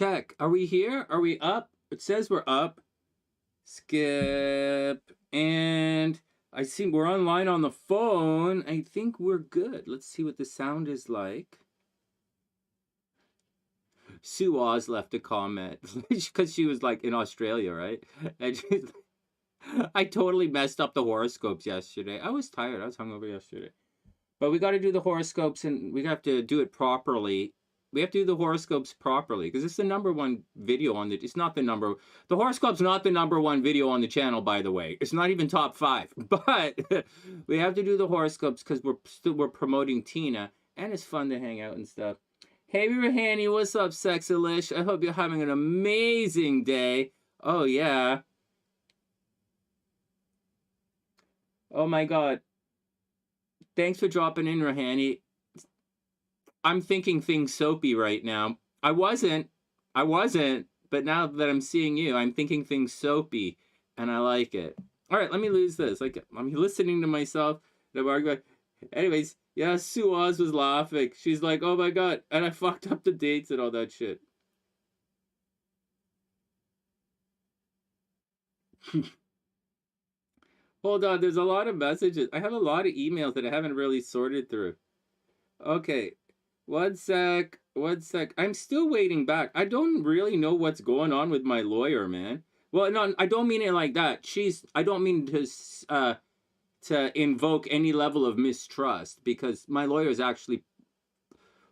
check. Are we here? Are we up? It says we're up. Skip. And I see we're online on the phone. I think we're good. Let's see what the sound is like. Sue Oz left a comment because she was like in Australia, right? And she's I totally messed up the horoscopes yesterday. I was tired. I was hungover yesterday. But we got to do the horoscopes and we have to do it properly. We have to do the horoscopes properly because it's the #1 video on the... It's not the number... The horoscope's not the #1 video on the channel, by the way. It's not even top 5. But we have to do the horoscopes because we're promoting Tina. And it's fun to hang out and stuff. Hey, Ruhani, what's up, Sexilish? I hope you're having an amazing day. Oh, yeah. Oh, my God. Thanks for dropping in, Ruhani. I'm thinking things soapy right now. I wasn't, but now that I'm seeing you, I'm thinking things soapy, and I like it. All right, let me lose this. Like, I'm listening to myself. Anyways, yeah, Sue Oz was laughing. She's like, oh my God, and I fucked up the dates and all that shit. Hold on, there's a lot of messages. I have a lot of emails that I haven't really sorted through. Okay. One sec. I'm still waiting back. I don't really know what's going on with my lawyer, man. Well, no, I don't mean it like that. I don't mean to invoke any level of mistrust because my lawyer is actually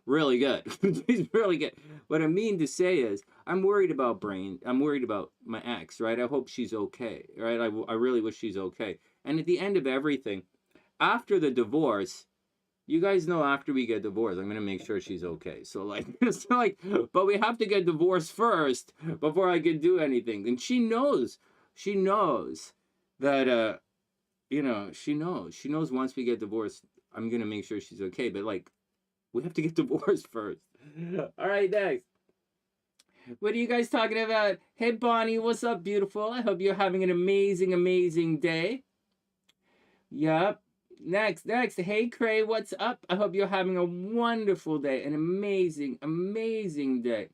really good. He's really good. What I mean to say is I'm worried about I'm worried about my ex, right? I hope she's okay, right? I really wish she's okay. And at the end of everything, after the divorce, you guys know after we get divorced, I'm going to make sure she's okay. So like, but we have to get divorced first before I can do anything. And she knows that, you know, she knows once we get divorced, I'm going to make sure she's okay. But like, we have to get divorced first. All right, next. What are you guys talking about? Hey, Bonnie, what's up, beautiful? I hope you're having an amazing, amazing day. Yep. Next. Hey, Cray, what's up? I hope you're having a wonderful day. An amazing, amazing day.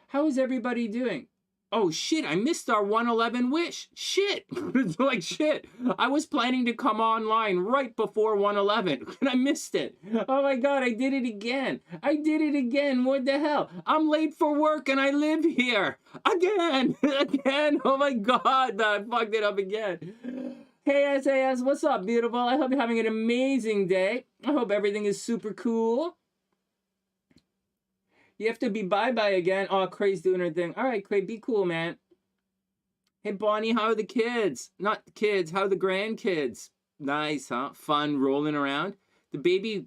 How is everybody doing? Oh, shit, I missed our 111 wish. Shit. Like, shit. I was planning to come online right before 111, and I missed it. Oh, my God, I did it again. What the hell? I'm late for work, and I live here. Again. Oh, my God, I fucked it up again. Hey, SAS, what's up, beautiful? I hope you're having an amazing day. I hope everything is super cool. You have to be bye-bye again. Oh, Cray's doing her thing. All right, Cray, be cool, man. Hey, Bonnie, how are the kids? Not the kids, how are the grandkids? Nice, huh? Fun rolling around. The baby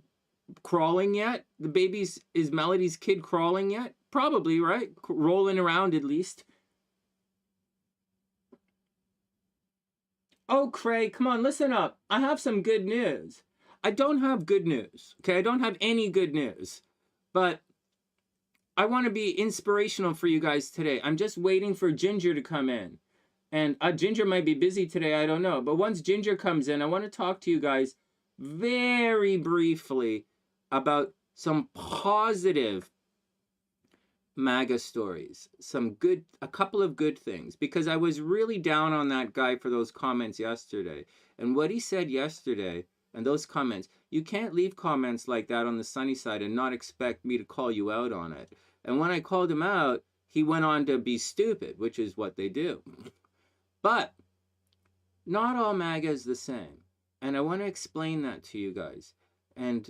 crawling yet? Is Melody's kid crawling yet? Probably, right? Rolling around at least. Oh, Cray, come on, listen up. I have some good news. I don't have good news, okay? I don't have any good news. But I want to be inspirational for you guys today. I'm just waiting for Ginger to come in. And Ginger might be busy today, I don't know. But once Ginger comes in, I want to talk to you guys very briefly about some positive MAGA stories, a couple of good things, because I was really down on that guy for those comments yesterday. And what he said yesterday, and those comments, you can't leave comments like that on the sunny side and not expect me to call you out on it. And when I called him out, he went on to be stupid, which is what they do. But not all MAGA is the same. And I want to explain that to you guys. And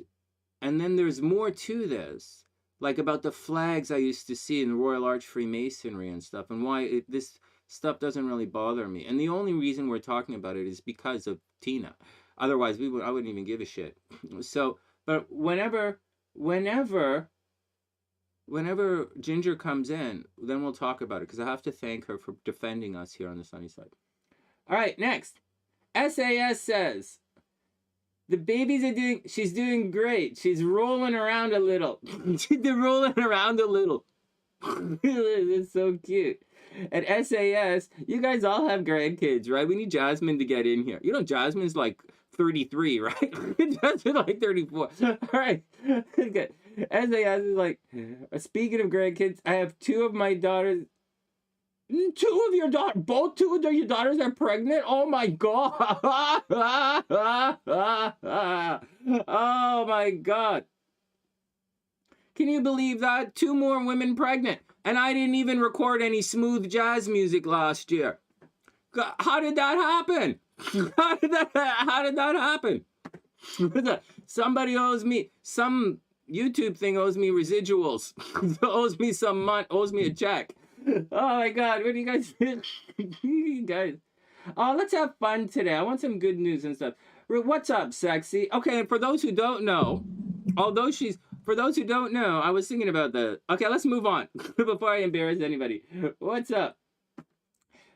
then there's more to this. Like about the flags I used to see in the Royal Arch Freemasonry and stuff, and why this stuff doesn't really bother me. And the only reason we're talking about it is because of Tina. Otherwise, I wouldn't even give a shit. So, but whenever Ginger comes in, then we'll talk about it, because I have to thank her for defending us here on the sunny side. All right, next. SAS says, the babies are she's doing great. She's rolling around a little. She's rolling around a little. It's so cute. At SAS, you guys all have grandkids, right? We need Jasmine to get in here. You know, Jasmine's like 33, right? Jasmine's like 34. All right, good. SAS is like, speaking of grandkids, I have two of my daughters. Two of your daughters, both two of your daughters are pregnant? Oh my God. Oh my God. Can you believe that? Two more women pregnant. And I didn't even record any smooth jazz music last year. How did that happen? How did that happen? Somebody owes me, some YouTube thing owes me residuals. Owes me some money, owes me a check. Oh my God, what do you guys you guys? Oh, let's have fun today. I want some good news and stuff. What's up, sexy? Okay, for those who don't know, for those who don't know, I was thinking about the, okay, let's move on before I embarrass anybody. What's up?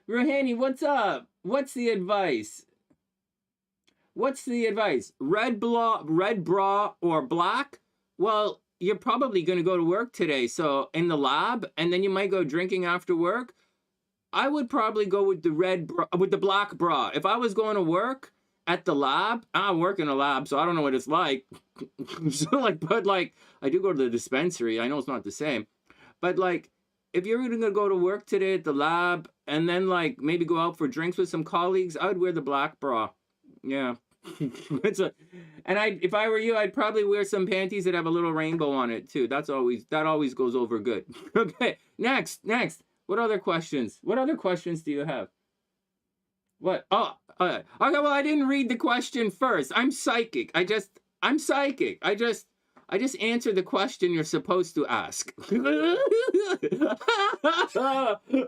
Ruhani, what's up? What's the advice? What's the advice? Red bra, or black? Well, you're probably going to go to work today, so in the lab, and then you might go drinking after work. I would probably go with the black bra. If I was going to work at the lab, I work in a lab, so I don't know what it's like. So but I do go to the dispensary. I know it's not the same, but if you're going to go to work today at the lab, and then maybe go out for drinks with some colleagues, I would wear the black bra. Yeah. If I were you, I'd probably wear some panties that have a little rainbow on it too. That always goes over good. Okay, next. What other questions? What other questions do you have? What? Oh, okay. Well, I didn't read the question first. I'm psychic. I'm psychic. I just answered the question you're supposed to ask.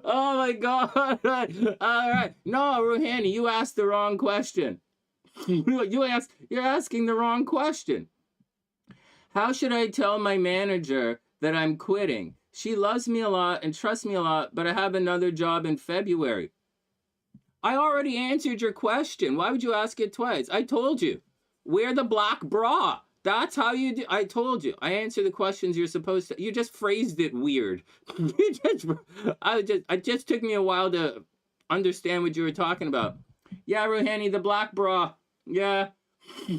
Oh my God. All right. No, Ruhani, you asked the wrong question. You're asking the wrong question. How should I tell my manager that I'm quitting? She loves me a lot and trusts me a lot, but I have another job in February. I already answered your question. Why would you ask it twice? I told you. Wear the black bra. That's how you do. I told you. I answer the questions you're supposed to. You just phrased it weird. It just took me a while to understand what you were talking about. Yeah, Ruhani, the black bra. Yeah. All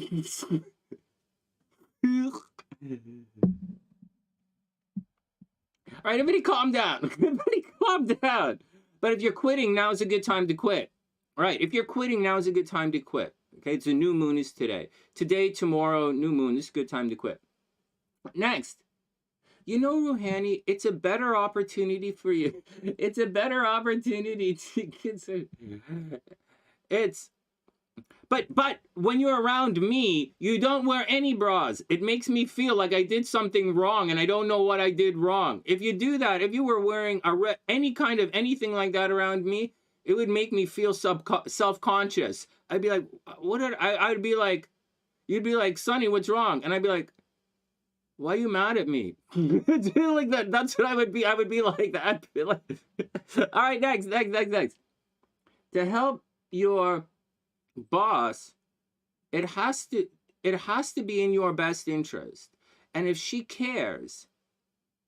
right, everybody calm down. Everybody calm down. But if you're quitting, now's a good time to quit. All right, if you're quitting, now's a good time to quit. Okay, it's a new moon is today. Today, tomorrow, new moon. This is a good time to quit. Next. You know, Ruhani, it's a better opportunity for you. It's a better opportunity to consider. But when you're around me, you don't wear any bras. It makes me feel like I did something wrong and I don't know what I did wrong. If you do that, if you were wearing any kind of anything like that around me, it would make me feel self-conscious. I'd be like, I'd be like, you'd be like, Sonny, what's wrong? And I'd be like, why are you mad at me? Like that. That's what I would be. I would be like that. All right, next. To help your boss, it has to be in your best interest. And if she cares,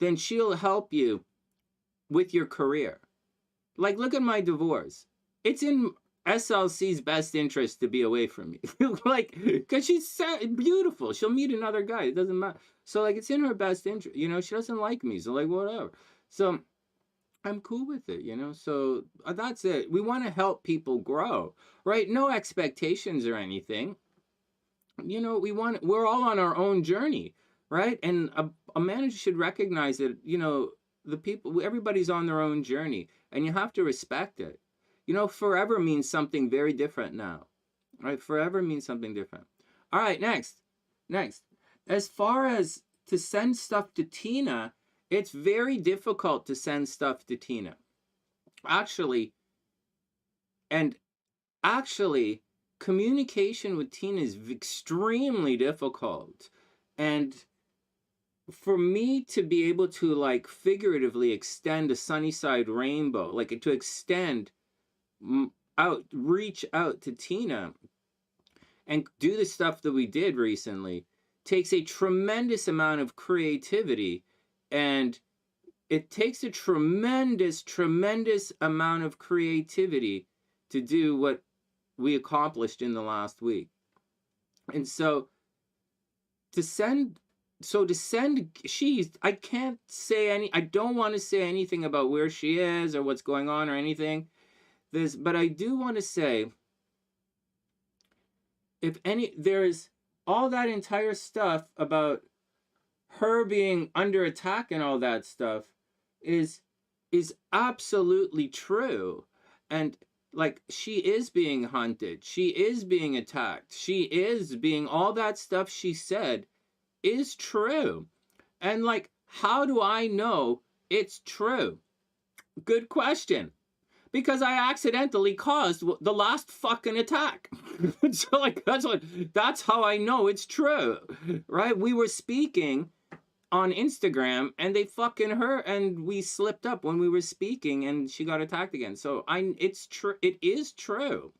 then she'll help you with your career. Like, look at my divorce. It's in SLC's best interest to be away from me. Because she's beautiful. She'll meet another guy. It doesn't matter. So, it's in her best interest. You know, she doesn't like me. So, whatever. So, I'm cool with it, you know? So, that's it. We want to help people grow, right? No expectations or anything. You know, we're all on our own journey, right? And a manager should recognize that, you know, everybody's on their own journey. And you have to respect it. You know, forever means something very different now, right? Forever means something different. All right, next. As far as to send stuff to Tina, it's very difficult to send stuff to Tina. Actually, communication with Tina is extremely difficult. And for me to be able to, figuratively extend a sunny side rainbow, to extend reach out to Tina and do the stuff that we did recently takes a tremendous amount of creativity, and it takes a tremendous amount of creativity to do what we accomplished in the last week. And so to send so to send, I can't say I don't want to say anything about where she is or what's going on or anything. But I do want to say, there's all that entire stuff about her being under attack and all that stuff is absolutely true. And like, she is being hunted, she is being attacked, she is being, all that stuff she said is true. And like, how do I know it's true? Good question. Because I accidentally caused the last fucking attack. So like, that's how I know it's true, right? We were speaking on Instagram and they fucking and we slipped up when we were speaking and she got attacked again. So it's true. It is true.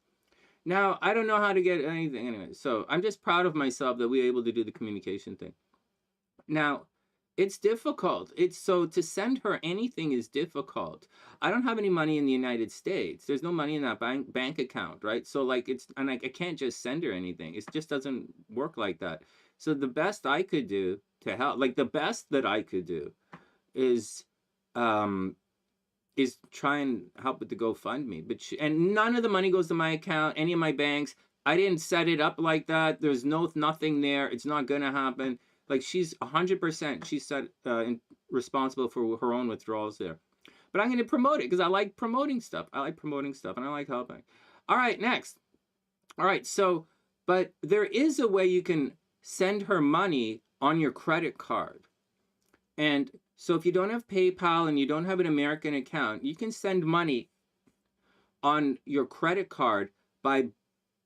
Now, I don't know how to get anything anyway. So I'm just proud of myself that we were able to do the communication thing. Now, it's difficult. So to send her anything is difficult. I don't have any money in the United States. There's no money in that bank account, right? So like, and I can't just send her anything. It just doesn't work like that. So the best I could do to help, like the best that I could do is try and help with the GoFundMe. And none of the money goes to my account, any of my banks. I didn't set it up like that. There's nothing there. It's not gonna happen. Like, she's 100%, she's responsible for her own withdrawals there. But I'm going to promote it because I like promoting stuff. I like promoting stuff and I like helping. All right, next. All right, so, but there is a way you can send her money on your credit card. And so if you don't have PayPal and you don't have an American account, you can send money on your credit card by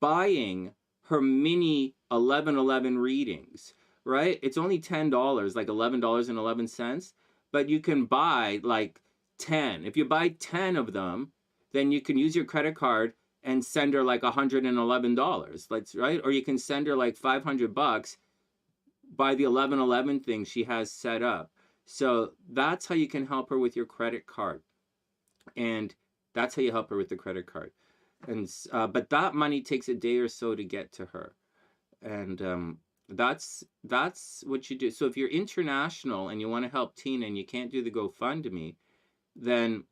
buying her mini 1111 readings. Right? It's only $10, like $11.11, but you can buy like 10. If you buy 10 of them, then you can use your credit card and send her like $111. Right? Or you can send her like $500 by the 1111 thing she has set up. So that's how you can help her with your credit card. And that's how you help her with the credit card. And but that money takes a day or so to get to her. And that's what you do. So if you're international and you want to help Tina and you can't do the GoFundMe, then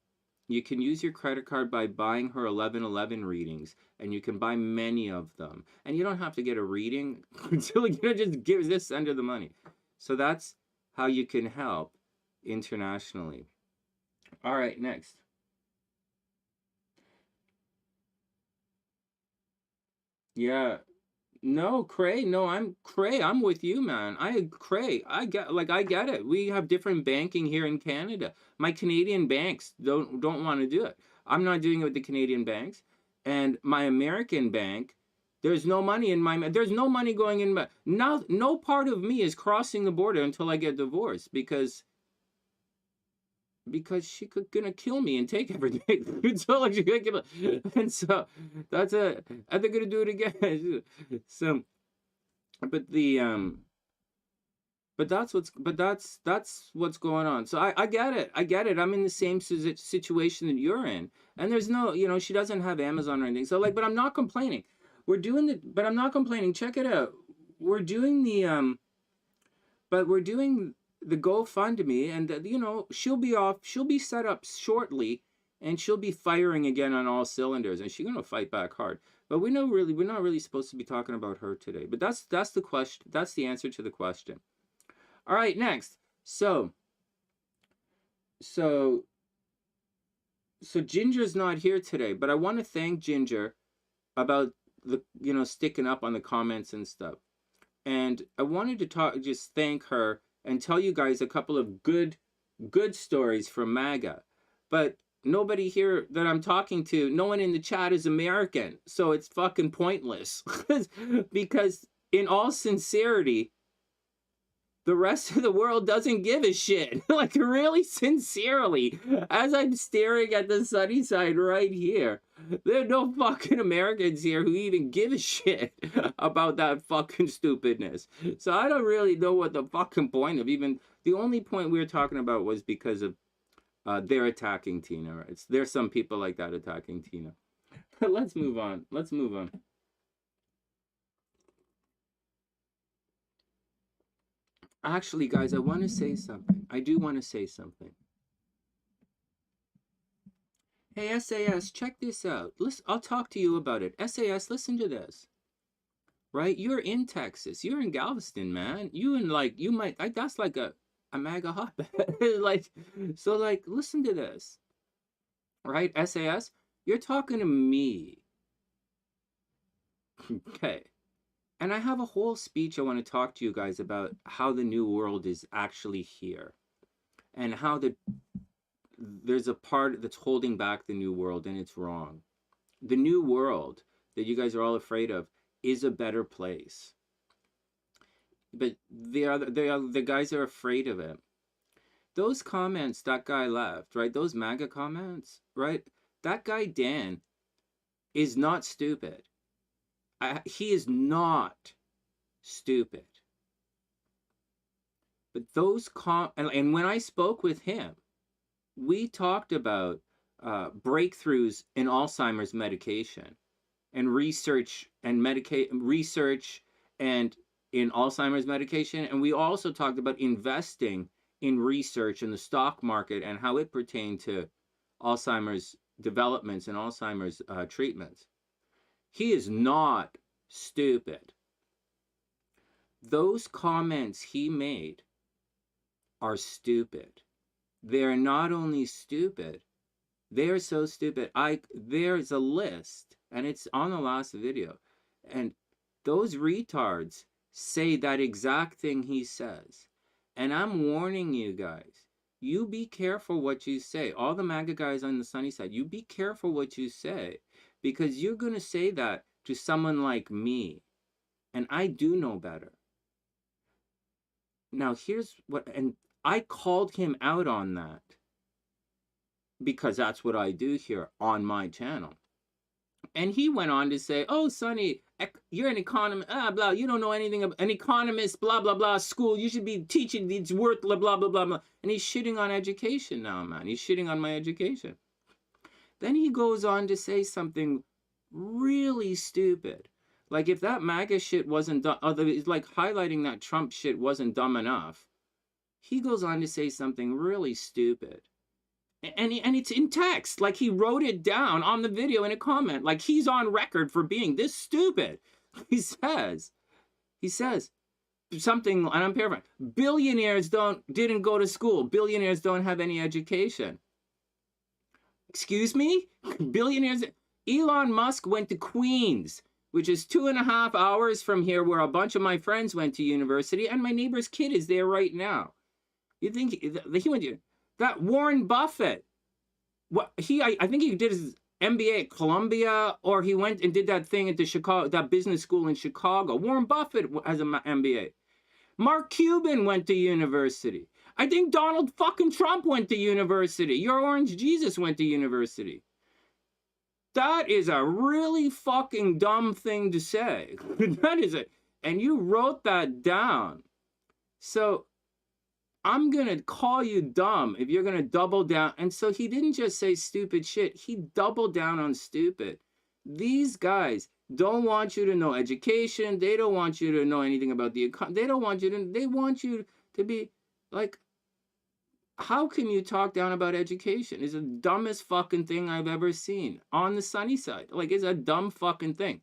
you can use your credit card by buying her 1111 readings, and you can buy many of them. And you don't have to get a reading until you just send her the money. So that's how you can help internationally. All right, next. Yeah. No, Cray. No, I'm with you, man. I get it. We have different banking here in Canada. My Canadian banks don't want to do it. I'm not doing it with the Canadian banks. And my American bank, there's no money going in no part of me is crossing the border until I get divorced because she gonna kill me and take everything. So like, she gonna kill me. And so and they're gonna do it again. So, but that's what's going on. So I get it. I'm in the same situation that you're in, and there's no, she doesn't have Amazon or anything. So like, but I'm not complaining. But I'm not complaining. Check it out. We're doing the GoFundMe, and she'll be set up shortly, and she'll be firing again on all cylinders, and she's gonna fight back hard. But we're not really supposed to be talking about her today. But that's the question. That's the answer to the question. All right, next. So Ginger's not here today, but I want to thank Ginger about the sticking up on the comments and stuff. And I wanted to just thank her and tell you guys a couple of good stories from MAGA. But nobody here that I'm talking to, no one in the chat is American. So it's fucking pointless. Because in all sincerity, the rest of the world doesn't give a shit. Like, really sincerely, as I'm staring at the sunny side right here, there are no fucking Americans here who even give a shit about that fucking stupidness. So I don't really know what the fucking point of even... The only point we were talking about was because of they're attacking Tina. Right? There's some people like that attacking Tina. But let's move on. Actually, guys, I want to say something. I do want to say something. Hey, SAS, check this out. Listen, I'll talk to you about it. SAS, listen to this. Right? You're in Texas. You're in Galveston, man. You in like, you might, that's like a MAGA hotbed. Like, so like, listen to this. Right? SAS, you're talking to me. Okay. And I have a whole speech I want to talk to you guys about how the new world is actually here. And how there's a part that's holding back the new world, and it's wrong. The new world that you guys are all afraid of is a better place. But the guys are afraid of it. Those comments that guy left, right? Those MAGA comments, right? That guy Dan is not stupid. He is not stupid. But those and when I spoke with him, we talked about breakthroughs in Alzheimer's medication and research and research and in Alzheimer's medication. And we also talked about investing in research in the stock market and how it pertained to Alzheimer's developments and Alzheimer's treatments. He is not stupid. Those comments he made are stupid. They're not only stupid, they're so stupid. There's a list, and it's on the last video, and those retards say that exact thing he says. And I'm warning you guys, you be careful what you say. All the MAGA guys on the sunny side, you be careful what you say, because you're going to say that to someone like me, and I do know better. Now here's what, and I called him out on that because that's what I do here on my channel. And he went on to say, oh, Sonny, you're an economist, blah, you don't know anything about an economist, blah, blah, blah, school. You should be teaching, it's worth, blah, blah, blah, blah. And he's shitting on education now, man. He's shitting on my education. Then he goes on to say something really stupid. Like if that MAGA shit wasn't done, it's like highlighting that Trump shit wasn't dumb enough. He goes on to say something really stupid. And it's in text. Like he wrote it down on the video in a comment. Like he's on record for being this stupid. He says something, and I'm paraphrasing, billionaires didn't go to school. Billionaires don't have any education. Excuse me? Billionaires? Elon Musk went to Queens, which is 2.5 hours from here, where a bunch of my friends went to university, and my neighbor's kid is there right now. You think he went to that? Warren Buffett, what I think he did his MBA at Columbia, or he went and did that thing at the Chicago, that business school in Chicago. Warren Buffett has an MBA. Mark Cuban went to university. I think Donald fucking Trump went to university. Your Orange Jesus went to university. That is a really fucking dumb thing to say. That is it. And you wrote that down. So I'm going to call you dumb if you're going to double down. And so he didn't just say stupid shit. He doubled down on stupid. These guys don't want you to know education. They don't want you to know anything about the economy. They want you to be like, how can you talk down about education? It's the dumbest fucking thing I've ever seen on the sunny side. Like, it's a dumb fucking thing.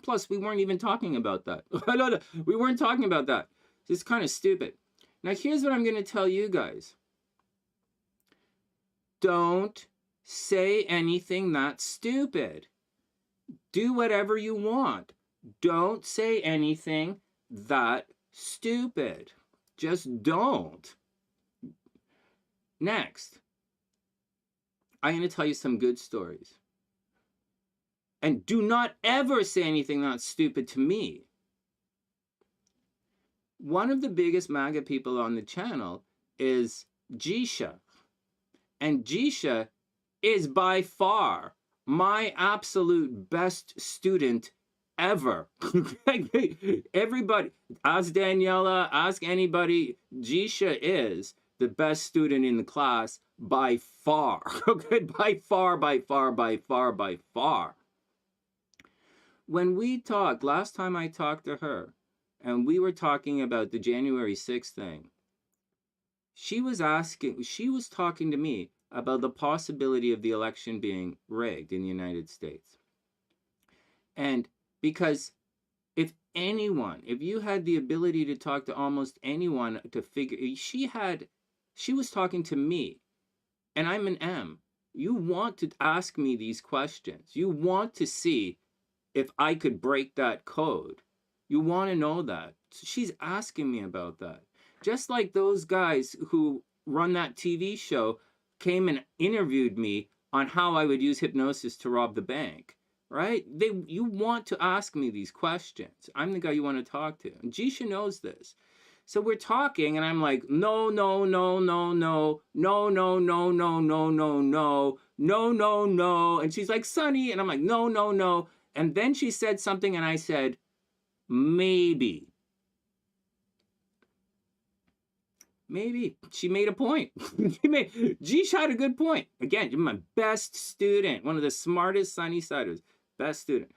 Plus, we weren't even talking about that. No, we weren't talking about that. It's kind of stupid. Now, here's what I'm going to tell you guys. Don't say anything that's stupid. Do whatever you want. Don't say anything that stupid. Just don't. Next, I'm going to tell you some good stories. And do not ever say anything that's stupid to me. One of the biggest MAGA people on the channel is Jisha. And Jisha is by far my absolute best student ever. Everybody, ask Daniela, ask anybody, Jisha is the best student in the class by far. Okay, by far, by far, by far, by far. When we talked, last time I talked to her, and we were talking about the January 6th thing. She was talking to me about the possibility of the election being rigged in the United States. And because if you had the ability to talk to almost anyone to figure, she was talking to me, and I'm an M. You want to ask me these questions. You want to see if I could break that code. You want to know that. So she's asking me about that. Just like those guys who run that TV show came and interviewed me on how I would use hypnosis to rob the bank, right? You want to ask me these questions. I'm the guy you want to talk to. And Jisha knows this. So we're talking, and I'm like, no, no, no, no, no, no, no, no, no, no, no, no, no, no, no. And she's like, Sunny. And I'm like, no, no, no. And then she said something, and I said, maybe. Maybe. She made a point. Jish had a good point. Again, you're my best student. One of the smartest SunnySiders. Best student.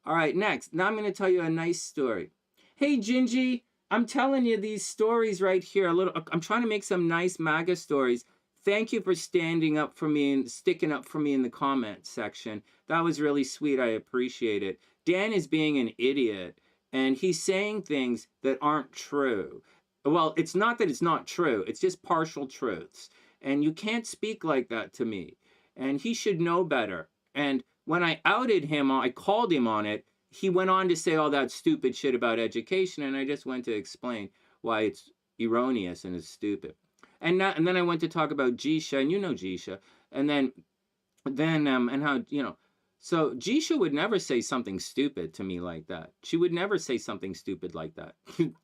All right, next. Now I'm going to tell you a nice story. Hey, Gingie. I'm telling you these stories right here. I'm trying to make some nice MAGA stories. Thank you for standing up for me and sticking up for me in the comments section. That was really sweet. I appreciate it. Dan is being an idiot, and he's saying things that aren't true. Well, it's not that it's not true. It's just partial truths. And you can't speak like that to me. And he should know better. And when I outed him, I called him on it. He went on to say all that stupid shit about education, and I just went to explain why it's erroneous and it's stupid. And then I went to talk about Jisha, and you know Jisha, and then and how, you know, so Jisha would never say something stupid to me like that. She would never say something stupid like that,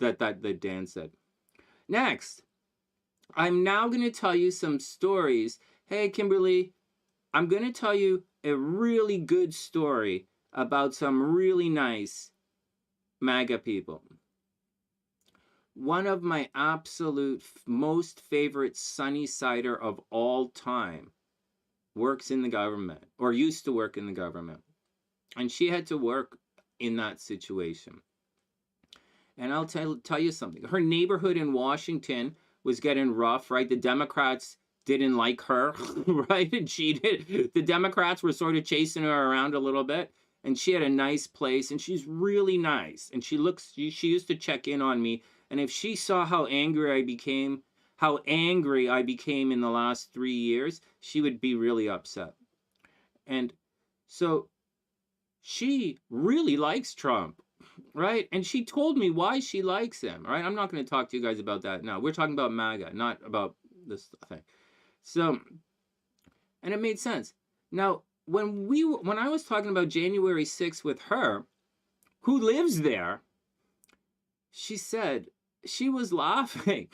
that Dan said. Next, I'm now going to tell you some stories. Hey, Kimberly, I'm going to tell you a really good story about some really nice MAGA people. One of my absolute most favorite SunnySider of all time works in the government, or used to work in the government. And she had to work in that situation. And I'll tell you something. Her neighborhood in Washington was getting rough, right? The Democrats didn't like her, right? And the Democrats were sort of chasing her around a little bit. And she had a nice place, and she's really nice. And she used to check in on me. And if she saw how angry I became in the last 3 years, she would be really upset. And so she really likes Trump, right? And she told me why she likes him, right? I'm not going to talk to you guys about that now. We're talking about MAGA, not about this thing. So, and it made sense. Now, when I was talking about January 6th with her, who lives there, she said, she was laughing.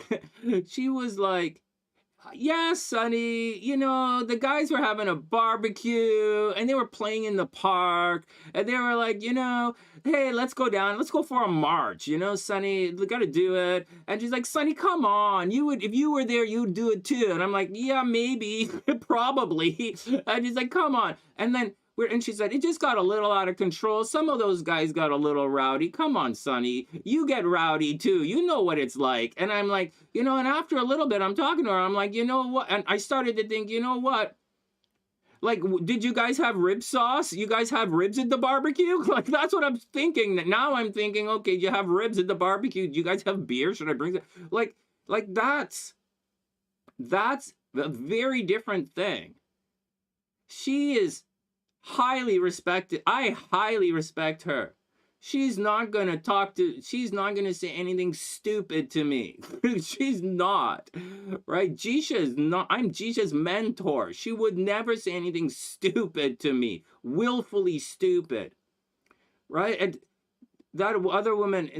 She was like, yeah, Sunny, you know, the guys were having a barbecue and they were playing in the park, and they were like, you know, hey, let's go for a march, you know, Sunny, we gotta do it. And she's like, Sunny, come on, if you were there, you'd do it too. And I'm like, yeah, maybe, probably. And she's like, come on. And she said, it just got a little out of control. Some of those guys got a little rowdy. Come on, Sunny. You get rowdy too. You know what it's like. And I'm like, you know, and after a little bit, I'm talking to her. I'm like, you know what? And I started to think, you know what? Like, did you guys have rib sauce? You guys have ribs at the barbecue? Like, that's what I'm thinking. Now I'm thinking, okay, you have ribs at the barbecue. Do you guys have beer? Should I bring it? Like that's a very different thing. She is highly respected. I highly respect her. She's not gonna say anything stupid to me. She's not, right? Jisha is not. I'm Jisha's mentor. She would never say anything stupid to me, willfully stupid, right? And that other woman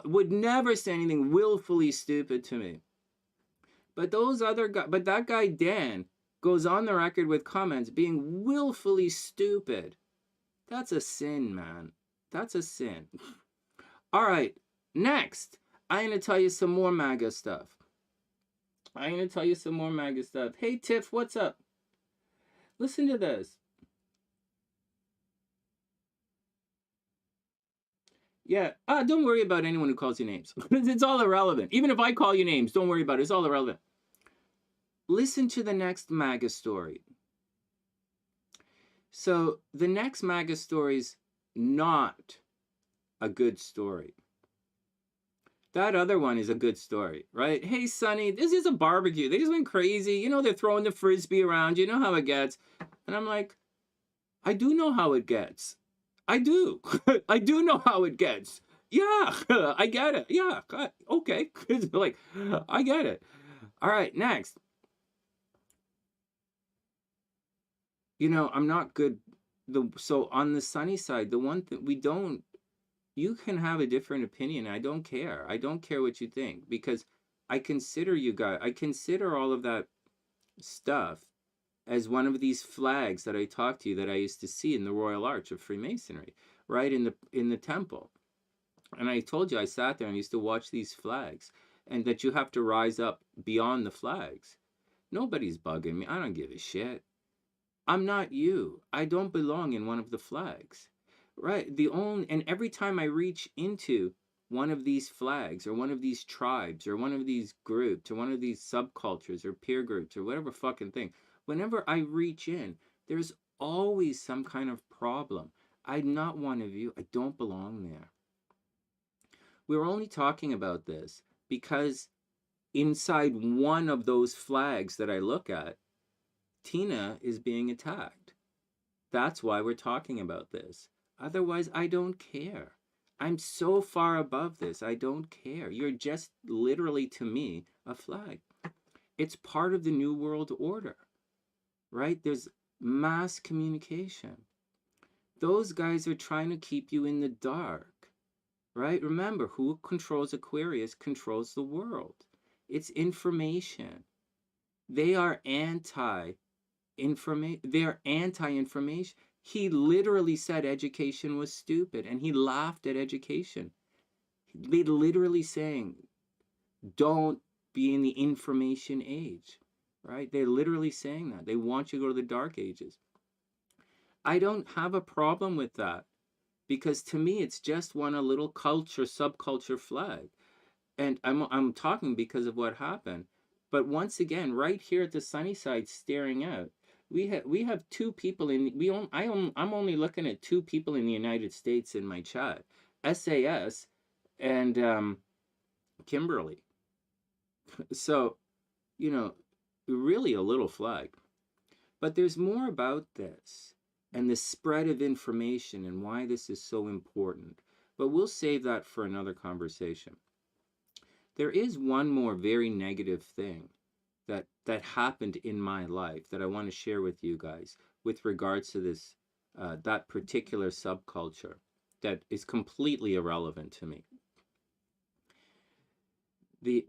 would never say anything willfully stupid to me. But that guy Dan goes on the record with comments being willfully stupid. That's a sin, man. That's a sin. All right, next, I'm going to tell you some more MAGA stuff. Hey, Tiff, what's up? Listen to this. Yeah. Don't worry about anyone who calls you names. It's all irrelevant. Even if I call you names, don't worry about it. It's all irrelevant. Listen to the next MAGA story. So the next MAGA story's not a good story. That other one is a good story, right? Hey, Sonny, this is a barbecue. They just went crazy. You know, they're throwing the frisbee around. You know how it gets. And I'm like, I do know how it gets. I do. I do know how it gets. Yeah, I get it. Yeah, okay. Like, I get it. All right, next. You know, I'm not good. So on the sunny side, the one thing we don't, you can have a different opinion. I don't care. I don't care what you think, because I consider you guys, I consider all of that stuff as one of these flags that I talked to you that I used to see in the Royal Arch of Freemasonry, right in the temple. And I told you I sat there and used to watch these flags, and that you have to rise up beyond the flags. Nobody's bugging me. I don't give a shit. I'm not you. I don't belong in one of the flags. Right? And every time I reach into one of these flags or one of these tribes or one of these groups or one of these subcultures or peer groups or whatever fucking thing, whenever I reach in, there's always some kind of problem. I'm not one of you. I don't belong there. We're only talking about this because inside one of those flags that I look at, Tina is being attacked. That's why we're talking about this. Otherwise, I don't care. I'm so far above this. I don't care. You're just literally, to me, a flag. It's part of the New World Order, right? There's mass communication. Those guys are trying to keep you in the dark, right? Remember, who controls Aquarius controls the world. It's information. They are anti-information. They're anti-information. He literally said education was stupid, and he laughed at education. They literally saying, don't be in the information age, right? They're literally saying that. They want you to go to the dark ages. I don't have a problem with that, because to me, it's just a little culture, subculture flag. And I'm talking because of what happened. But once again, right here at the sunny side staring out, we have two people I'm only looking at two people in the United States in my chat. SAS and Kimberly. So, you know, really a little flag. But there's more about this and the spread of information and why this is so important. But we'll save that for another conversation. There is one more very negative thing that happened in my life that I want to share with you guys with regards to this, that particular subculture that is completely irrelevant to me.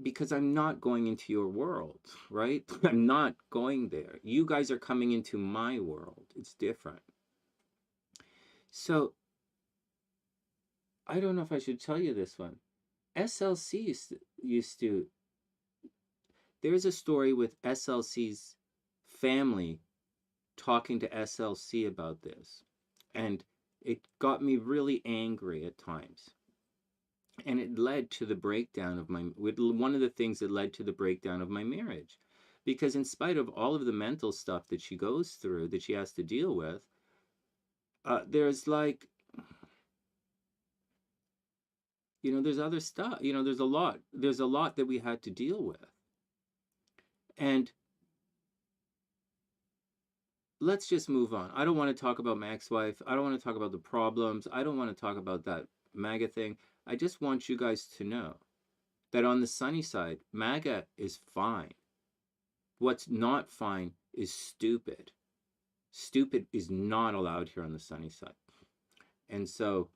Because I'm not going into your world, right? I'm not going there. You guys are coming into my world. It's different. So, I don't know if I should tell you this one. SLC used to, there's a story with SLC's family talking to SLC about this. And it got me really angry at times. And it led to the breakdown of one of the things that led to the breakdown of my marriage. Because in spite of all of the mental stuff that she goes through, that she has to deal with, there's like, you know, there's other stuff, you know, there's a lot that we had to deal with. And let's just move on. I don't want to talk about my ex-wife. I don't want to talk about the problems. I don't want to talk about that MAGA thing. I just want you guys to know that on the sunny side, MAGA is fine. What's not fine is stupid. Stupid is not allowed here on the sunny side. And so,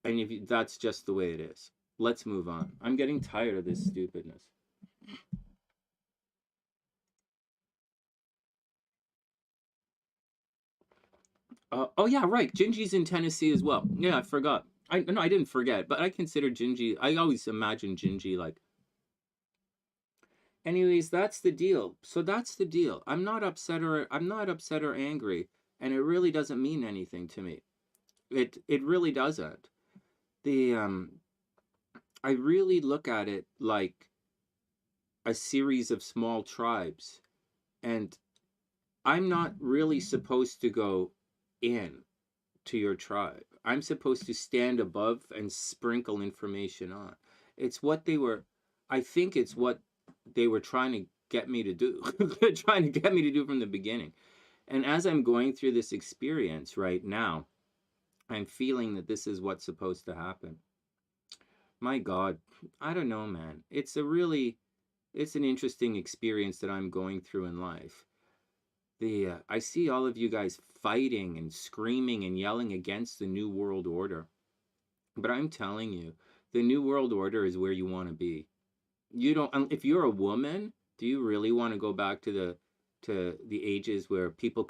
and that's just the way it is. Let's move on. I'm getting tired of this stupidness. Oh yeah, right. Gingie's in Tennessee as well. Yeah, I forgot. I didn't forget, but I consider Gingie. I always imagine Gingie like. Anyways, that's the deal. So that's the deal. I'm not upset or angry, and it really doesn't mean anything to me. It really doesn't. I really look at it like a series of small tribes, and I'm not really supposed to go in to your tribe. I'm supposed to stand above and sprinkle information on. It's what they were, I think it's what they were trying to get me to do, trying to get me to do from the beginning. And as I'm going through this experience right now, I'm feeling that this is what's supposed to happen. My God, I don't know, man. It's an interesting experience that I'm going through in life. I see all of you guys fighting and screaming and yelling against the New World Order. But I'm telling you, the New World Order is where you want to be. You don't, if you're a woman, do you really want to go back to the ages where people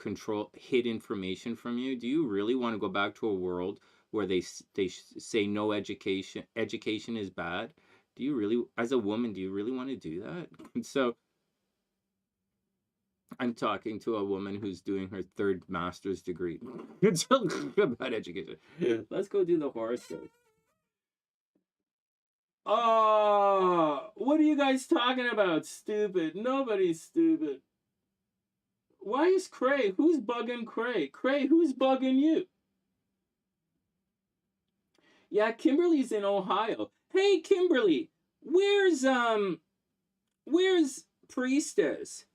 hid information from you? Do you really want to go back to a world where they say no education is bad? Do you really, as a woman, do you really want to do that? So I'm talking to a woman who's doing her 3rd master's degree. It's about education. Let's go do the horoscope. Oh, what are you guys talking about? Stupid. Nobody's stupid. Why is Cray? Who's bugging Cray? Cray, who's bugging you? Yeah, Kimberly's in Ohio. Hey, Kimberly, where's Priestess?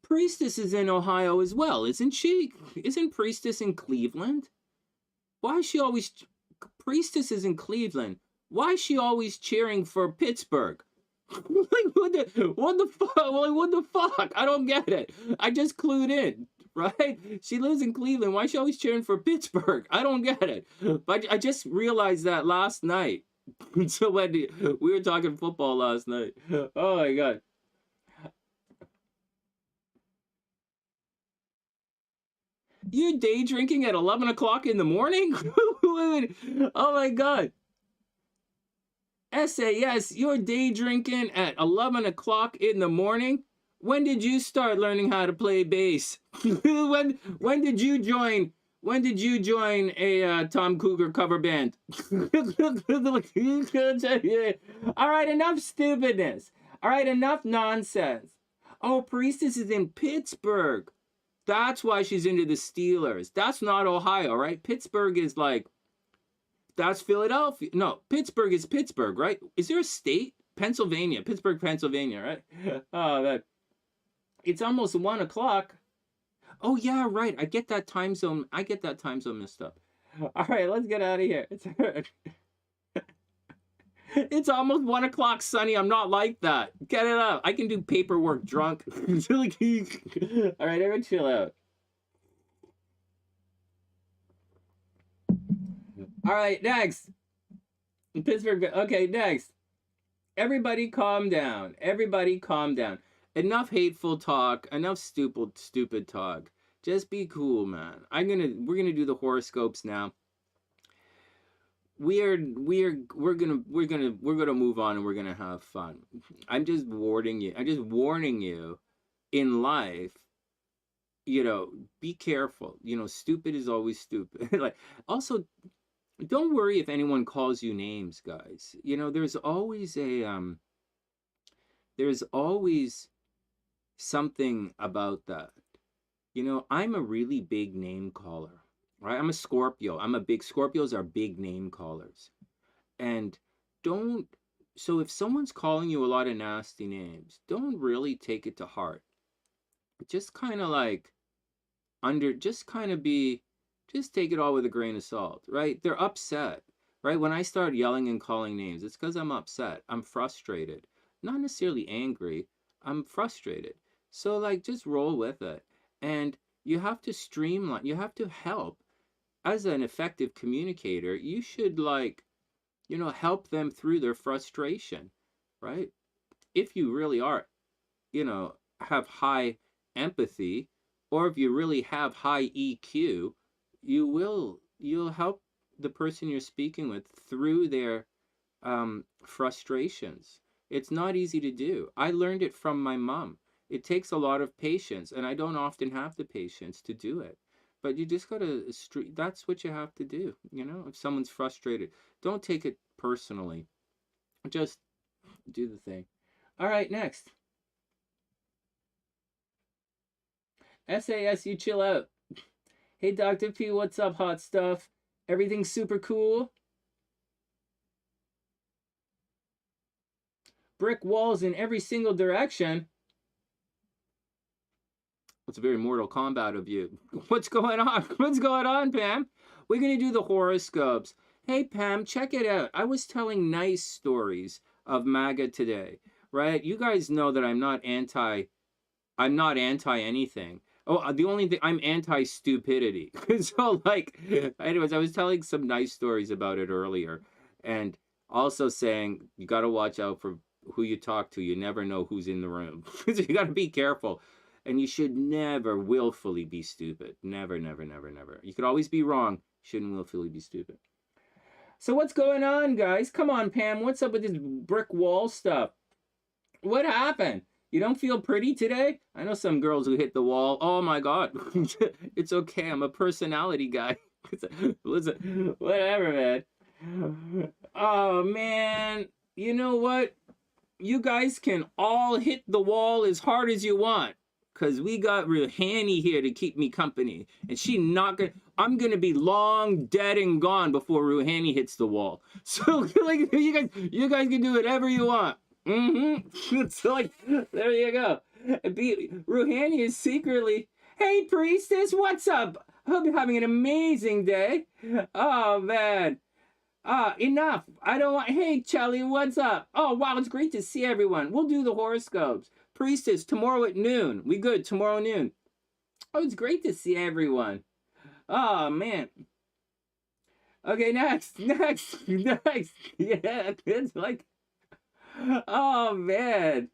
Priestess is in Ohio as well, isn't she? Isn't Priestess in Cleveland? Why is she always... Priestess is in Cleveland. Why is she always cheering for Pittsburgh? Like, what the fuck? Like, what the fuck? I don't get it. I just clued in, right? She lives in Cleveland. Why is she always cheering for Pittsburgh? I don't get it. But I just realized that last night. So when we were talking football last night. Oh my God. You're day drinking at 11 o'clock in the morning? Oh my God. SAS, you're day drinking at 11 o'clock in the morning? When did you start learning how to play bass? when did you join a Tom Cougar cover band? All right, enough stupidness. All right, enough nonsense. Oh, Priestess is in Pittsburgh. That's why she's into the Steelers. That's not Ohio, right? Pittsburgh is like, that's Philadelphia. No, Pittsburgh is Pittsburgh, right? Is there a state? Pennsylvania. Pittsburgh, Pennsylvania, right? Oh, man. It's almost 1 o'clock. Oh, yeah, right. I get that time zone messed up. All right, let's get out of here. It's almost 1 o'clock, Sonny. I'm not like that. Get it up. I can do paperwork drunk. All right, everyone chill out. All right, next. Pittsburgh. Okay, next. Everybody calm down. Everybody calm down. Enough hateful talk. Enough stupid talk. Just be cool, man. We're gonna do the horoscopes now. We're gonna move on, and we're gonna have fun. I'm just warning you in life, you know, be careful. You know, stupid is always stupid. Like, also, don't worry if anyone calls you names, guys. You know, there's always something about that. You know, I'm a really big name caller, right? I'm a Scorpio. Scorpios are big name callers. And so if someone's calling you a lot of nasty names, don't really take it to heart. Just kind of like, just take it all with a grain of salt, right? They're upset, right? When I start yelling and calling names, it's because I'm upset. I'm frustrated. Not necessarily angry. I'm frustrated. So, like, just roll with it. And you have to streamline. You have to help. As an effective communicator, you should, like, you know, help them through their frustration, right? If you really are, you know, have high empathy, or if you really have high EQ, you'll help the person you're speaking with through their frustrations. It's not easy to do. I learned it from my mom. It takes a lot of patience, and I don't often have the patience to do it. But you just gotta that's what you have to do, you know? If someone's frustrated, don't take it personally. Just do the thing. All right, next. SAS, you chill out. Hey, Dr. P, what's up, hot stuff? Everything's super cool? Brick walls in every single direction. It's a very Mortal Kombat of you. What's going on? What's going on, Pam? We're going to do the horoscopes. Hey, Pam, check it out. I was telling nice stories of MAGA today, right? You guys know that I'm not anti anything. Oh, the only thing, I'm anti-stupidity. So, like, anyways, I was telling some nice stories about it earlier. And also saying, you got to watch out for who you talk to. You never know who's in the room. So you got to be careful. And you should never willfully be stupid. Never, never, never, never. You could always be wrong. You shouldn't willfully be stupid. So what's going on, guys? Come on, Pam. What's up with this brick wall stuff? What happened? You don't feel pretty today? I know some girls who hit the wall. Oh, my God. It's okay. I'm a personality guy. Listen, whatever, man. Oh, man. You know what? You guys can all hit the wall as hard as you want. Because we got Ruhani here to keep me company. And she not gonna... I'm gonna be long dead and gone before Ruhani hits the wall. So, like, you guys can do whatever you want. It's like, there you go. Ruhani is secretly... Hey, priestess, what's up? I hope you're having an amazing day. Oh, man. Enough. I don't want... Hey, Charlie, what's up? Oh, wow, it's great to see everyone. We'll do the horoscopes. Priestess, tomorrow at noon. We good, tomorrow noon. Oh, it's great to see everyone. Oh, man. Okay, next. Yeah, it's like... Oh, man.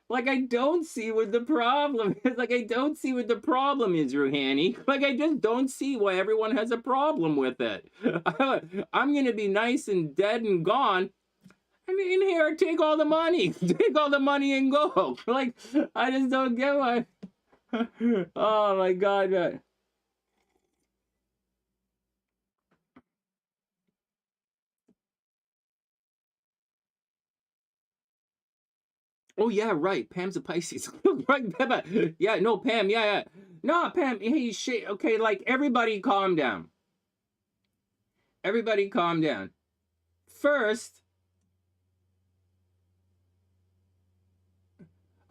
Like, I don't see what the problem is. Like, I don't see what the problem is, Ruhani. Like, I just don't see why everyone has a problem with it. I'm going to be nice and dead and gone. I mean, here, take all the money. Take all the money and go. Like, I just don't get why. Oh, my God, man. Oh, yeah, right. Pam's a Pisces. Right, Pam. Yeah, no, Pam, yeah. No, Pam, hey, shit. Okay, like, everybody calm down. Everybody calm down. First...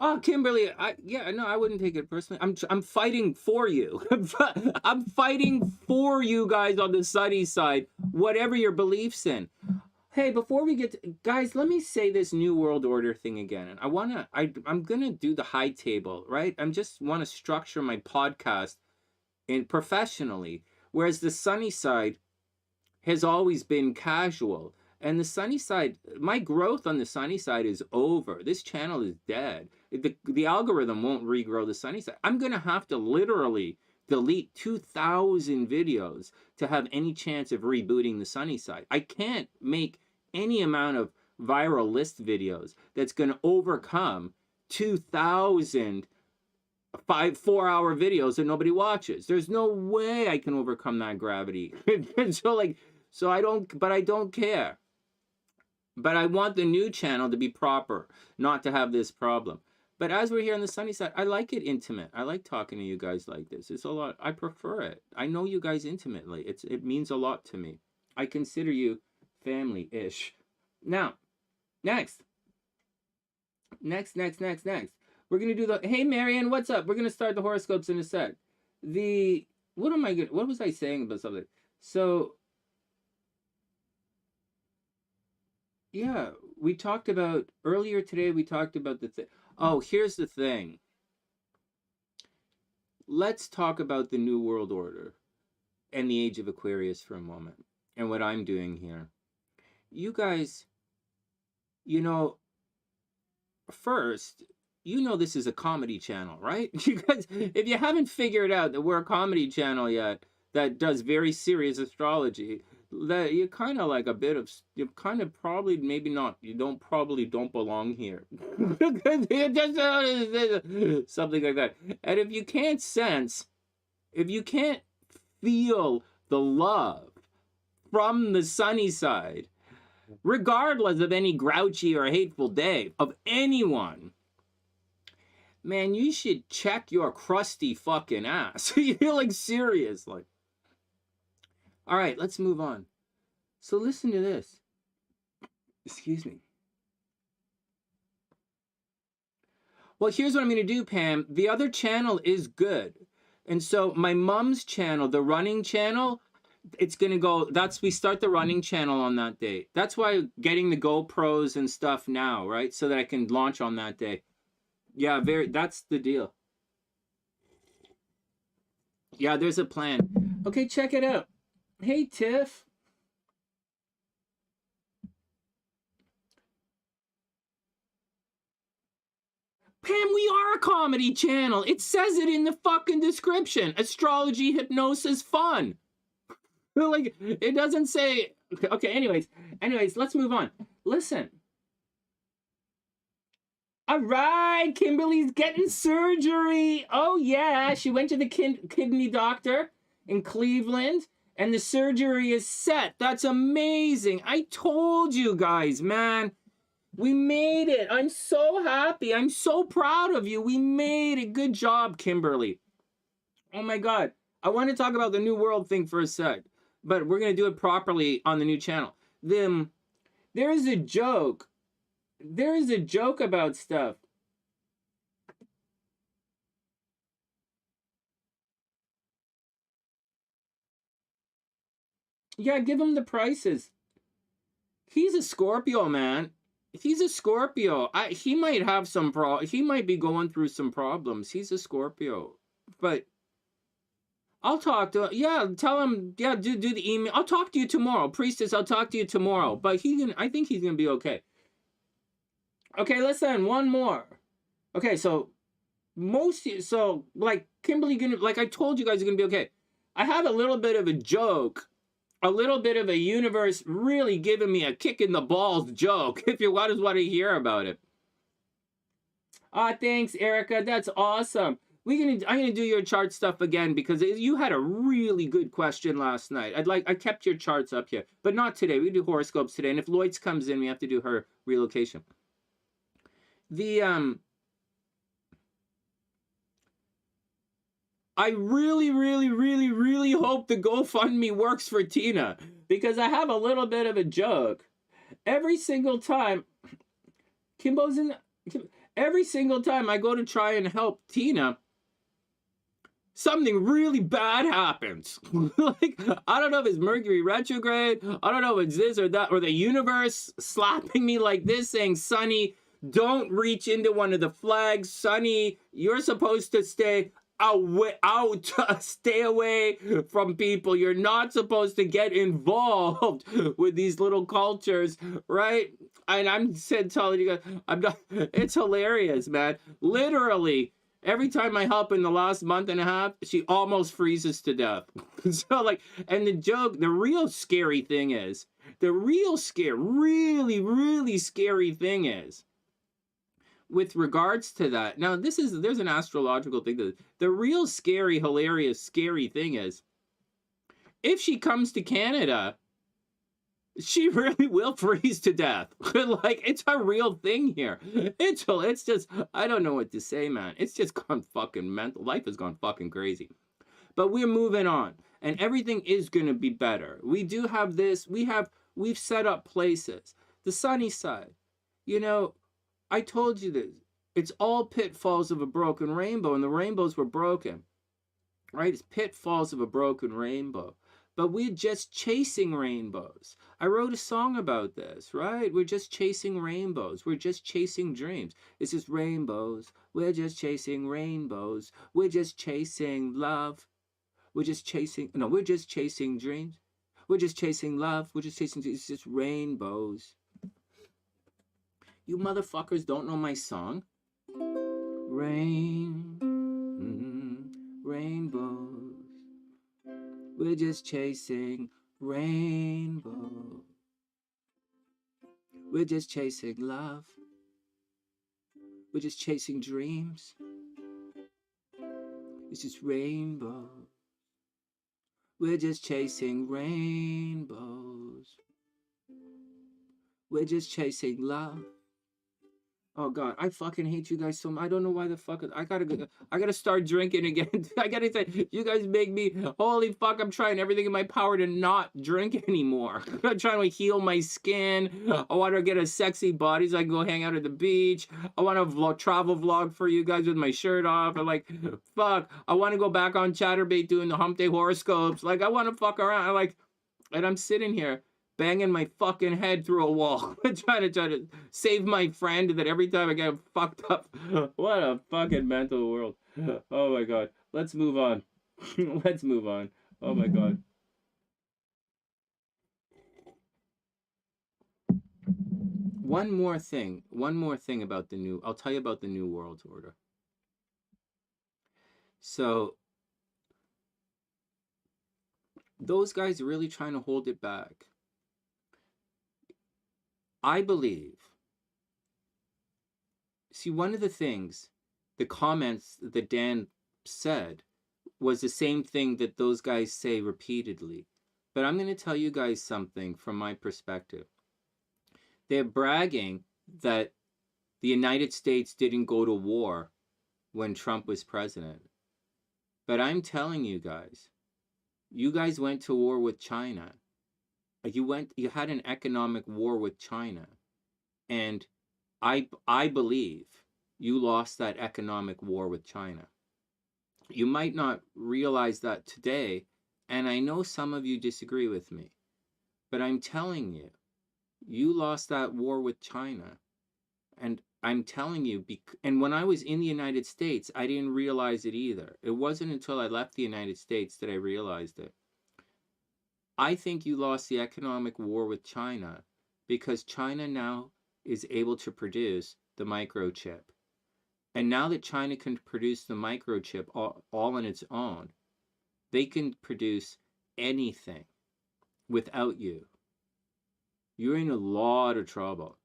Oh, Kimberly, I wouldn't take it personally. I'm fighting for you. I'm fighting for you guys on the sunny side, whatever your beliefs in. Hey, before we get to, guys, let me say this New World Order thing again. And I'm gonna do the high table, right? I just want to structure my podcast professionally, whereas the sunny side has always been casual. And the sunny side, my growth on the sunny side is over. This channel is dead. The algorithm won't regrow the sunny side. I'm going to have to literally delete 2,000 videos to have any chance of rebooting the sunny side. I can't make any amount of viral list videos that's going to overcome 2,000 4-hour videos that nobody watches. There's no way I can overcome that gravity. So I don't care. But I want the new channel to be proper, not to have this problem. But as we're here on the sunny side, I like it intimate. I like talking to you guys like this. It's a lot. I prefer it. I know you guys intimately. It means a lot to me. I consider you family-ish. Now, next. Next. We're going to do the... Hey, Marianne, what's up? We're going to start the horoscopes in a sec. What was I saying about something? So... Yeah, we talked about, earlier today, we talked about the thing. Oh, here's the thing. Let's talk about the New World Order and the Age of Aquarius for a moment, and what I'm doing here. You guys, first, this is a comedy channel, right? You guys, if you haven't figured out that we're a comedy channel yet that does very serious astrology, that you're kind of like you kind of probably, maybe not, you don't belong here. Something like that. And if you can't feel the love from the sunny side, regardless of any grouchy or hateful day of anyone, man, you should check your crusty fucking ass. You're like, seriously. All right, let's move on. So listen to this. Excuse me. Well, here's what I'm going to do, Pam. The other channel is good. And so my mom's channel, the running channel, it's going to go, we start the running channel on that day. That's why getting the GoPros and stuff now, right? So that I can launch on that day. Yeah, that's the deal. Yeah, there's a plan. Okay, check it out. Hey, Tiff. Pam, we are a comedy channel. It says it in the fucking description. Astrology, hypnosis, fun. Like, it doesn't say... Okay, anyways, let's move on. Listen. All right, Kimberly's getting surgery. Oh, yeah. She went to the kidney doctor in Cleveland, and the surgery is set. That's amazing. I told you guys, man. We made it. I'm so happy. I'm so proud of you. We made it. Good job, Kimberly. Oh, my God. I want to talk about the New World thing for a sec, but we're going to do it properly on the new channel. There is a joke. There is a joke about stuff. Yeah, give him the prices. He's a Scorpio, man. He's a Scorpio. He might have some he might be going through some problems. He's a Scorpio. But I'll talk to him. Yeah, tell him, yeah, do the email. I'll talk to you tomorrow. Priestess, I'll talk to you tomorrow. But I think he's gonna be okay. Okay, listen, one more. Okay, so like Kimberly, like I told you guys, are gonna be okay. I have a little bit of a joke, a little bit of a universe really giving me a kick in the balls joke. If you just want to hear about it. Thanks, Ericka. That's awesome. I'm gonna do your chart stuff again because you had a really good question last night. I kept your charts up here, but not today. We do horoscopes today, and if Loitz comes in, we have to do her relocation. I really, really, really, really hope the GoFundMe works for Tina because I have a little bit of a joke. Every single time, every single time I go to try and help Tina, something really bad happens. Like, I don't know if it's Mercury retrograde, I don't know if it's this or that, or the universe slapping me like this saying, Sunny, don't reach into one of the flags. Sunny, you're supposed to stay stay away from people. You're not supposed to get involved with these little cultures, right? And I'm telling you guys, I'm not, it's hilarious, man. Literally, every time I help in the last month and a half, she almost freezes to death. So like, and the real scary thing is, really, really scary thing is, with regards to that, now there's an astrological thing to the real scary, hilarious, scary thing is, if she comes to Canada, she really will freeze to death. Like, it's a real thing here. It's just, I don't know what to say, man. It's just gone fucking mental. Life has gone fucking crazy. But we're moving on, and everything is going to be better. We do have this. We've set up places. The sunny side, you know, I told you this. It's all pitfalls of a broken rainbow, and the rainbows were broken, right? It's pitfalls of a broken rainbow. But we're just chasing rainbows. I wrote a song about this, right? We're just chasing rainbows. We're just chasing dreams. It's just rainbows. We're just chasing rainbows. We're just chasing love. We're just chasing dreams. We're just chasing love. We're just chasing, it's just rainbows. You motherfuckers don't know my song? Rainbows. We're just chasing rainbow. We're just chasing love. We're just chasing dreams. It's just rainbow. We're just chasing rainbows. We're just chasing love. Oh God, I fucking hate you guys so much. I don't know why the fuck. I gotta start drinking again. I gotta say, you guys make me, holy fuck, I'm trying everything in my power to not drink anymore. I'm trying to heal my skin. I want to get a sexy body so I can go hang out at the beach. I want to travel vlog for you guys with my shirt off. I'm like, fuck, I want to go back on Chatterbait doing the hump day horoscopes. Like, I want to fuck around. And I'm sitting here banging my fucking head through a wall, trying to save my friend that every time I get fucked up. What a fucking mental world. Oh my God. Let's move on. Let's move on. Oh my God. One more thing about I'll tell you about the New World Order. So, those guys are really trying to hold it back. I believe, see, one of the things, the comments that Dan said was the same thing that those guys say repeatedly. But I'm going to tell you guys something from my perspective. They're bragging that the United States didn't go to war when Trump was president. But I'm telling you guys went to war with China. You had an economic war with China. And I believe you lost that economic war with China. You might not realize that today, and I know some of you disagree with me, but I'm telling you, you lost that war with China. And I'm telling you, and when I was in the United States, I didn't realize it either. It wasn't until I left the United States that I realized it. I think you lost the economic war with China because China now is able to produce the microchip. And now that China can produce the microchip all on its own, they can produce anything without you. You're in a lot of trouble.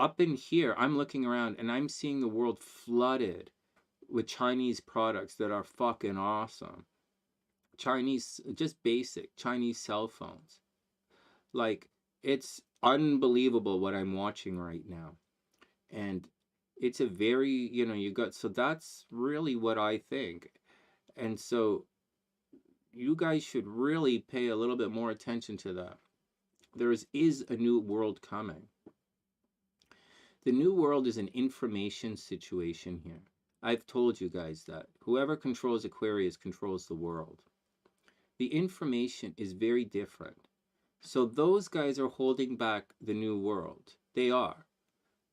Up in here, I'm looking around and I'm seeing the world flooded with Chinese products that are fucking awesome. Chinese, just basic Chinese cell phones. Like, it's unbelievable what I'm watching right now. And it's a very, so that's really what I think. And so you guys should really pay a little bit more attention to that. There is a new world coming. The new world is an information situation here. I've told you guys that. Whoever controls Aquarius controls the world. The information is very different. So those guys are holding back the new world. They are.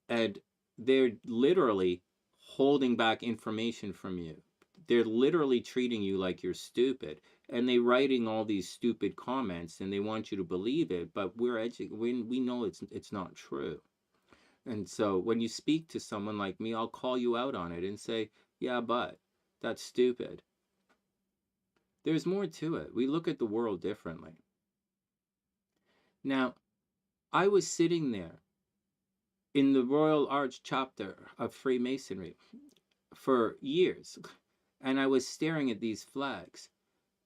And they're literally holding back information from you. They're literally treating you like you're stupid. And they're writing all these stupid comments and they want you to believe it, but we know it's not true. And so when you speak to someone like me, I'll call you out on it and say, yeah, but that's stupid. There's more to it. We look at the world differently. Now, I was sitting there in the Royal Arch chapter of Freemasonry for years, and I was staring at these flags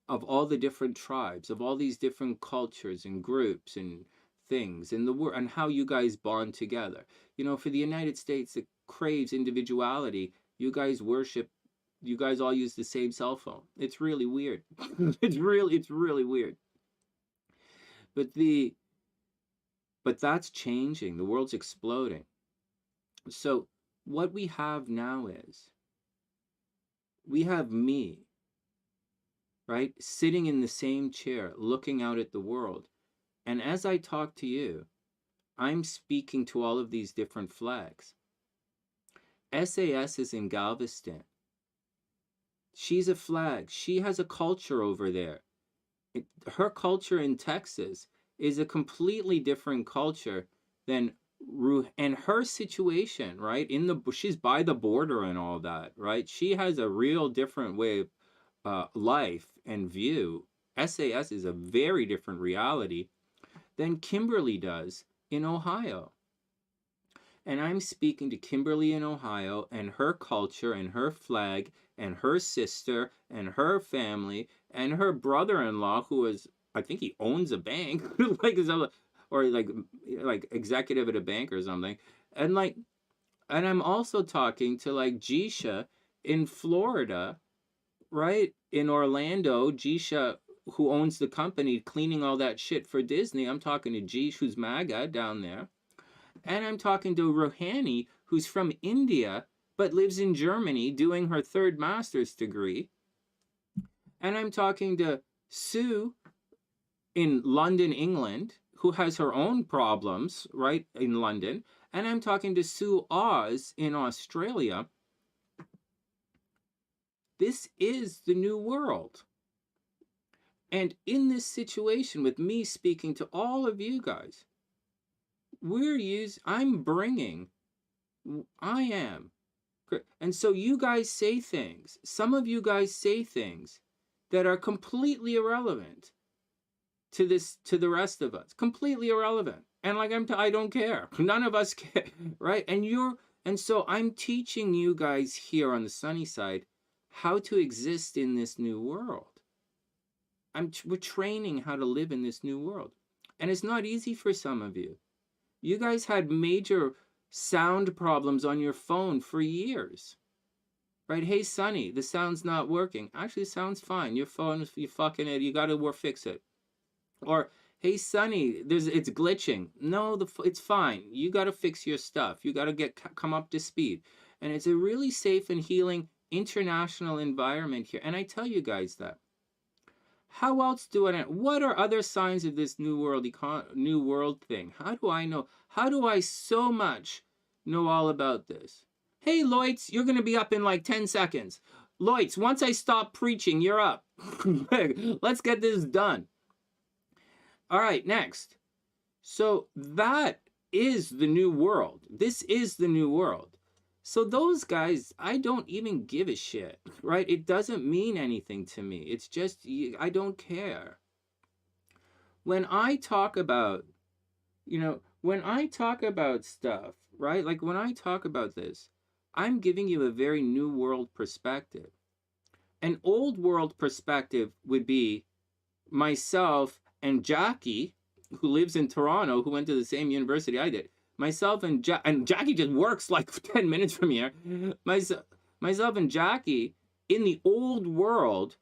of all the different tribes, of all these different cultures and groups and things in the world, and how you guys bond together. For the United States that craves individuality, you guys all use the same cell phone. It's really weird. It's really weird. But that's changing. The world's exploding. So what we have now is, we have me, right, sitting in the same chair, looking out at the world. And as I talk to you, I'm speaking to all of these different flags. SAS is in Galveston. She's a flag. She has a culture over there. Her culture in Texas is a completely different culture than and her situation, right? She's by the border and all that, right? She has a real different way of life and view. SAS is a very different reality than Kimberly does in Ohio. And I'm speaking to Kimberly in Ohio and her culture and her flag and her sister and her family and her brother-in-law, who is, I think he owns a bank, like, or like executive at a bank or something. And like, and I'm also talking to like Jisha in Florida, right? In Orlando, Jisha, who owns the company cleaning all that shit for Disney. I'm talking to Jish, who's MAGA down there. And I'm talking to Ruhani, who's from India, but lives in Germany doing her 3rd master's degree. And I'm talking to Sue in London, England, who has her own problems, right, in London. And I'm talking to Sue Oz in Australia. This is the new world. And in this situation, with me speaking to all of you guys, I'm bringing, I am. And so you guys say things, some of you guys say things that are completely irrelevant to the rest of us, completely irrelevant. And like I don't care. None of us care, right? And so I'm teaching you guys here on the sunny side how to exist in this new world. We're training how to live in this new world. And it's not easy for some of you. You guys had major sound problems on your phone for years. Right? Hey, Sunny, the sound's not working. Actually, it sounds fine. Your phone, you fucking it. You got to fix it. Or, hey, Sunny, it's glitching. No, it's fine. You got to fix your stuff. You got to come up to speed. And it's a really safe and healing international environment here. And I tell you guys that. How else do I know? What are other signs of this new world thing? How do I know? How do I so much know all about this? Hey, Loitz, you're going to be up in like 10 seconds. Loitz, once I stop preaching, you're up. Let's get this done. All right, next. So that is the new world. This is the new world. So those guys, I don't even give a shit, right? It doesn't mean anything to me. It's just, I don't care. When I talk about, when I talk about stuff, right? Like when I talk about this, I'm giving you a very new world perspective. An old world perspective would be myself and Jackie, who lives in Toronto, who went to the same university I did. Myself and Jackie just works like 10 minutes from here. Myself and Jackie, in the old world,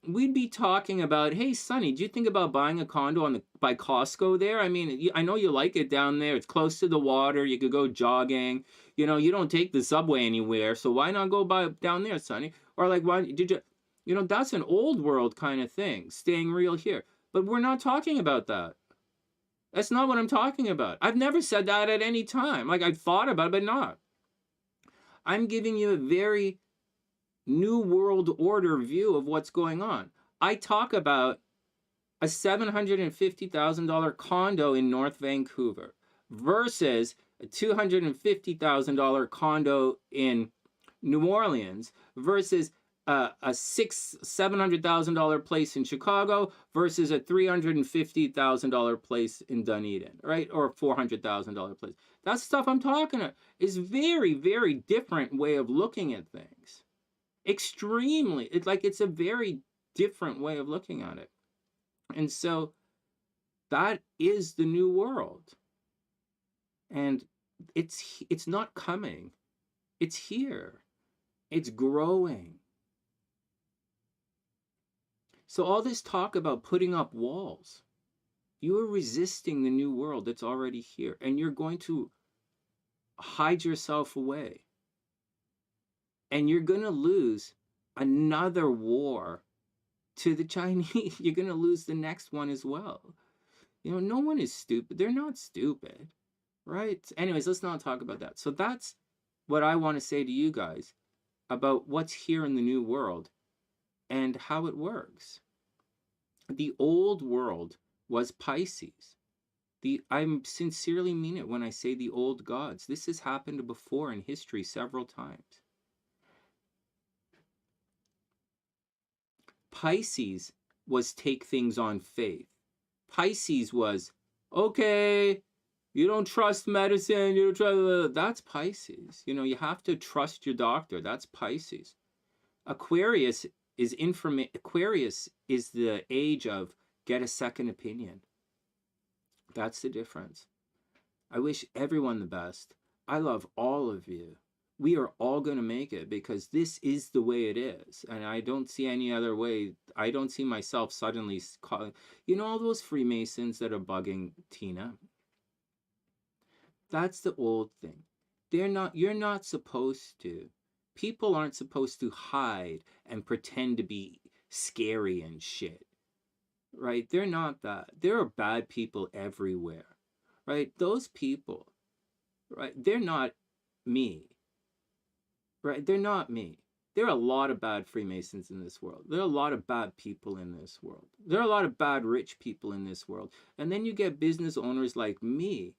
we'd be talking about, hey, Sunny, do you think about buying a condo by Costco there? I mean, I know you like it down there. It's close to the water. You could go jogging. You don't take the subway anywhere. So why not go down there, Sunny? Or like, why did you, that's an old world kind of thing, staying real here. But we're not talking about that. That's not what I'm talking about. I've never said that at any time. Like, I've thought about it, but not. I'm giving you a very new world order view of what's going on. I talk about a $750,000 condo in North Vancouver versus a $250,000 condo in New Orleans versus a $700,000 place in Chicago versus a $350,000 place in Dunedin, right? Or a $400,000 place. That stuff I'm talking about is very, very different way of looking at things. Extremely. It's a very different way of looking at it. And so that is the new world. And it's not coming. It's here. It's growing. So all this talk about putting up walls, you are resisting the new world that's already here, and you're going to hide yourself away. And you're going to lose another war to the Chinese. You're going to lose the next one as well. No one is stupid. They're not stupid, right? Anyways, let's not talk about that. So that's what I want to say to you guys about what's here in the new world and how it works. The old world was Pisces. I sincerely mean it when I say the old gods. This has happened before in history several times. Pisces was take things on faith. Pisces was, okay, you don't trust medicine, you don't trust, that's Pisces. You have to trust your doctor. That's Pisces. Aquarius is Aquarius is the age of get a second opinion. That's the difference. I wish everyone the best. I love all of you. We are all going to make it because this is the way it is. And I don't see any other way. I don't see myself suddenly calling, you know, all those Freemasons that are bugging Tina. That's the old thing. You're not supposed to. People aren't supposed to hide and pretend to be scary and shit. Right? They're not that. There are bad people everywhere. Right? Those people, right? They're not me. Right? They're not me. There are a lot of bad Freemasons in this world. There are a lot of bad people in this world. There are a lot of bad rich people in this world. And then you get business owners like me.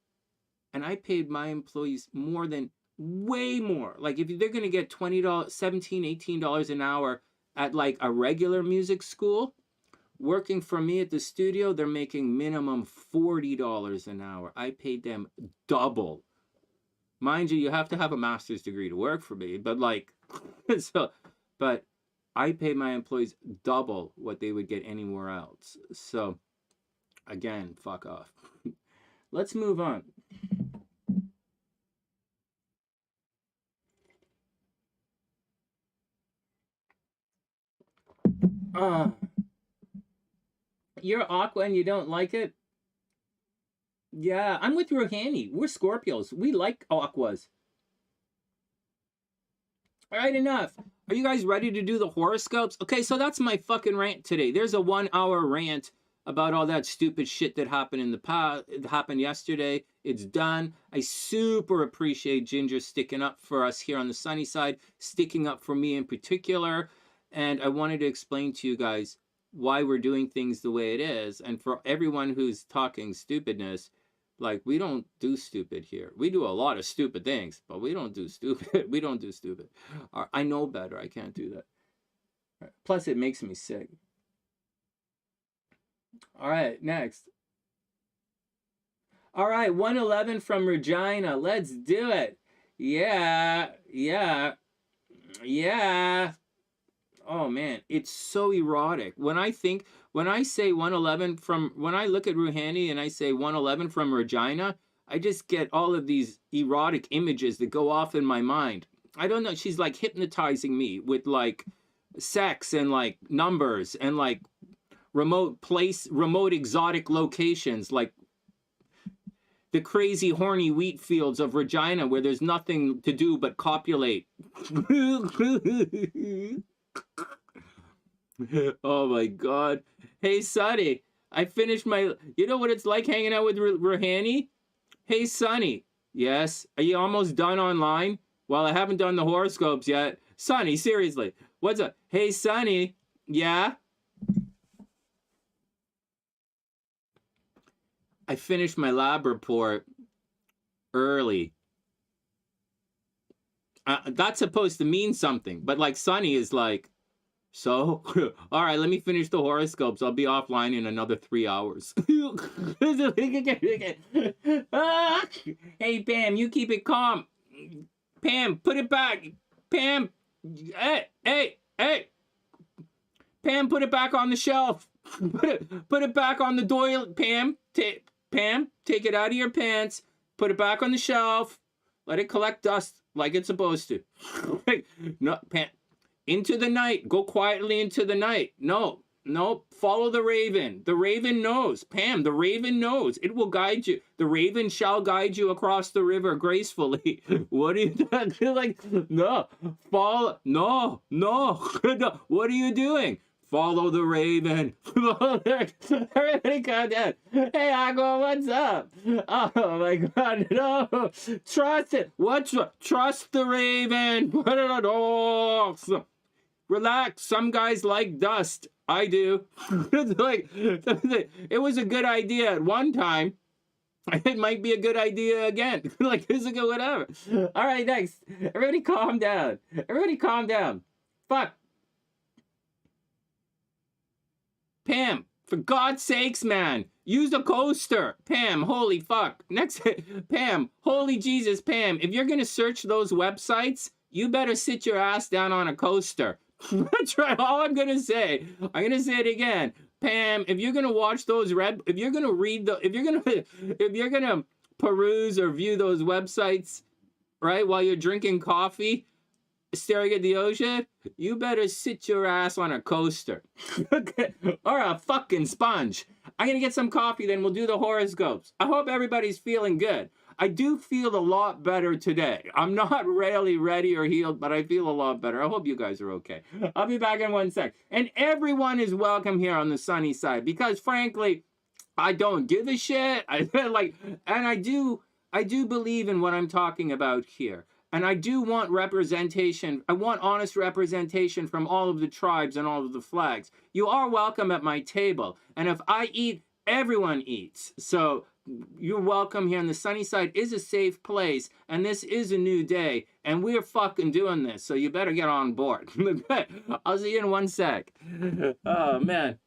And I paid my employees more than, way more. Like if they're going to get $20, $17, $18 an hour at like a regular music school, working for me at the studio, they're making minimum $40 an hour. I paid them double. Mind you, you have to have a master's degree to work for me, but like, so, but I pay my employees double what they would get anywhere else. So, again, fuck off. Let's move on. You're Aqua and you don't like it? Yeah, I'm with Ruhani. We're Scorpios. We like Aquas. All right, enough. Are you guys ready to do the horoscopes? Okay, so that's my fucking rant today. There's a 1 hour rant about all that stupid shit that happened in the past. It happened yesterday. It's done. I super appreciate Ginger sticking up for us here on the sunny side, sticking up for me in particular. And I wanted to explain to you guys why we're doing things the way it is. And for everyone who's talking stupidness, like, we don't do stupid here. We do a lot of stupid things, but we don't do stupid. We don't do stupid. I know better. I can't do that. Plus, it makes me sick. All right, next. All right, 111 from Regina. Let's do it. Yeah. Oh, man, it's so erotic. When I say 111 from, when I look at Ruhani and I say 111 from Regina, I just get all of these erotic images that go off in my mind. I don't know, she's like hypnotizing me with like sex and like numbers and like remote exotic locations, like the crazy horny wheat fields of Regina where there's nothing to do but copulate. Oh my god. Hey Sunny, I finished my, you know what it's like hanging out with Ruhani? Hey Sunny, yes, are you almost done online? Well, I haven't done the horoscopes yet. Sunny, seriously, what's up? Hey Sunny, yeah? I finished my lab report early. That's supposed to mean something, but like Sunny is like, so, all right, let me finish the horoscopes. I'll be offline in another 3 hours. Hey, Pam, you keep it calm. Pam, put it back. Pam, hey. Pam, put it back on the shelf. Put it back on the toilet. Pam, take it out of your pants. Put it back on the shelf. Let it collect dust like it's supposed to. No, Pam. Into the night. Go quietly into the night. No. Follow the raven. The raven knows. Pam, the raven knows. It will guide you. The raven shall guide you across the river gracefully. What are you doing? Like, no. Follow. No. What are you doing? Follow the raven. Everybody calm down. Hey, Agua, what's up? Oh my god, no. Trust it. Trust the raven. Put it on dogs. Relax. Some guys like dust. I do. Like, it was a good idea at one time. It might be a good idea again. Like, it's a good whatever. All right, next. Everybody calm down. Fuck. Pam, for God's sakes, man. Use a coaster. Pam, holy fuck. Next, Pam, holy Jesus, Pam. If you're going to search those websites, you better sit your ass down on a coaster. That's right. All I'm gonna say. I'm gonna say it again. Pam, if you're gonna watch those if you're gonna read the, if you're gonna peruse or view those websites, right, while you're drinking coffee, staring at the ocean, you better sit your ass on a coaster. Okay? Or a fucking sponge. I'm gonna get some coffee, then we'll do the horoscopes. I hope everybody's feeling good. I do feel a lot better today. I'm not really ready or healed, but I feel a lot better. I hope you guys are okay. I'll be back in 1 sec. And everyone is welcome here on the sunny side, because frankly, I don't give a shit. And I do believe in what I'm talking about here. And I do want representation. I want honest representation from all of the tribes and all of the flags. You are welcome at my table. And if I eat, everyone eats. So you're welcome here. And the sunny side is a safe place. And this is a new day. And we're fucking doing this. So you better get on board. I'll see you in 1 sec. Oh, man.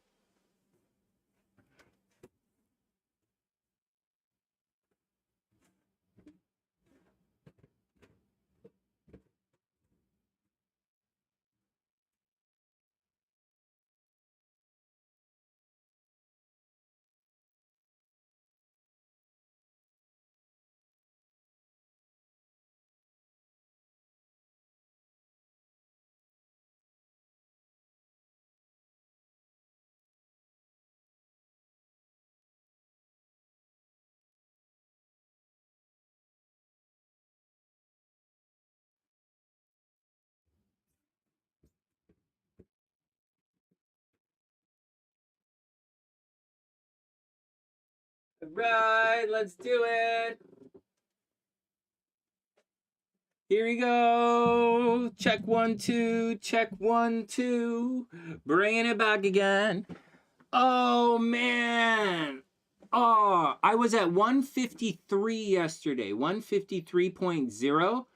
Right, let's do it. Here we go. Check 1 2. Check 1 2. Bringing it back again. Oh man. Oh, I was at 153 yesterday. 153.0,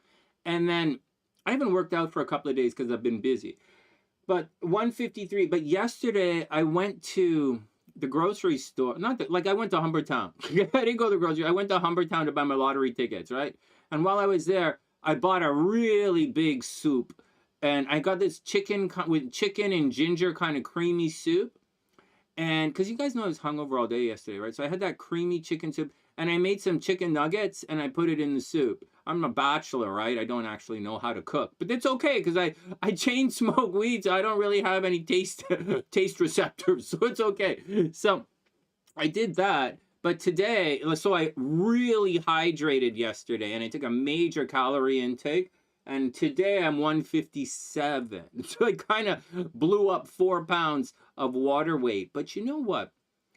and then I haven't worked out for a couple of days because I've been busy. But 153. But yesterday I went to the grocery store. Not that, like I went to Humbertown. I didn't go to the grocery. I went to Humbertown to buy my lottery tickets, right? And while I was there, I bought a really big soup. And I got this chicken with chicken and ginger kind of creamy soup. And because you guys know I was hungover all day yesterday, right? So I had that creamy chicken soup, and I made some chicken nuggets and I put it in the soup. I'm a bachelor, right? I don't actually know how to cook, but it's okay because I chain smoke weed, so I don't really have any taste receptors, so it's okay. So I did that. But today, so I really hydrated yesterday, and I took a major calorie intake. And today I'm 157. So I kind of blew up 4 pounds of water weight. But you know what?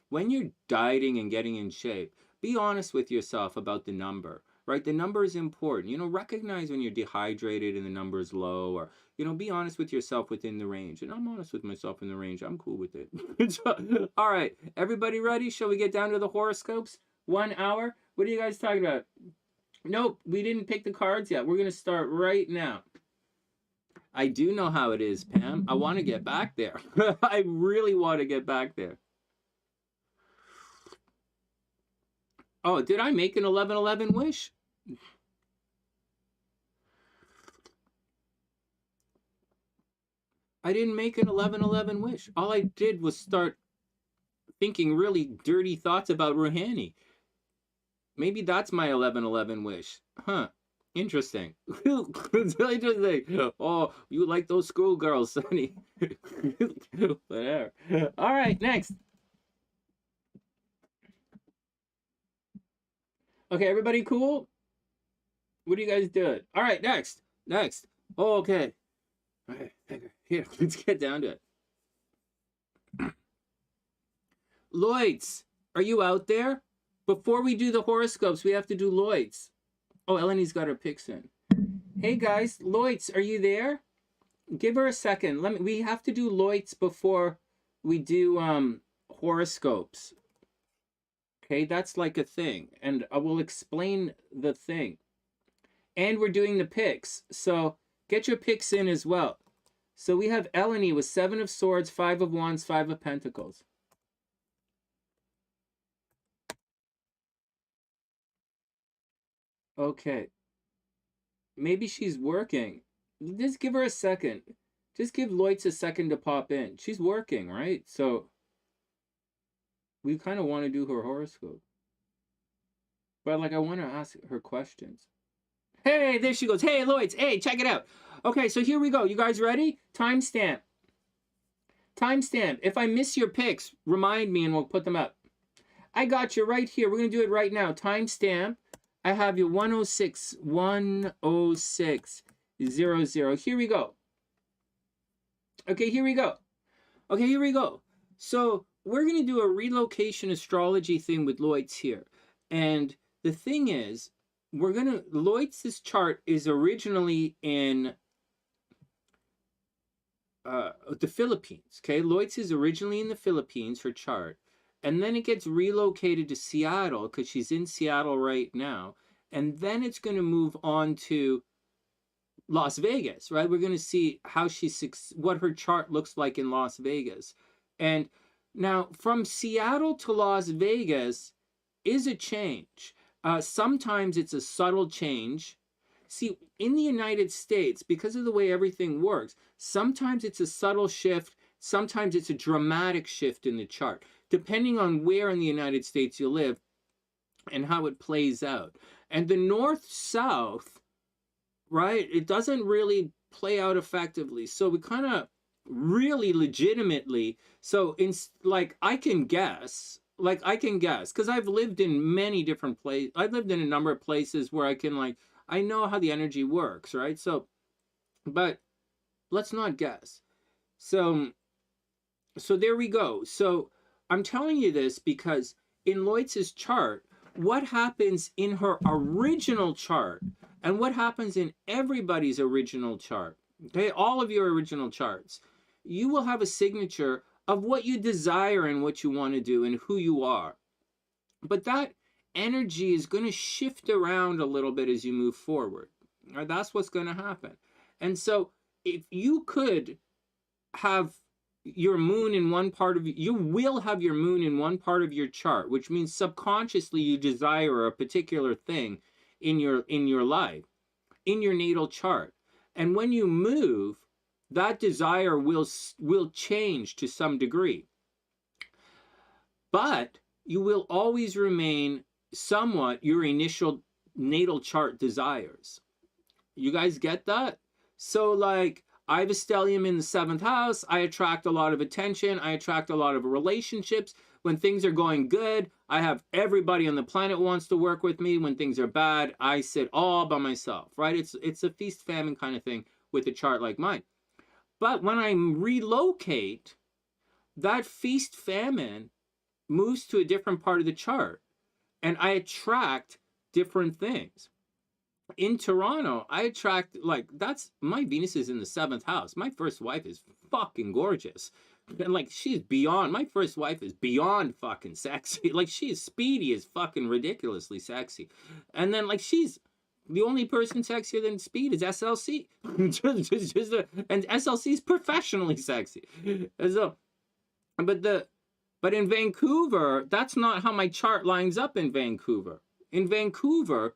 When you're dieting and getting in shape, be honest with yourself about the number, right? The number is important. You know, recognize when you're dehydrated and the number is low, or, you know, be honest with yourself within the range. And I'm honest with myself in the range. I'm cool with it. So, all right, everybody ready? Shall we get down to the horoscopes? 1 hour? What are you guys talking about? Nope, we didn't pick the cards yet. We're going to start right now. I do know how it is, Pam. I want to get back there. I really want to get back there. Oh, did I make an 1111 wish? I didn't make an 1111 wish. All I did was start thinking really dirty thoughts about Ruhani. Maybe that's my 1111 wish. Huh. Interesting. It's really interesting. Oh, you like those schoolgirls, Sonny. Whatever. All right, next. Okay, everybody cool? What are you guys doing? All right, next. Next. Oh, okay. All right, here, let's get down to it. Loitz, are you out there? Before we do the horoscopes, we have to do Loitz. Oh, Eleni's got her picks in. Hey guys, Loitz, are you there? Give her a second. We have to do Loitz before we do horoscopes. Okay, that's like a thing, and I will explain the thing. And we're doing the picks, so get your picks in as well. So we have Eleni with 7 of Swords, 5 of Wands, 5 of Pentacles. Okay. Maybe she's working. Just give her a second. Just give Loitz a second to pop in. She's working, right? So we kind of want to do her horoscope. But like I want to ask her questions. Hey, there she goes. Hey, Loitz. Hey, check it out. Okay, so here we go. You guys ready? Timestamp. Timestamp. If I miss your picks, remind me and we'll put them up. I got you right here. We're going to do it right now. Timestamp. I have you 106, 10600. Here we go. Okay, here we go. Okay, here we go. So we're going to do a relocation astrology thing with Loitz here. And the thing is, Loitz's chart is originally in the Philippines. Okay, Loitz is originally in the Philippines, her chart. And then it gets relocated to Seattle because she's in Seattle right now. And then it's going to move on to Las Vegas, right? We're going to see how what her chart looks like in Las Vegas. And now from Seattle to Las Vegas is a change. Sometimes it's a subtle change. See, in the United States, because of the way everything works, sometimes it's a subtle shift. Sometimes it's a dramatic shift in the chart, depending on where in the United States you live and how it plays out. And the north-south, right, it doesn't really play out effectively. So we kind of really legitimately, so like I can guess, because I've lived in many different places. I've lived in a number of places where I know how the energy works, right? So, but let's not guess. So there we go. So I'm telling you this because in Loitz's chart, what happens in her original chart and what happens in everybody's original chart, okay, all of your original charts, you will have a signature of what you desire and what you want to do and who you are. But that energy is going to shift around a little bit as you move forward. Right? That's what's going to happen. And so if you could have your moon in one part of you will have your moon in one part of your chart, which means subconsciously you desire a particular thing in your life, in your natal chart. And when you move, that desire will change to some degree. But you will always remain somewhat your initial natal chart desires. You guys get that? So like, I have a stellium in the 7th house. I attract a lot of attention. I attract a lot of relationships. When things are going good, I have everybody on the planet wants to work with me. When things are bad, I sit all by myself, right? It's a feast-famine kind of thing with a chart like mine. But when I relocate, that feast-famine moves to a different part of the chart. And I attract different things. In Toronto, I attract, like, my Venus is in the 7th house. My first wife is fucking gorgeous. And, like, my first wife is beyond fucking sexy. Like, she is speedy as fucking ridiculously sexy. And then, like, the only person sexier than Speed is SLC. And SLC is professionally sexy. So, but in Vancouver, that's not how my chart lines up in Vancouver. In Vancouver,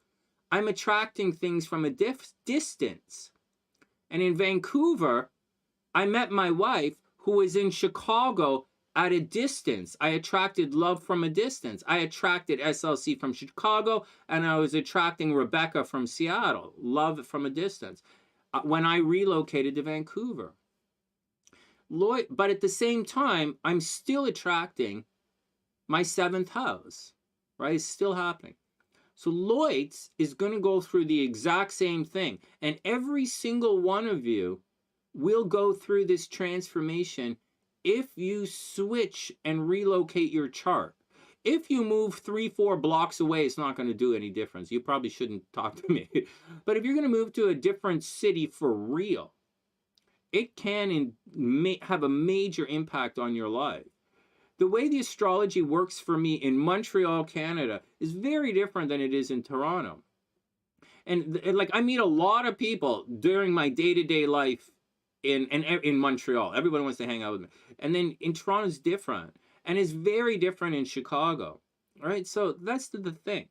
I'm attracting things from a distance. And in Vancouver, I met my wife who was in Chicago at a distance. I attracted love from a distance. I attracted SLC from Chicago, and I was attracting Rebecca from Seattle. Love from a distance. When I relocated to Vancouver. But at the same time, I'm still attracting my 7th house. Right? It's still happening. So Loitz is going to go through the exact same thing. And every single one of you will go through this transformation if you switch and relocate your chart. If you move 3-4 blocks away, it's not going to do any difference. You probably shouldn't talk to me. But if you're going to move to a different city for real, it can have a major impact on your life. The way the astrology works for me in Montreal, Canada, is very different than it is in Toronto. And like, I meet a lot of people during my day-to-day life in Montreal. Everyone wants to hang out with me. And then in Toronto is different. And it's very different in Chicago. All right, so that's the thing.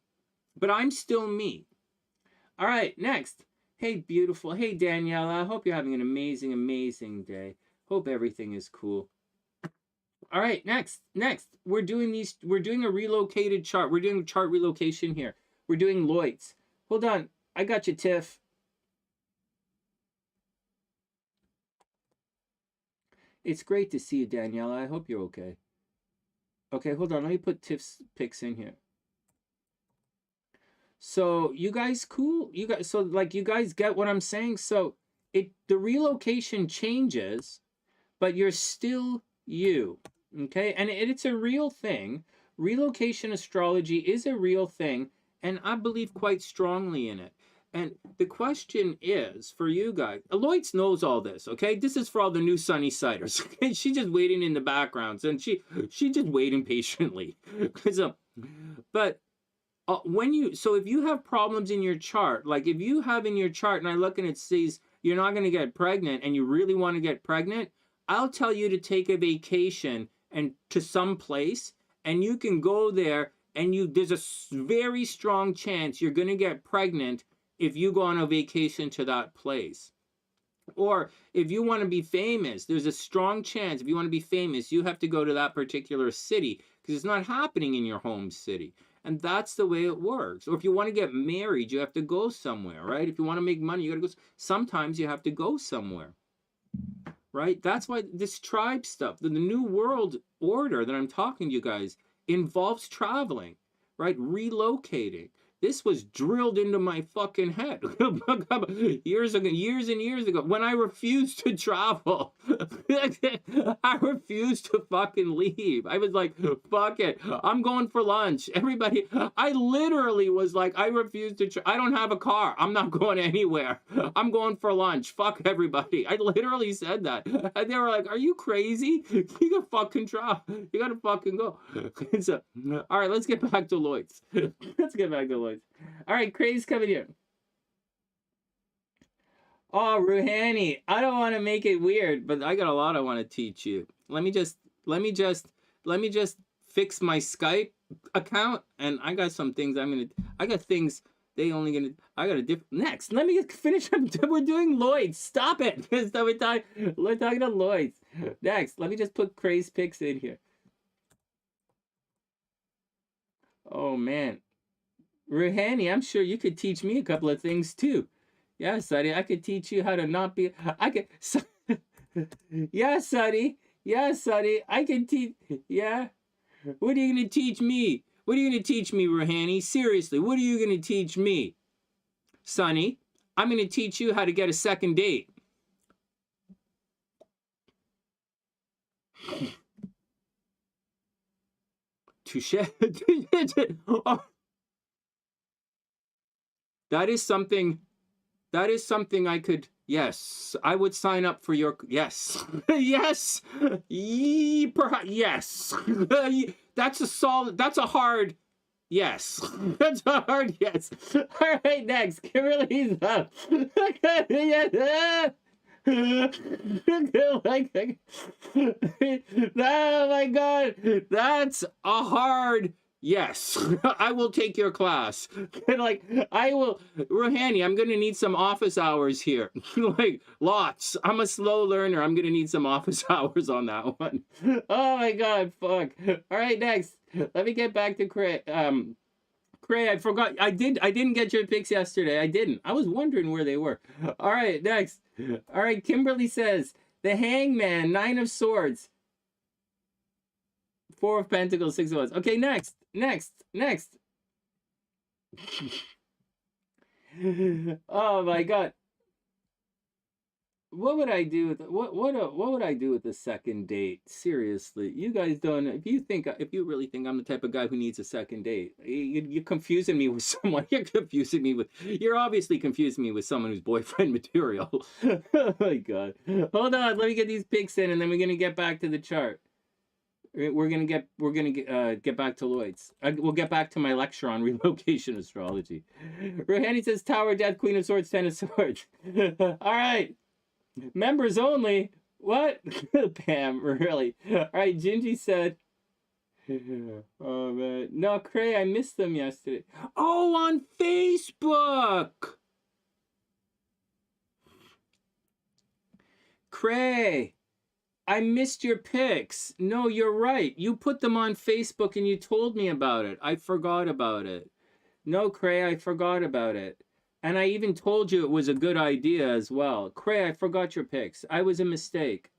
But I'm still me. All right, next. Hey, beautiful. Hey, Daniela. I hope you're having an amazing, amazing day. Hope everything is cool. All right, next. We're doing a relocated chart. We're doing chart relocation here. We're doing Loitz. Hold on. I got you, Tiff. It's great to see you, Daniela. I hope you're okay. Okay, hold on. Let me put Tiff's pics in here. So you guys cool? You guys, so like you guys get what I'm saying? So the relocation changes, but you're still you. Okay? And it's a real thing. Relocation astrology is a real thing, and I believe quite strongly in it. And the question is for you guys, Loitz knows all this, okay? This is for all the new SunnySiders. Okay? She's just waiting in the backgrounds, and she just waiting patiently. But if you have problems in your chart, like if you have in your chart and I look and it says you're not going to get pregnant and you really want to get pregnant, I'll tell you to take a vacation and to some place, and you can go there, and there's a very strong chance you're going to get pregnant if you go on a vacation to that place. Or if you want to be famous, there's a strong chance if you want to be famous, you have to go to that particular city because it's not happening in your home city. And that's the way it works. Or if you want to get married, you have to go somewhere, right? If you want to make money, you got to go. Sometimes you have to go somewhere, right? That's why this tribe stuff, the new world order that I'm talking to you guys, involves traveling, right? Relocating. This was drilled into my fucking head years and years ago when I refused to travel. I refused to fucking leave. I was like, fuck it. I'm going for lunch. Everybody, I literally was like, I refuse to, I don't have a car. I'm not going anywhere. I'm going for lunch. Fuck everybody. I literally said that. And they were like, are you crazy? You gotta fucking travel. You gotta fucking go. So, all right, let's get back to Loitz. Let's get back to Loitz. All right, Craze coming here. Oh, Ruhani, I don't want to make it weird, but I got a lot I want to teach you. Let me just fix my Skype account, and I got some things I got things I got a different, next, let me finish up, we're doing Loitz, stop it, we're talking to Loitz. Next, let me just put Craze pics in here. Oh, man. Ruhani, I'm sure you could teach me a couple of things too. Yeah, Sonny, I could teach you how to not be. Yeah, Sonny. Yeah, Sonny. I can teach. Yeah. What are you going to teach me? What are you going to teach me, Ruhani? Seriously, what are you going to teach me? Sonny, I'm going to teach you how to get a second date. Touche. Oh. That is something I could, yes, I would sign up for your, yes, yes, yes, that's a hard, yes, that's a hard yes. All right, next, Kimberly's up. Oh my God, that's a hard yes. I will take your class. Like, I will, Ruhani, I'm gonna need some office hours here. Like, lots. I'm a slow learner. I'm gonna need some office hours on that one. Oh my God, fuck. All right, next. Let me get back to Cray. Cray, I forgot. I didn't get your pics yesterday. I didn't. I was wondering where they were. All right, next. All right, Kimberly says, the Hangman, 9 of Swords. 4 of Pentacles, 6 of Wands. Okay, next. Oh my God. What would I do with what would I do with the second date? Seriously, you guys don't. If you really think I'm the type of guy who needs a second date, you're confusing me with someone. You're obviously confusing me with someone who's boyfriend material. Oh my God. Hold on, let me get these pics in, and then we're gonna get back to the chart. We're gonna get back to Loitz. We'll get back to my lecture on relocation astrology. Ruhani says Tower, Death, Queen of Swords, 10 of Swords. All right, members only. What? Pam, really? All right, Gingie said. Oh man, no, Cray, I missed them yesterday. Oh, on Facebook. Cray, I missed your pics. No, you're right. You put them on Facebook and you told me about it. I forgot about it. No, Cray, I forgot about it. And I even told you it was a good idea as well. Cray, I forgot your pics. I was a mistake.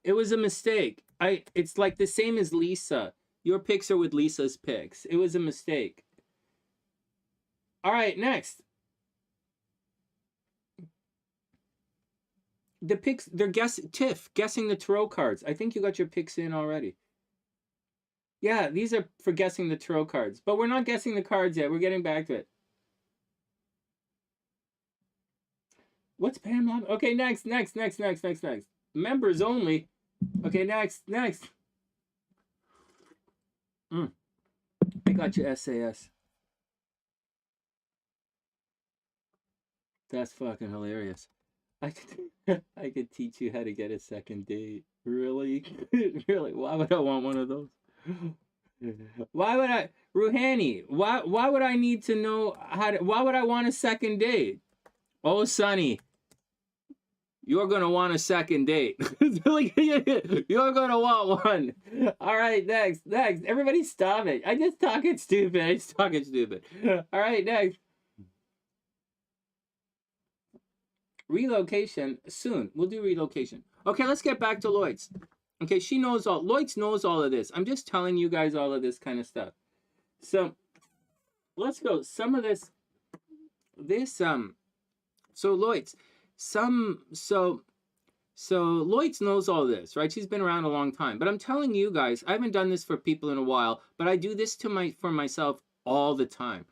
It was a mistake. It's like the same as Lisa. Your pics are with Lisa's pics. It was a mistake. All right, next. The picks, they're guessing the tarot cards. I think you got your picks in already. Yeah, these are for guessing the tarot cards. But we're not guessing the cards yet. We're getting back to it. What's Pam? Okay, next. Members only. Okay, next. I got your SAS. That's fucking hilarious. I could teach you how to get a second date. Really? Really? Why would I want one of those? Why would I, Ruhani? Why would I need to know how to? Why would I want a second date? Oh, Sunny, you're gonna want a second date. You're gonna want one. All right, next. Everybody, stop it. I just talking stupid. All right, next. Relocation soon. We'll do relocation. Okay, let's get back to Loitz. Okay, Loitz knows all of this. I'm just telling you guys all of this kind of stuff. So let's go. Some of this so Loitz, so Loitz knows all this, right? She's been around a long time. But I'm telling you guys, I haven't done this for people in a while, but I do this for myself all the time.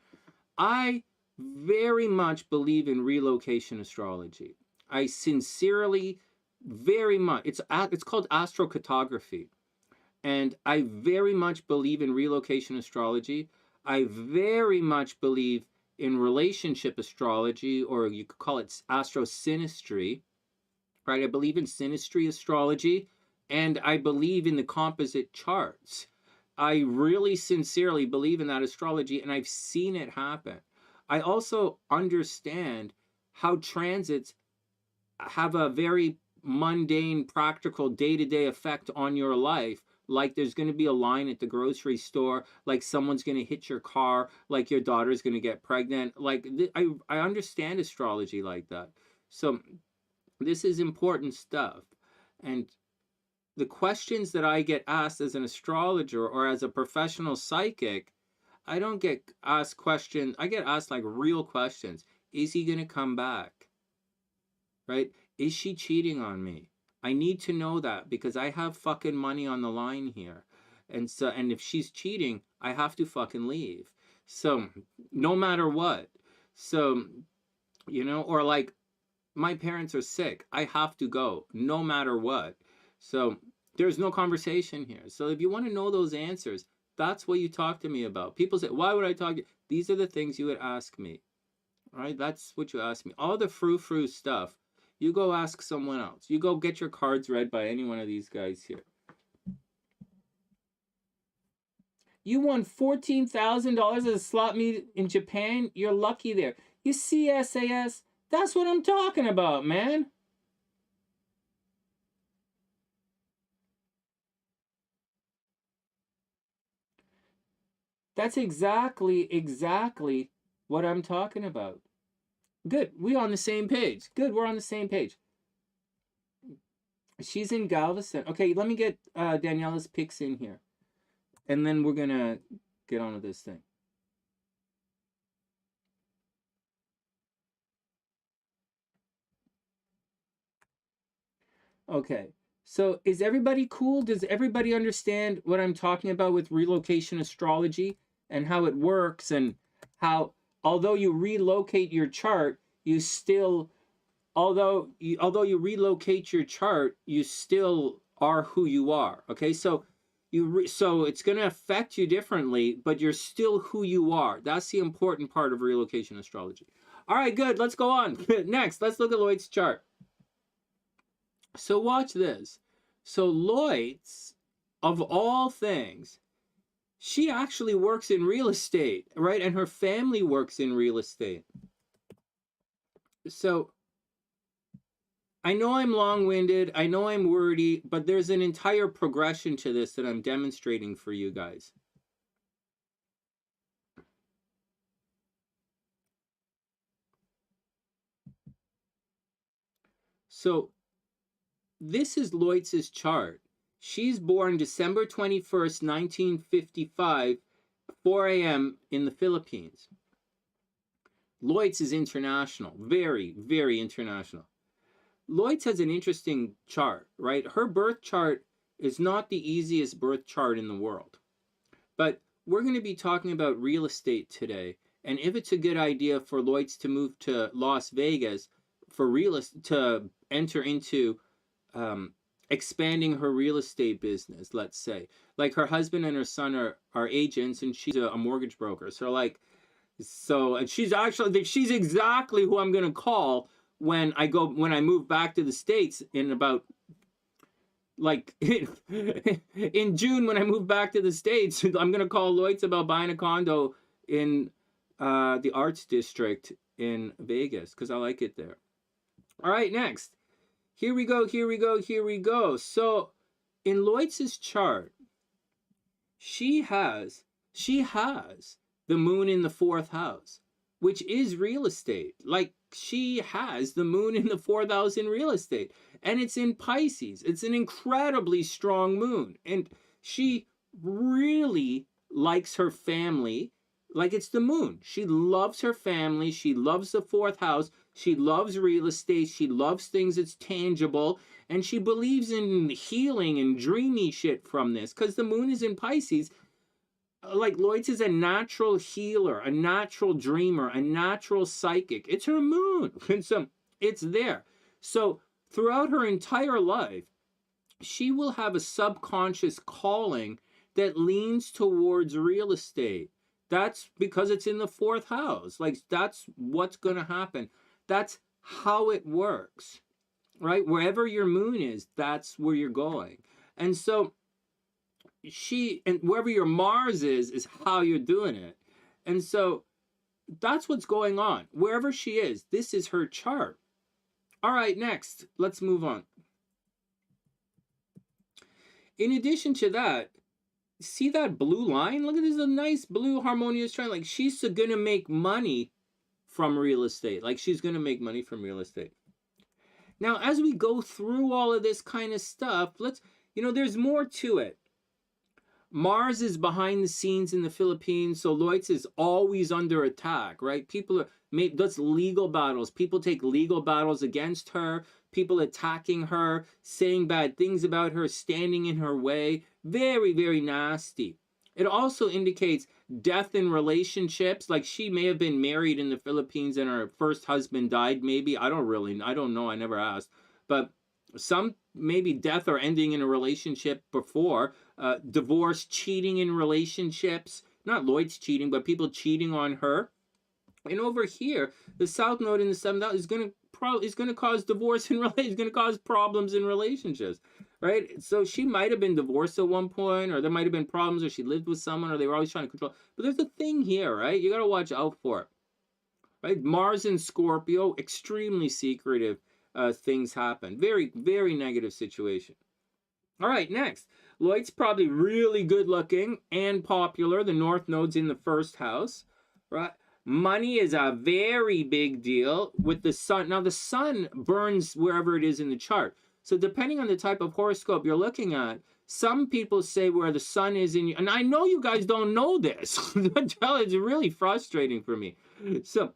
I very much believe in relocation astrology. I sincerely, very much, it's called astrocartography. And I very much believe in relocation astrology. I very much believe in relationship astrology, or you could call it astrosynastry, right? I believe in synastry astrology, and I believe in the composite charts. I really sincerely believe in that astrology, and I've seen it happen. I also understand how transits have a very mundane, practical, day-to-day effect on your life. Like there's going to be a line at the grocery store, like someone's going to hit your car, like your daughter's going to get pregnant. Like I understand astrology like that. So this is important stuff. And the questions that I get asked as an astrologer or as a professional psychic, I don't get asked questions. I get asked like real questions. Is he going to come back? Right? Is she cheating on me? I need to know that because I have fucking money on the line here. And if she's cheating, I have to fucking leave. So no matter what. So, or like my parents are sick. I have to go no matter what. So there's no conversation here. So if you want to know those answers, that's what you talk to me about. People say, why would I talk to you? These are the things you would ask me. All right, that's what you ask me. All the frou-frou stuff, you go ask someone else. You go get your cards read by any one of these guys here. You won $14,000 at a slot meet in Japan? You're lucky there. You see, SAS? That's what I'm talking about, man. That's exactly what I'm talking about. Good, we're on the same page. Good, we're on the same page. She's in Galveston. Okay, let me get Daniela's picks in here. And then we're going to get on with this thing. Okay, so is everybody cool? Does everybody understand what I'm talking about with relocation astrology and how it works, and how although you relocate your chart, you still, although you relocate your chart, you still are who you are. Okay, so so it's going to affect you differently, but you're still who you are. That's the important part of relocation astrology. All right, good. Let's go on. Next, let's look at Loitz's chart. So watch this. So Loitz, of all things, she actually works in real estate, right? And her family works in real estate. So I know I'm long-winded, I know I'm wordy, but there's an entire progression to this that I'm demonstrating for you guys. So this is Loitz's chart. She's born December 21st, 1955, 4 a.m. in the Philippines. Loitz is international, very, very international. Loitz has an interesting chart, right? Her birth chart is not the easiest birth chart in the world. But we're going to be talking about real estate today. And if it's a good idea for Loitz to move to Las Vegas for to enter into expanding her real estate business, let's say. Like her husband and her son are agents and she's a mortgage broker. And she's exactly who I'm going to call when I move back to the States in about, like, in June when I move back to the States. I'm going to call Loitz about buying a condo in the Arts District in Vegas because I like it there. All right, next. Here we go. So in Loitz's chart, she has the moon in the 4th house, which is real estate. Like, she has the moon in the 4th house in real estate, and it's in Pisces. It's an incredibly strong moon, and she really likes her family. Like, it's the moon. She loves her family. She loves the 4th house. She loves real estate. She loves things that's tangible, and she believes in healing and dreamy shit from this because the moon is in Pisces. Like, Loitz is a natural healer, a natural dreamer, a natural psychic. It's her moon. And so it's there. So throughout her entire life, she will have a subconscious calling that leans towards real estate. That's because it's in the 4th house. Like, that's what's going to happen. That's how it works, right? Wherever your moon is, that's where you're going. And so and wherever your Mars is how you're doing it. And so that's what's going on. Wherever she is, this is her chart. All right, next, let's move on. In addition to that, see that blue line? Look at this, a nice blue harmonious triangle. Like, she's going to make money from real estate. Like, she's going to make money from real estate. Now, as we go through all of this kind of stuff, there's more to it. Mars is behind the scenes in the Philippines, so Loitz is always under attack, right? That's legal battles. People take legal battles against her, people attacking her, saying bad things about her, standing in her way. Very, very nasty. It also indicates death in relationships. Like, she may have been married in the Philippines and her first husband died, maybe. I don't know. I never asked. But some maybe death or ending in a relationship before. Divorce, cheating in relationships. Not Loitz cheating, but people cheating on her. And over here, the South Node in the 7th house is going to cause divorce in relationships. It's going to cause problems in relationships, right? So she might have been divorced at one point, or there might have been problems, or she lived with someone, or they were always trying to control. But there's a thing here, right? You got to watch out for it, right? Mars in Scorpio, extremely secretive things happen. Very, very negative situation. All right, next. Loitz probably really good looking and popular. The North Node's in the 1st house, right? Money is a very big deal with the sun. Now, the sun burns wherever it is in the chart. So depending on the type of horoscope you're looking at, some people say where the sun is in you. And I know you guys don't know this. It's really frustrating for me. So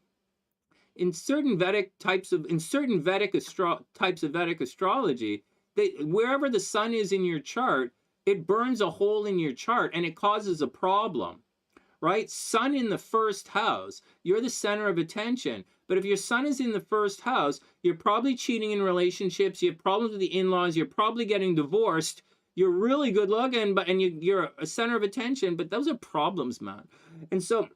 in certain types of Vedic astrology, wherever the sun is in your chart, it burns a hole in your chart and it causes a problem, right? Sun in the 1st house, you're the center of attention. But if your sun is in the 1st house, you're probably cheating in relationships, you have problems with the in-laws, you're probably getting divorced, you're really good looking, and you're a center of attention, but those are problems, man. And so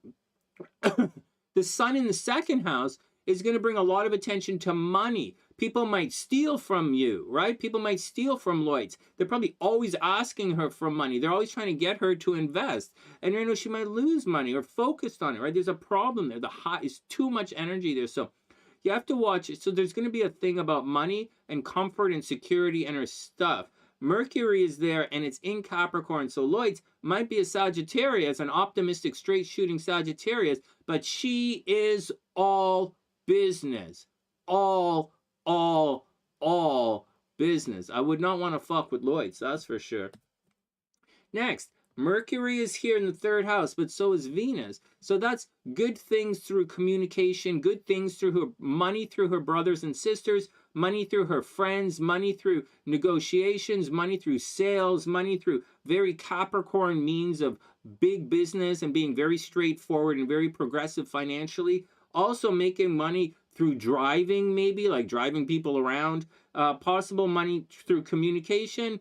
the sun in the 2nd house is going to bring a lot of attention to money. People might steal from you, right? People might steal from Loitz. They're probably always asking her for money. They're always trying to get her to invest. And she might lose money or focused on it, right? There's a problem there. The high is too much energy there. So you have to watch it. So there's going to be a thing about money and comfort and security and her stuff. Mercury is there and it's in Capricorn. So Loitz might be a Sagittarius, an optimistic, straight shooting Sagittarius, but she is all business. All business. I would not want to fuck with Loitz, that's for sure. Next, Mercury is here in the 3rd house, but so is Venus. So that's good things through communication, good things through her money, through her brothers and sisters, money through her friends, money through negotiations, money through sales, money through very Capricorn means of big business and being very straightforward and very progressive financially. Also making money through driving, maybe like driving people around. Possible money through communication.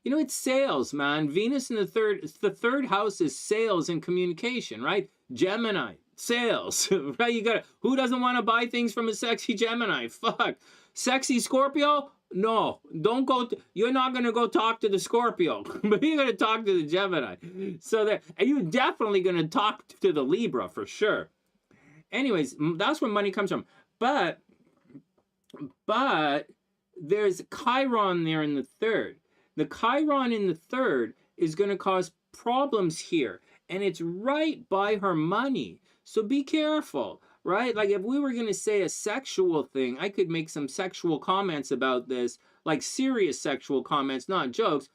You know, it's sales, man. Venus in the 3rd house is sales and communication, right? Gemini, sales, right? You gotta, who doesn't want to buy things from a sexy Gemini? Fuck. Sexy Scorpio? No, don't go, you're not gonna go talk to the Scorpio, but you're gonna talk to the Gemini. So that, and you're definitely gonna talk to the Libra for sure. Anyways, that's where money comes from. But there's Chiron there in the 3rd. The Chiron in the 3rd is going to cause problems here. And it's right by her money. So be careful, right? Like if we were going to say a sexual thing, I could make some sexual comments about this, like serious sexual comments, not jokes.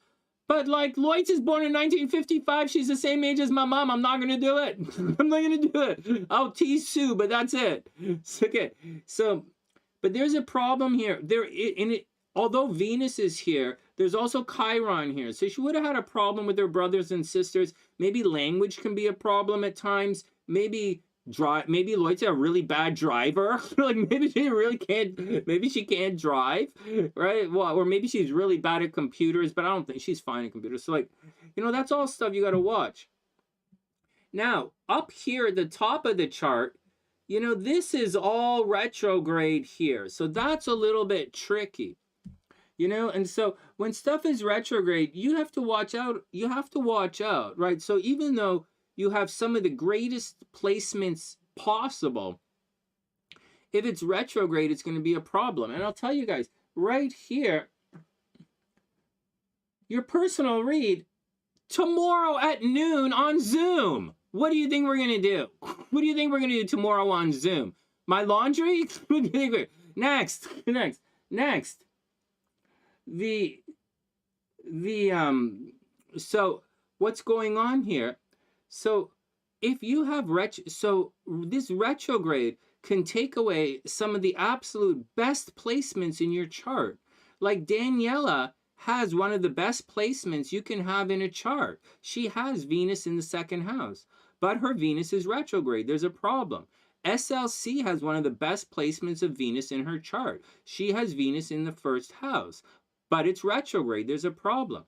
But like Loitz is born in 1955. She's the same age as my mom. I'm not going to do it. I'm not going to do it. I'll tease Sue, but that's it. Okay. So, but there's a problem here. Although Venus is here, there's also Chiron here. So she would have had a problem with her brothers and sisters. Maybe language can be a problem at times. Maybe Loitz a really bad driver. Like maybe she really can't, maybe she can't drive, right? Well, or maybe she's really bad at computers, but I don't think she's fine at computers. So like, you know, that's all stuff you got to watch. Now, up here at the top of the chart, you know, this is all retrograde here. So that's a little bit tricky. You know, and so when stuff is retrograde, you have to watch out. You have to watch out, right? So even though you have some of the greatest placements possible, if it's retrograde, it's going to be a problem. And I'll tell you guys, right here, your personal read tomorrow at noon on Zoom. What do you think we're going to do? What do you think we're going to do tomorrow on Zoom? My laundry? What do you think? Next. So what's going on here? So if you have this retrograde can take away some of the absolute best placements in your chart. Like Daniela has one of the best placements you can have in a chart. She has Venus in the 2nd house, but her Venus is retrograde. There's a problem. SLC has one of the best placements of Venus in her chart. She has Venus in the 1st house, but it's retrograde. There's a problem.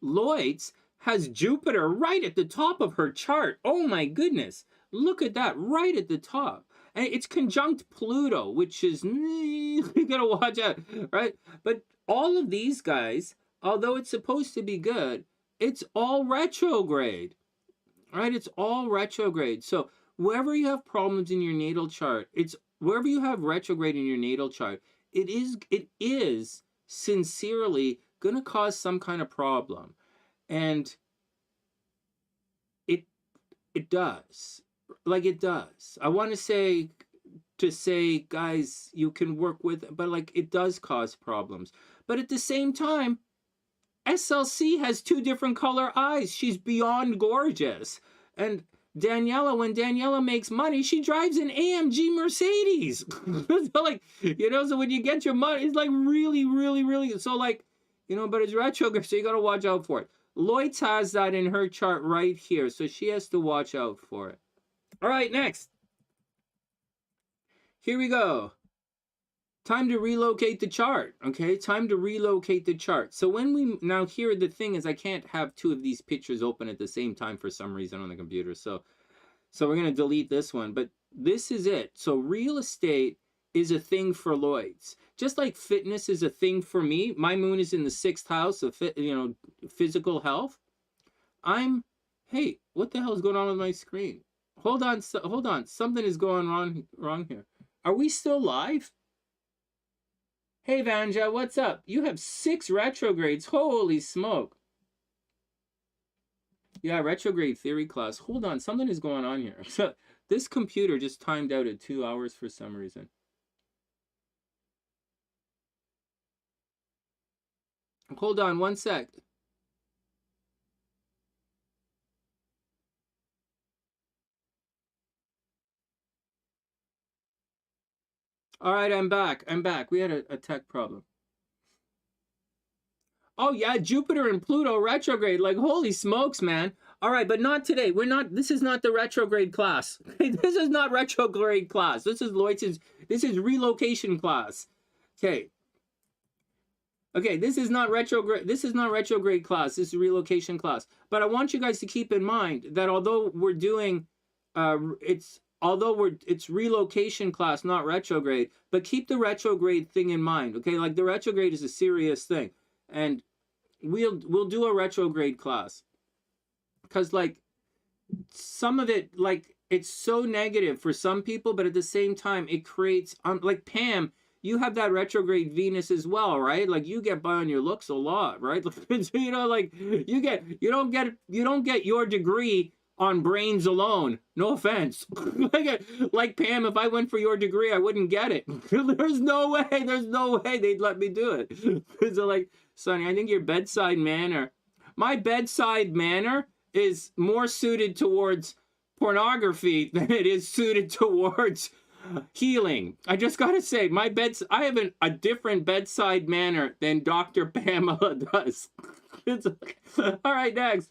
Loitz has Jupiter right at the top of her chart. Oh my goodness. Look at that, right at the top. And it's conjunct Pluto, which is, you gotta watch out, right? But all of these guys, although it's supposed to be good, it's all retrograde, right? It's all retrograde. So wherever you have problems in your natal chart, wherever you have retrograde in your natal chart, it is sincerely going to cause some kind of problem. And it does. Like it does. I want to say, guys, you can work with it, but like it does cause problems. But at the same time, SLC has 2 different color eyes. She's beyond gorgeous. And Daniela, when Daniela makes money, she drives an AMG Mercedes. So like, you know, so when you get your money, it's like really, really, really, so like, you know, but it's retrograde, so you got to watch out for it. Loitz has that in her chart right here, so she has to watch out for it. All right, next. Here we go. Time to relocate the chart, okay? Time to relocate the chart. So now here the thing is I can't have 2 of these pictures open at the same time for some reason on the computer. So we're going to delete this one, but this is it. So real estate is a thing for Loitz. Just like fitness is a thing for me. My moon is in the 6th house of physical health. Hey, what the hell is going on with my screen? Hold on, something is going wrong here. Are we still live? Hey, Vanja, what's up? You have 6 retrogrades. Holy smoke. Yeah, retrograde theory class. Hold on, something is going on here. So this computer just timed out at 2 hours for some reason. Hold on one sec. All right, I'm back. We had a tech problem. Oh yeah, Jupiter and Pluto retrograde. Like, holy smokes, man. All right, but not today. This is not the retrograde class. This is not retrograde class. This is Loitz's, this is relocation class. Okay. Okay, this is not retrograde class. This is relocation class. But I want you guys to keep in mind that although we're doing it's relocation class, not retrograde, but keep the retrograde thing in mind, okay? Like, the retrograde is a serious thing. And we'll do a retrograde class. Because, like, some of it, like, it's so negative for some people, but at the same time, it creates, like, Pam, you have that retrograde Venus as well, right? Like, you get by on your looks a lot, right? You know, like, you don't get your degree on brains alone. No offense. Like Pam, if I went for your degree, I wouldn't get it. There's no way they'd let me do it. So, like, Sonny, I think your bedside manner, my bedside manner is more suited towards pornography than it is suited towards healing. I just gotta say, I have a different bedside manner than Dr. Pamela does. All right, next.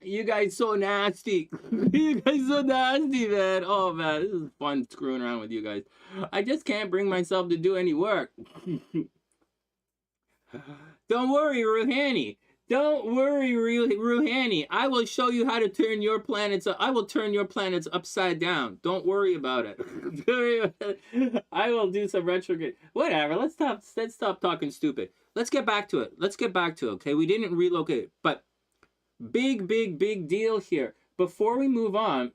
You guys so nasty. You guys so nasty, man. Oh, man, this is fun screwing around with you guys. I just can't bring myself to do any work. Don't worry, Ruhani. Don't worry, Ruhani. I will show you how to turn your planets. I will turn your planets upside down. Don't worry about it. I will do some retrograde. Whatever. Let's stop talking stupid. Let's get back to it. Okay, we didn't relocate, but big deal here. Before we move on,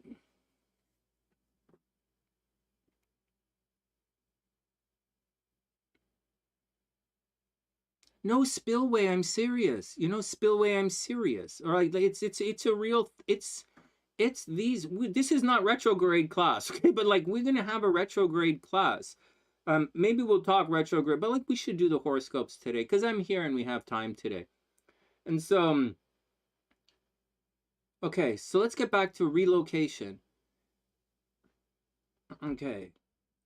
no, spillway, I'm serious. You know, spillway, I'm serious. All right, like, it's a real, this is not retrograde class, okay? But, like, we're gonna have a retrograde class. Maybe we'll talk retrograde, but, like, we should do the horoscopes today because I'm here and we have time today. And so, okay, so let's get back to relocation. Okay,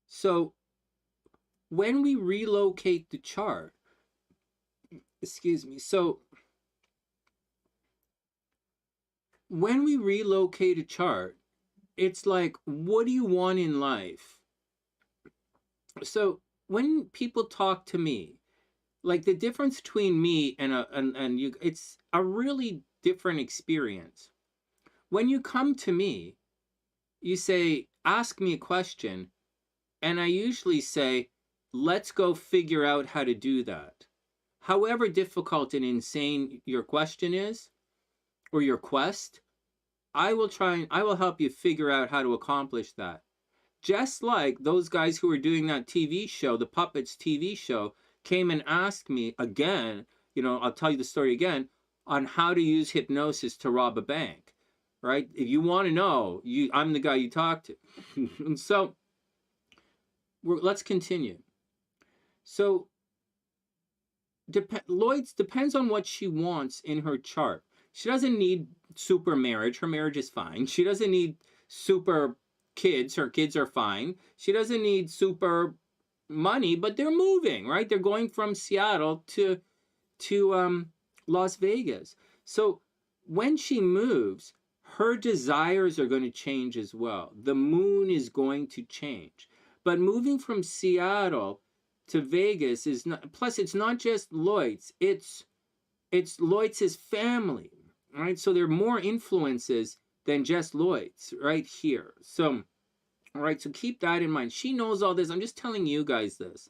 so when we relocate the chart, excuse me, so when we relocate a chart, it's like, what do you want in life? So when people talk to me, like, the difference between me and you, it's a really different experience. When you come to me, you say, ask me a question, and I usually say, let's go figure out how to do that. However difficult and insane your question is, or your quest, I will help you figure out how to accomplish that. Just like those guys who were doing that TV show, the Puppets TV show, came and asked me again, you know, I'll tell you the story again, on how to use hypnosis to rob a bank, right? If you want to know, I'm the guy you talk to. And so, let's continue. So, Loitz depends on what she wants in her chart. She doesn't need super marriage. Her marriage is fine. She doesn't need super kids. Her kids are fine. She doesn't need super money, but they're moving, right? They're going from Seattle to Las Vegas. So when she moves, her desires are going to change as well. The moon is going to change. But moving from Seattle to Vegas is not, plus it's not just Loitz, it's Loitz's family, right? So there are more influences than just Loitz right here. So, all right, so keep that in mind. She knows all this. I'm just telling you guys this.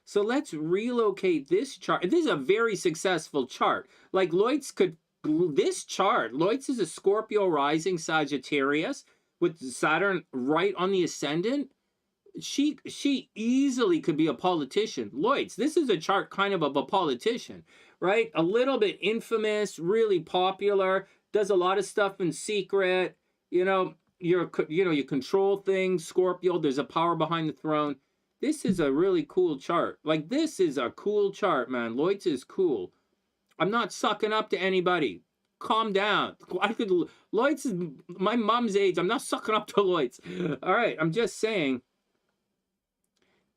So let's relocate this chart. This is a very successful chart. Like, Loitz could, this chart, Loitz is a Scorpio rising Sagittarius. with Saturn right on the ascendant, she easily could be a politician. Loitz, this is a chart kind of a politician, right? A little bit infamous, really popular, does a lot of stuff in secret. You know, you control things. Scorpio, there's a power behind the throne. This is a really cool chart. Like, this is a cool chart, man. Loitz is cool. I'm not sucking up to anybody. Calm down. Loitz is my mom's age. I'm not sucking up to Loitz. All right, I'm just saying.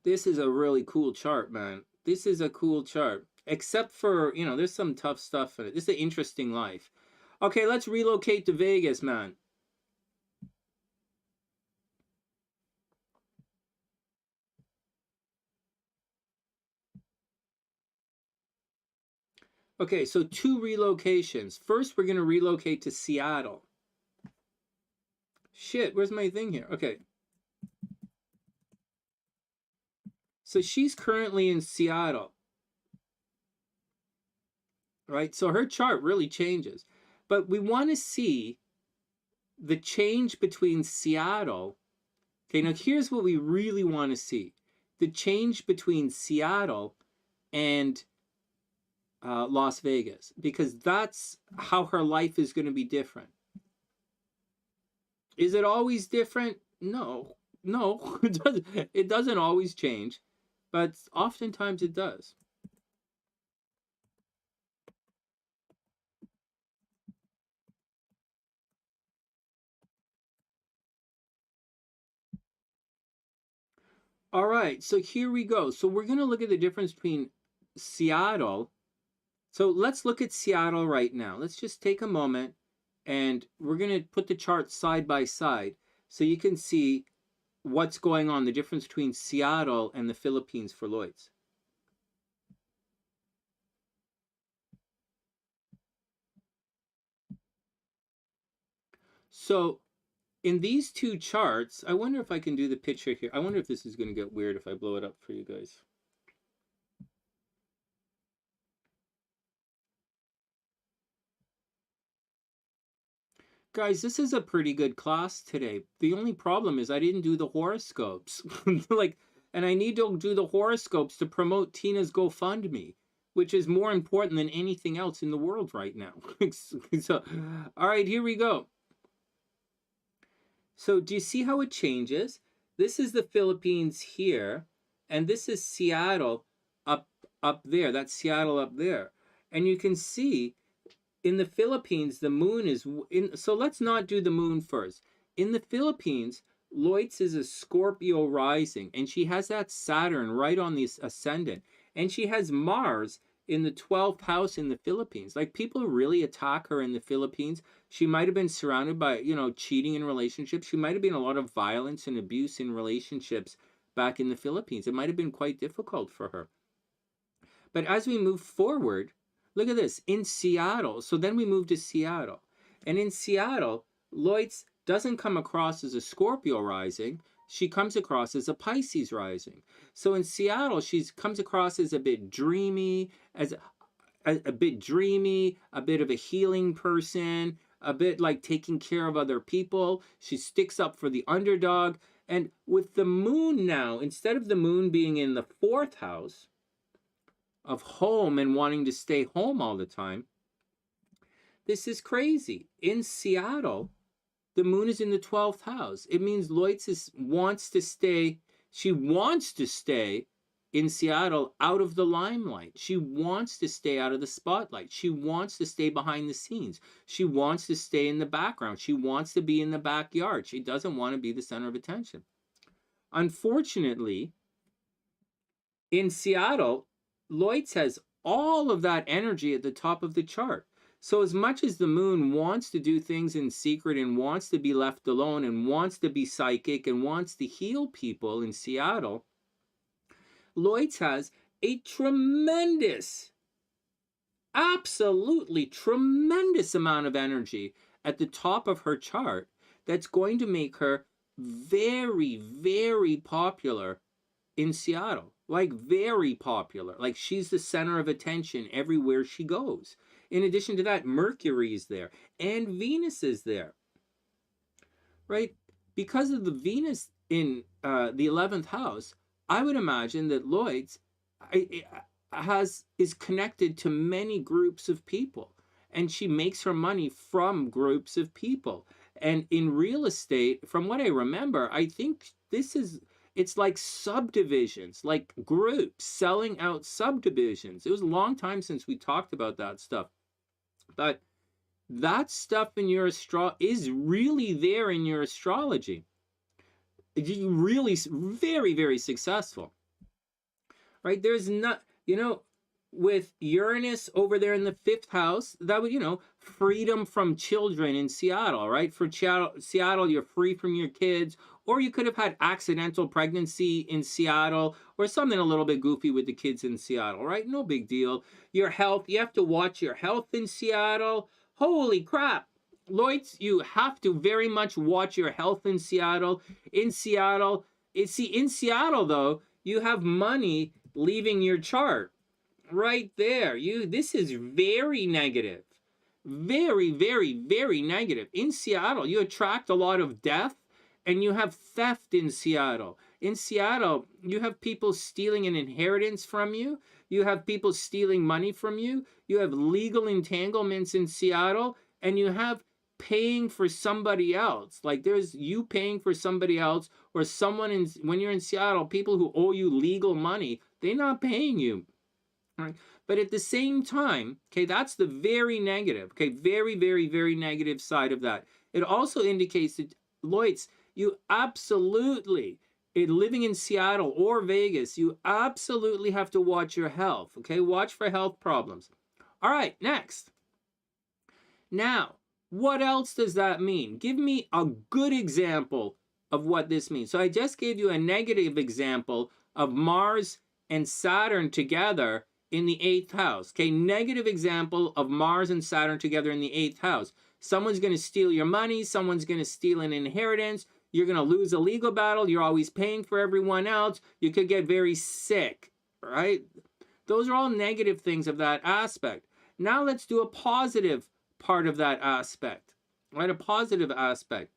This is a really cool chart, man. This is a cool chart. Except for, you know, there's some tough stuff in it. This is an interesting life. Okay, let's relocate to Vegas, man. Okay, so 2 relocations. First, we're going to relocate to Seattle. Shit, where's my thing here? Okay. So she's currently in Seattle. Right? So her chart really changes. But we want to see the change between Seattle. Okay, now here's what we really want to see. The change between Seattle and Las Vegas. Because that's how her life is going to be different. Is it always different? No. No, it doesn't always change. But oftentimes it does. All right, so here we go. So we're going to look at the difference between Seattle. So let's look at Seattle right now. Let's just take a moment and we're going to put the charts side by side so you can see what's going on, the difference between Seattle and the Philippines for Loitz. So in these 2 charts, I wonder if I can do the picture here. I wonder if this is going to get weird if I blow it up for you guys. Guys, this is a pretty good class today. The only problem is I didn't do the horoscopes. And I need to do the horoscopes to promote Tina's GoFundMe, which is more important than anything else in the world right now. So, all right, here we go. So do you see how it changes? This is the Philippines here, and this is Seattle up there. That's Seattle up there. And you can see in the Philippines, the moon is in. So let's not do the moon first. In the Philippines, Loitz is a Scorpio rising, and she has that Saturn right on the ascendant, and she has Mars in the 12th house in the Philippines. Like, people really attack her in the Philippines. She might have been surrounded by, you know, cheating in relationships. She might have been a lot of violence and abuse in relationships back in the Philippines. It might have been quite difficult for her. But as we move forward, look at this, in Seattle. So then we move to Seattle. And in Seattle, Loitz doesn't come across as a Scorpio rising. She comes across as a Pisces rising. So in Seattle, she comes across as a bit dreamy, a bit dreamy, a bit of a healing person, a bit like taking care of other people. She sticks up for the underdog. And with the moon now, instead of the moon being in the 4th house of home and wanting to stay home all the time, this is crazy. In Seattle, the moon is in the 12th house. It means Loitz wants to stay. She wants to stay in Seattle out of the limelight. She wants to stay out of the spotlight. She wants to stay behind the scenes. She wants to stay in the background. She wants to be in the backyard. She doesn't want to be the center of attention. Unfortunately, in Seattle, Loitz has all of that energy at the top of the chart. So as much as the moon wants to do things in secret and wants to be left alone and wants to be psychic and wants to heal people in Seattle, Loitz has a tremendous, absolutely tremendous amount of energy at the top of her chart that's going to make her very, very popular in Seattle. Like, very popular. Like, she's the center of attention everywhere she goes. In addition to that, Mercury is there and Venus is there, right? because of the Venus in the 11th house, I would imagine that Loitz is connected to many groups of people, and she makes her money from groups of people. And in real estate, from what I remember, I think it's like subdivisions, like groups selling out subdivisions. It was a long time since we talked about that stuff, but that stuff in your is really there in your astrology. You really very, very successful, right? There's not, with Uranus over there in the 5th house, that would, freedom from children in Seattle, right? For Seattle, you're free from your kids, or you could have had accidental pregnancy in Seattle, or something a little bit goofy with the kids in Seattle, right? No big deal. Your health, you have to watch your health in Seattle. Holy crap. Loitz, you have to very much watch your health in Seattle. In Seattle, in Seattle, though, you have money leaving your chart. Right there. This is very negative. Very, very, very negative. In Seattle, you attract a lot of death, and you have theft in Seattle. In Seattle, you have people stealing an inheritance from you. You have people stealing money from you. You have legal entanglements in Seattle, and you have paying for somebody else. Like there's you paying for somebody else, or someone when you're in Seattle, people who owe you legal money, they're not paying you. Right? But at the same time, okay, that's the very negative, okay, very, very, very negative side of that. It also indicates that, Loitz, you absolutely, living in Seattle or Vegas, you absolutely have to watch your health, okay? Watch for health problems. All right, next. Now, what else does that mean? Give me a good example of what this means. So I just gave you a negative example of Mars and Saturn together in the 8th house. Okay, negative example of Mars and Saturn together in the 8th house. Someone's going to steal your money. Someone's going to steal an inheritance. You're going to lose a legal battle. You're always paying for everyone else. You could get very sick, right? Those are all negative things of that aspect. Now let's do a positive part of that aspect, right? A positive aspect.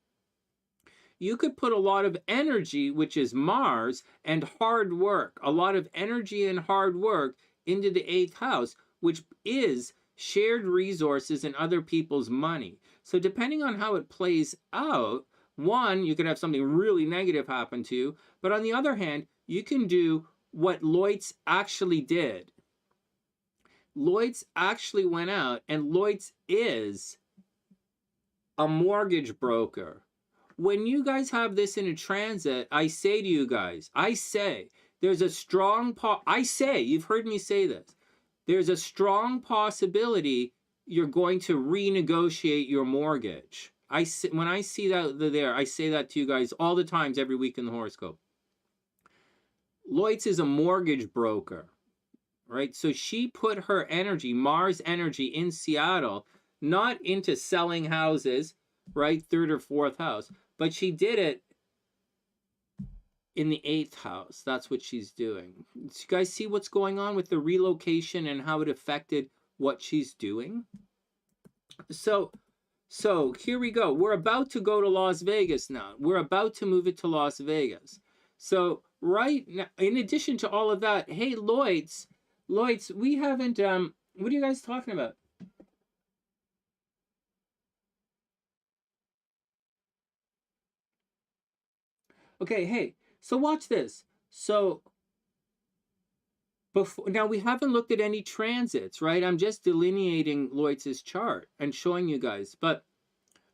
You could put a lot of energy, which is Mars, and hard work, a lot of energy and hard work into the 8th house, which is shared resources and other people's money. So depending on how it plays out, one, you could have something really negative happen to you, but on the other hand, you can do what Loitz actually did. Loitz actually went out, and Loitz is a mortgage broker. When you guys have this in a transit, I say to you guys, there's a strong, you've heard me say this, there's a strong possibility you're going to renegotiate your mortgage. When I see that there, I say that to you guys all the times, every week in the horoscope. Loitz is a mortgage broker, right? So she put her energy, Mars energy, in Seattle, not into selling houses, right? 3rd or 4th house, but she did it in the 8th house. That's what she's doing. So you guys see what's going on with the relocation and how it affected what she's doing? So here we go. We're about to go to Las Vegas now. We're about to move it to Las Vegas. So right now, in addition to all of that, hey, Loitz, we haven't, what are you guys talking about? Okay, hey, so watch this. So now we haven't looked at any transits, right? I'm just delineating Loitz's chart and showing you guys. But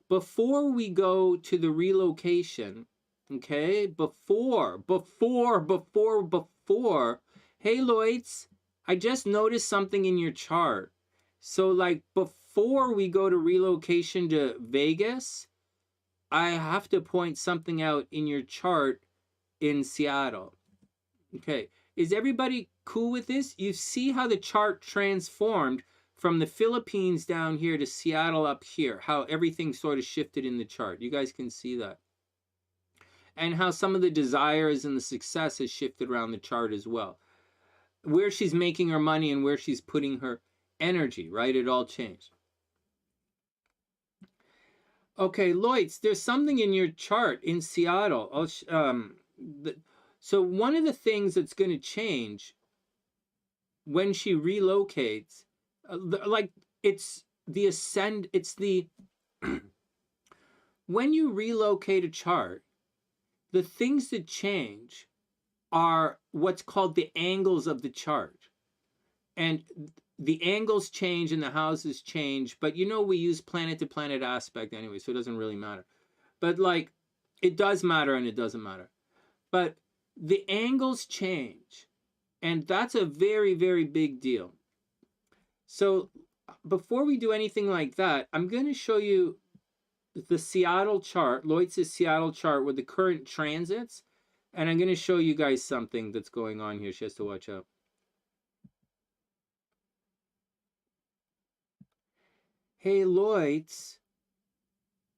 before we go to the relocation, okay, before, hey, Loitz, I just noticed something in your chart. So like before we go to relocation to Vegas, I have to point something out in your chart in Seattle. Okay, is everybody cool with this? You see how the chart transformed from the Philippines down here to Seattle up here, how everything sort of shifted in the chart. You guys can see that. And how some of the desires and the success has shifted around the chart as well. Where she's making her money and where she's putting her energy, right? It all changed. Okay, Loitz, there's something in your chart in Seattle. So one of the things that's going to change when she relocates, like it's the ascend, it's the when you relocate a chart, the things that change are what's called the angles of the chart. And the angles change and the houses change, but you know we use planet to planet aspect anyway, so it doesn't really matter. But like, it does matter and it doesn't matter. But the angles change, and that's a very, very big deal. So before we do anything like that, I'm going to show you the Seattle chart, Loitz's Seattle chart with the current transits, and I'm going to show you guys something that's going on here. She has to watch out. Hey, Loitz,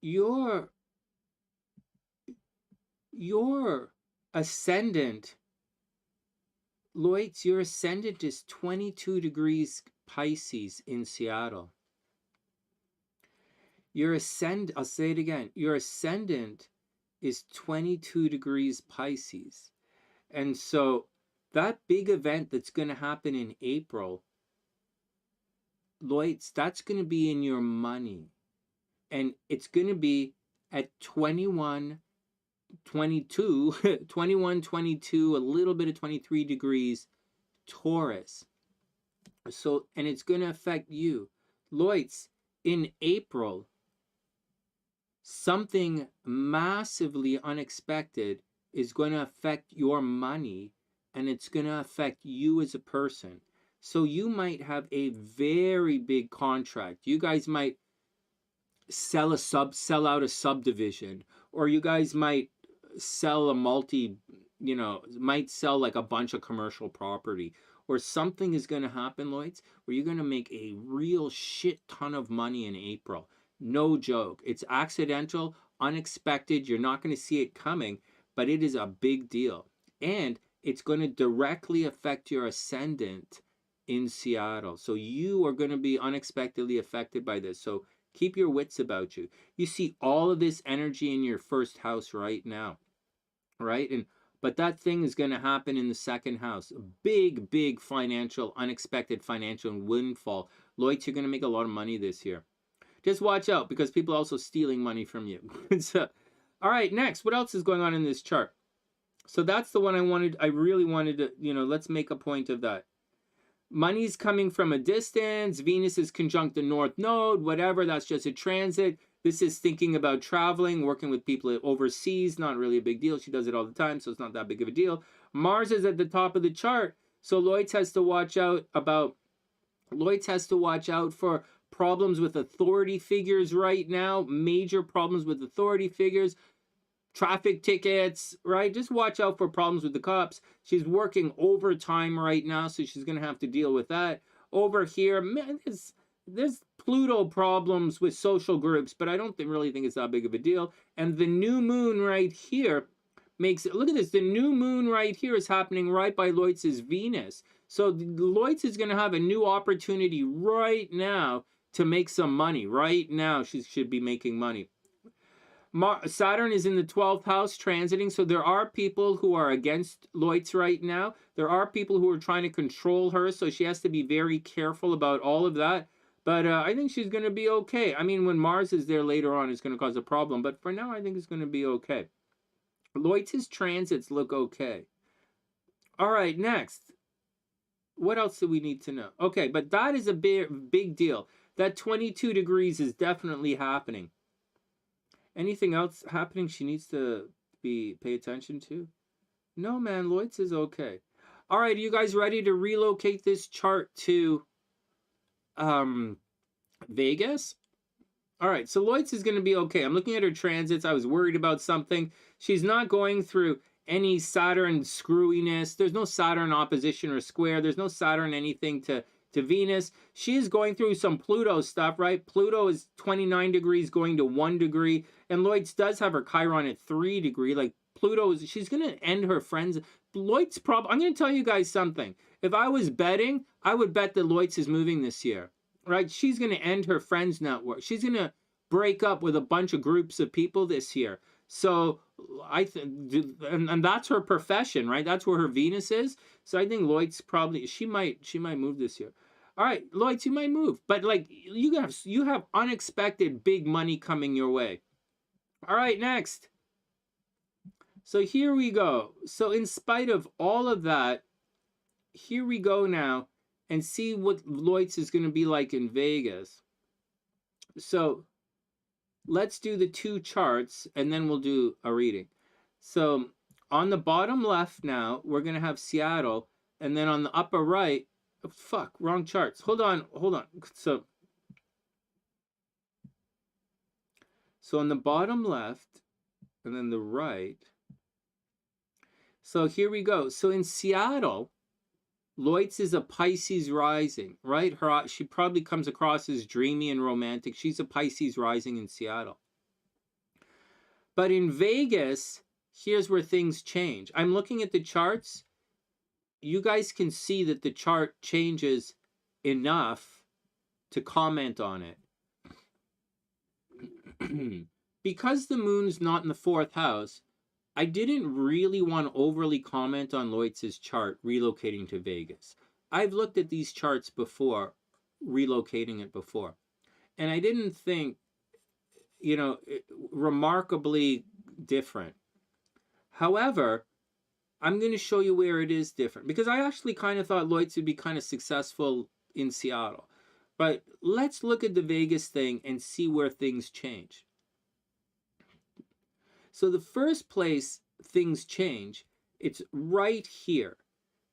your ascendant, Loitz, your ascendant is 22 degrees Pisces in Seattle. Your ascendant, I'll say it again, your ascendant is 22 degrees Pisces. And so that big event that's going to happen in April, Loitz, that's going to be in your money. And it's going to be at 21, 22, a little bit of 23 degrees Taurus. So, and it's going to affect you. Loitz, in April, something massively unexpected is going to affect your money, and it's going to affect you as a person. So you might have a very big contract. You guys might sell out a subdivision, or you guys might sell might sell like a bunch of commercial property, or something is going to happen, Loitz, where you're going to make a real shit ton of money in April. No joke. It's accidental, unexpected. You're not going to see it coming, but it is a big deal. And it's going to directly affect your ascendant in Seattle. So you are going to be unexpectedly affected by this. So keep your wits about you. You see all of this energy in your first house right now, right? But that thing is going to happen in the second house. A big, big financial, unexpected financial windfall. Loitz, you're going to make a lot of money this year. Just watch out, because people are also stealing money from you. So, all right, next, what else is going on in this chart? So that's the one I really wanted to, let's make a point of that. Money's coming from a distance. Venus is conjunct the North Node, whatever. That's just a transit. This is thinking about traveling, working with people overseas. Not really a big deal. She does it all the time, so it's not that big of a deal. Mars is at the top of the chart, so Loitz has to watch out for problems with authority figures right now. Major problems with authority figures. Traffic tickets, right? Just watch out for problems with the cops. She's working overtime right now, so she's going to have to deal with that. Over here, man, there's Pluto problems with social groups, but I don't really think it's that big of a deal. And the new moon right here makes it, look at this, the new moon right here is happening right by Loitz's Venus. So Loitz is going to have a new opportunity right now to make some money. Right now, she should be making money. Saturn is in the 12th house transiting, so there are people who are against Loitz right now. There are people who are trying to control her, so she has to be very careful about all of that. But I think she's going to be okay. I mean, when Mars is there later on, it's going to cause a problem. But for now, I think it's going to be okay. Loitz's transits look okay. All right, next. What else do we need to know? Okay, but that is a big deal. That 22 degrees is definitely happening. Anything else happening she needs to pay attention to? No, man, Loitz is okay. All right, are you guys ready to relocate this chart to Vegas? All right, so Loitz is going to be okay. I'm looking at her transits. I was worried about something. She's not going through any Saturn screwiness. There's no Saturn opposition or square. There's no Saturn anything to Venus. She is going through some Pluto stuff, right? Pluto is 29 degrees going to 1 degree. And Loitz does have her Chiron at 3 degree. Like Pluto is, she's going to end her friends. Loitz I'm going to tell you guys something. If I was betting, I would bet that Loitz is moving this year, right? She's going to end her friends network. She's going to break up with a bunch of groups of people this year. So and that's her profession, right? That's where her Venus is. So I think Loitz probably she might move this year. All right, Loitz, you might move, but like you have unexpected big money coming your way. All right, next. So here we go. So in spite of all of that, here we go now and see what Loitz is going to be like in Vegas. So let's do the two charts and then we'll do a reading. So on the bottom left now, we're going to have Seattle, and then on the upper right, oh, fuck, wrong charts. Hold on. So on the bottom left and then the right. So here we go. So in Seattle, Loitz is a Pisces rising, right? She probably comes across as dreamy and romantic. She's a Pisces rising in Seattle. But in Vegas, here's where things change. I'm looking at the charts. You guys can see that the chart changes enough to comment on it. Because the moon's not in the 4th house, I didn't really want to overly comment on Loitz's chart relocating to Vegas. I've looked at these charts before, relocating it before, and I didn't think, remarkably different. However, I'm going to show you where it is different, because I actually kind of thought Loitz would be kind of successful in Seattle. But let's look at the Vegas thing and see where things change. So the first place things change, it's right here.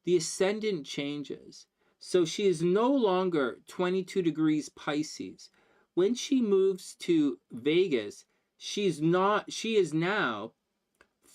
The ascendant changes. So she is no longer 22 degrees Pisces. When she moves to Vegas, she is now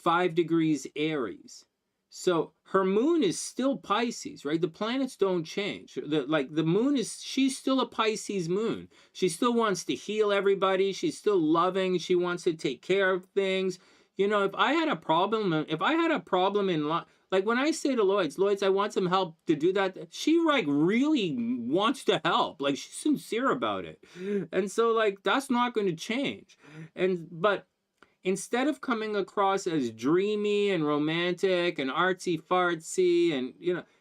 5 degrees Aries. So her moon is still Pisces, right? The planets don't change. The moon she's still a Pisces moon. She still wants to heal everybody. She's still loving. She wants to take care of things. If I had a problem in life, like when I say to Loitz, I want some help to do that, she really wants to help. Like she's sincere about it. And so that's not going to change. But instead of coming across as dreamy and romantic and artsy-fartsy and,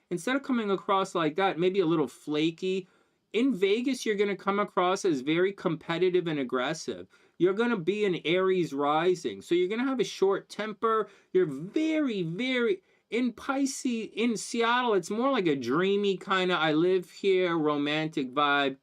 instead of coming across like that, maybe a little flaky, in Vegas, you're going to come across as very competitive and aggressive. You're going to be an Aries rising. So you're going to have a short temper. You're very, very, in Pisces, in Seattle, it's more like a dreamy kind of, I live here, romantic vibe.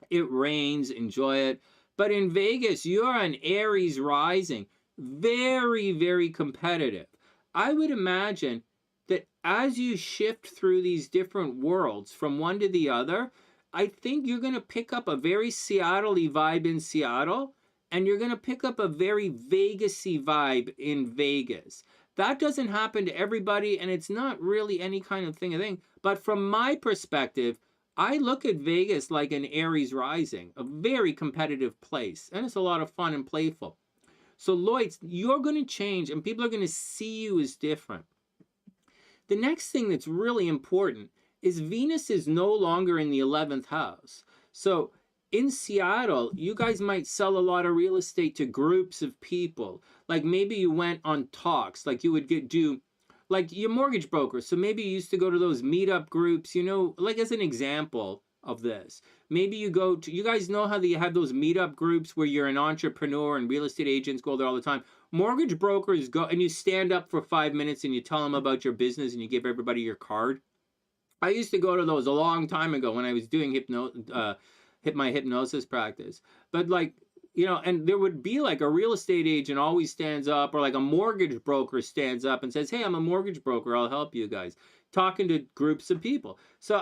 It rains, enjoy it. But in Vegas, you're an Aries rising, very, very competitive. I would imagine that as you shift through these different worlds from one to the other, I think you're going to pick up a very Seattle-y vibe in Seattle, and you're going to pick up a very Vegas-y vibe in Vegas. That doesn't happen to everybody, and it's not really any kind of thing. But from my perspective, I look at Vegas like an Aries rising, a very competitive place, and it's a lot of fun and playful. So Loitz, you're going to change, and people are going to see you as different. The next thing that's really important is Venus is no longer in the 11th house. So in Seattle, you guys might sell a lot of real estate to groups of people. Like maybe you went on talks, like you would do like your mortgage broker. So maybe you used to go to those meetup groups, like as an example of this. Maybe you guys know how you have those meetup groups where you're an entrepreneur and real estate agents go there all the time. Mortgage brokers go and you stand up for 5 minutes and you tell them about your business and you give everybody your card. I used to go to those a long time ago when I was doing my hypnosis practice. But and there would be like a real estate agent always stands up, or like a mortgage broker stands up and says, hey, I'm a mortgage broker, I'll help you guys, talking to groups of people. So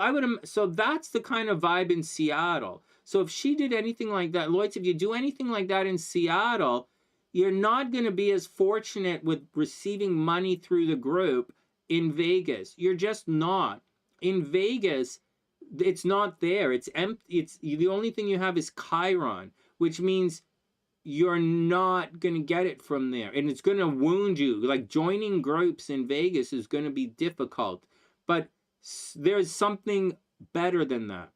that's the kind of vibe in Seattle. So if she did anything like that, Loitz, if you do anything like that in Seattle, you're not going to be as fortunate with receiving money through the group in Vegas. You're just not. In Vegas, it's not there. It's empty. The only thing you have is Chiron, which means you're not going to get it from there. And it's going to wound you. Like joining groups in Vegas is going to be difficult. But there's something better than that.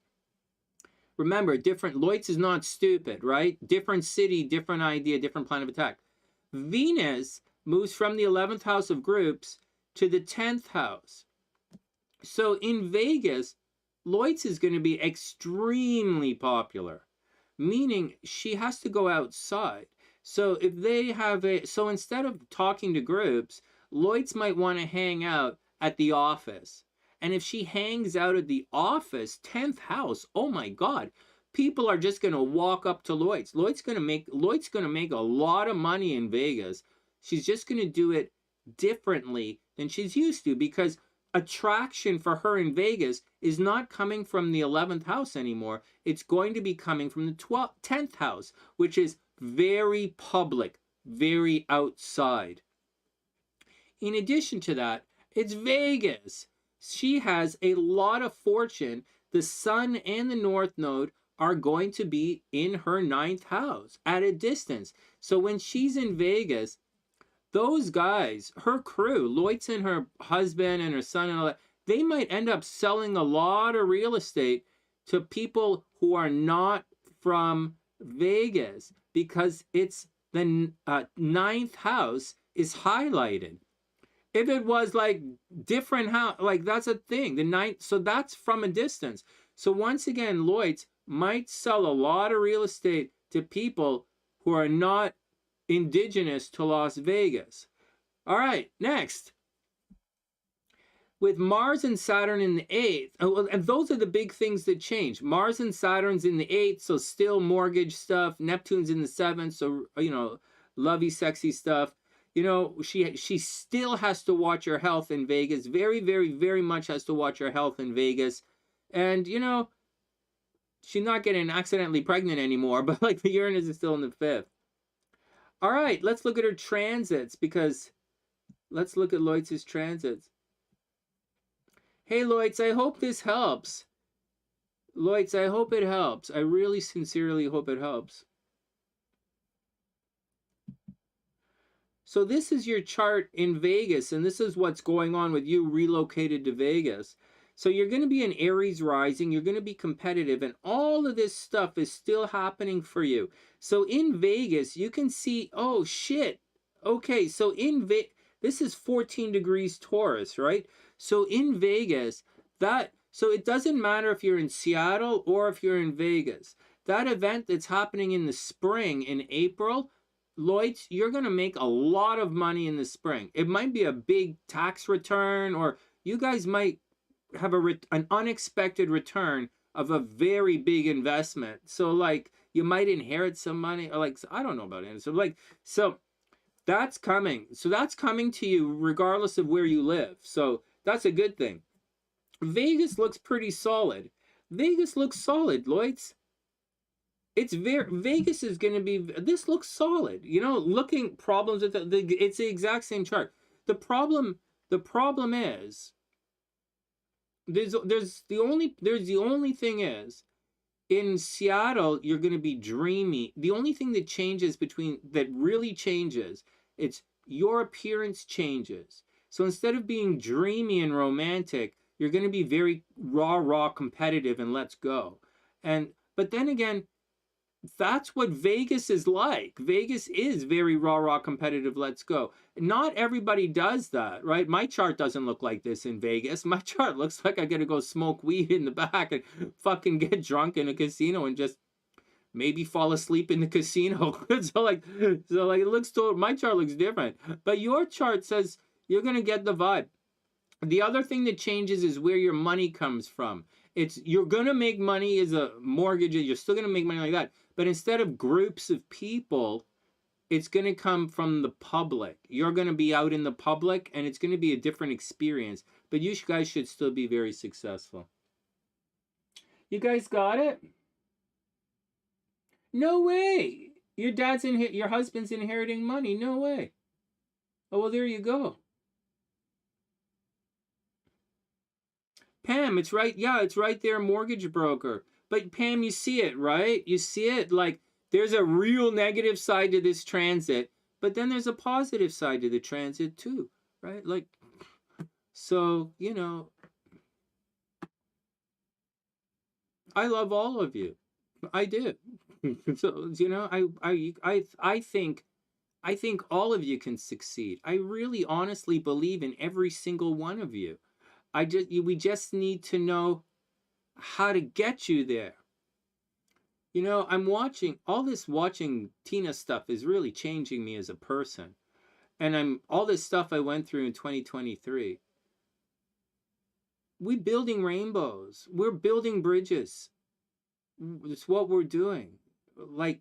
Remember, different, Loitz is not stupid, right? Different city, different idea, different plan of attack. Venus moves from the 11th house of groups to the 10th house. So in Vegas, Loitz is going to be extremely popular, meaning she has to go outside. So if they have so instead of talking to groups, Loitz might want to hang out at the office. And if she hangs out at the office, 10th house, oh my God, people are just going to walk up to Loitz. Loitz going to make a lot of money in Vegas. She's just going to do it differently than she's used to, because attraction for her in Vegas is not coming from the 11th house anymore. It's going to be coming from the 10th house, which is very public, very outside. In addition to that, it's Vegas. She has a lot of fortune. The Sun and the North Node are going to be in her 9th house at a distance. So when she's in Vegas, those guys, her crew, Loitz and her husband and her son and all that, they might end up selling a lot of real estate to people who are not from Vegas, because it's the 9th house is highlighted. If it was like different house, like that's a thing, the 9th, so that's from a distance. So once again, Loitz might sell a lot of real estate to people who are not indigenous to Las Vegas. All right, next. With Mars and Saturn in the 8th, and those are the big things that change. Mars and Saturn's in the 8th, so still mortgage stuff. Neptune's in the 7th, so, you know, lovey, sexy stuff. You know, she still has to watch her health in Vegas. Very, very, very much has to watch her health in Vegas. And, you know, she's not getting accidentally pregnant anymore, but like the Uranus is still in the 5th. All right, let's look at her transits, because let's look at Loitz's transits. Hey, Loitz, I hope this helps. Loitz, I hope it helps. I really sincerely hope it helps. So this is your chart in Vegas, and this is what's going on with you relocated to Vegas. So you're going to be an Aries rising, you're going to be competitive, and all of this stuff is still happening for you. So in Vegas, you can see, oh shit. Okay, so this is 14 degrees Taurus, right? So in Vegas, so it doesn't matter if you're in Seattle or if you're in Vegas. That event that's happening in the spring, in April, Loitz, you're going to make a lot of money in the spring. It might be a big tax return, or you guys might have an unexpected return of a very big investment. So like you might inherit some money, or like, I don't know about it. So that's coming. So that's coming to you regardless of where you live. So that's a good thing. Vegas looks pretty solid. Vegas looks solid, Loitz. Vegas is going to be, this looks solid. You know, looking problems at it's the exact same chart. The problem is, the only thing is, in Seattle, you're going to be dreamy. The only thing that really changes, it's your appearance changes. So instead of being dreamy and romantic, you're going to be very raw, competitive, and let's go. But then again, that's what Vegas is like. Vegas is very raw, competitive, let's go. Not everybody does that, right? My chart doesn't look like this in Vegas. My chart looks like I gotta go smoke weed in the back and fucking get drunk in a casino and just maybe fall asleep in the casino. so it looks my chart looks different. But your chart says you're gonna get the vibe. The other thing that changes is where your money comes from. You're gonna make money as a mortgage, you're still gonna make money like that. But instead of groups of people, it's going to come from the public. You're going to be out in the public, and it's going to be a different experience. But you guys should still be very successful. You guys got it? No way. Your husband's inheriting money. No way. Oh, well, there you go. Pam, it's right. Yeah, it's right there, mortgage broker. But Pam, you see it, right? You see it, like there's a real negative side to this transit, but then there's a positive side to the transit too, right? Like, so, you know, I love all of you. I do. So, you know, I think all of you can succeed. I really honestly believe in every single one of you. We just need to know how to get you there. You know, I'm watching all this watching Tina stuff is really changing me as a person. And all this stuff I went through in 2023. We're building rainbows. We're building bridges. It's what we're doing. Like,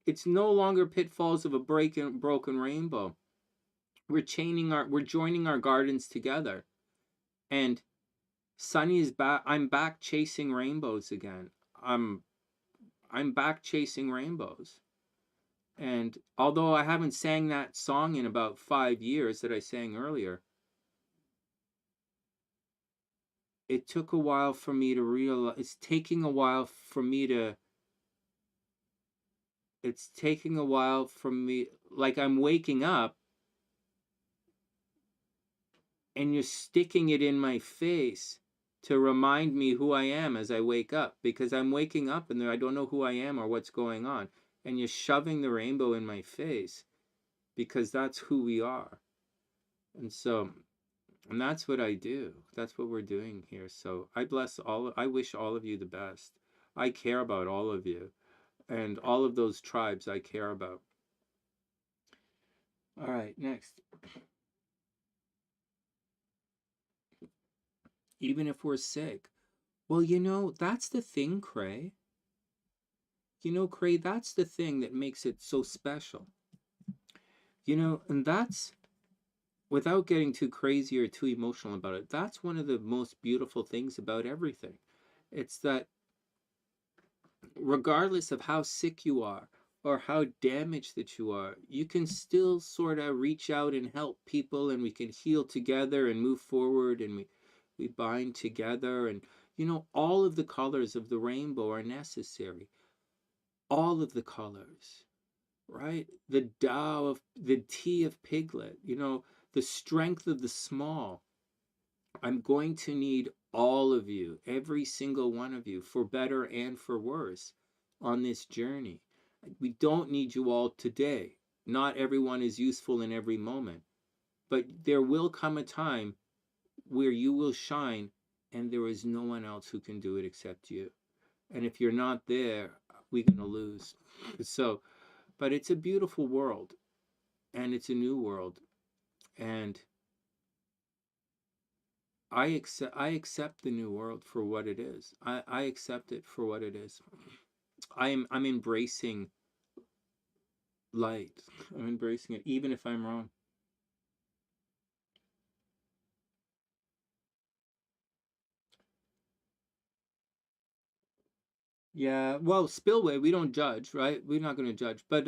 it's no longer pitfalls of a broken rainbow. We're joining our gardens together. And Sunny is back. I'm back chasing rainbows again. I'm back chasing rainbows. And although I haven't sang that song in about 5 years that I sang earlier, it took a while for me to realize. It's taking a while for me. Like, I'm waking up and you're sticking it in my face to remind me who I am as I wake up, because I'm waking up and I don't know who I am or what's going on. And you're shoving the rainbow in my face because that's who we are. And that's what I do. That's what we're doing here. So I wish all of you the best. I care about all of you and all of those tribes I care about. All right, next. Even if we're sick. Well, you know, that's the thing, Cray. You know, Cray, that's the thing that makes it so special. You know, and that's, without getting too crazy or too emotional about it, that's one of the most beautiful things about everything. It's that regardless of how sick you are or how damaged that you are, you can still sort of reach out and help people, and we can heal together and move forward, and we bind together. And, you know, all of the colors of the rainbow are necessary. All of the colors, right? The T of Piglet, you know, the strength of the small. I'm going to need all of you, every single one of you, for better and for worse, on this journey. We don't need you all today. Not everyone is useful in every moment. But there will come a time where you will shine and there is no one else who can do it except you. And if you're not there, we're going to lose. So, but it's a beautiful world, and it's a new world. And I accept the new world for what it is. I accept it for what it is. I'm embracing light. I'm embracing it, even if I'm wrong. Yeah, well, Spillway, we don't judge, right? We're not going to judge. But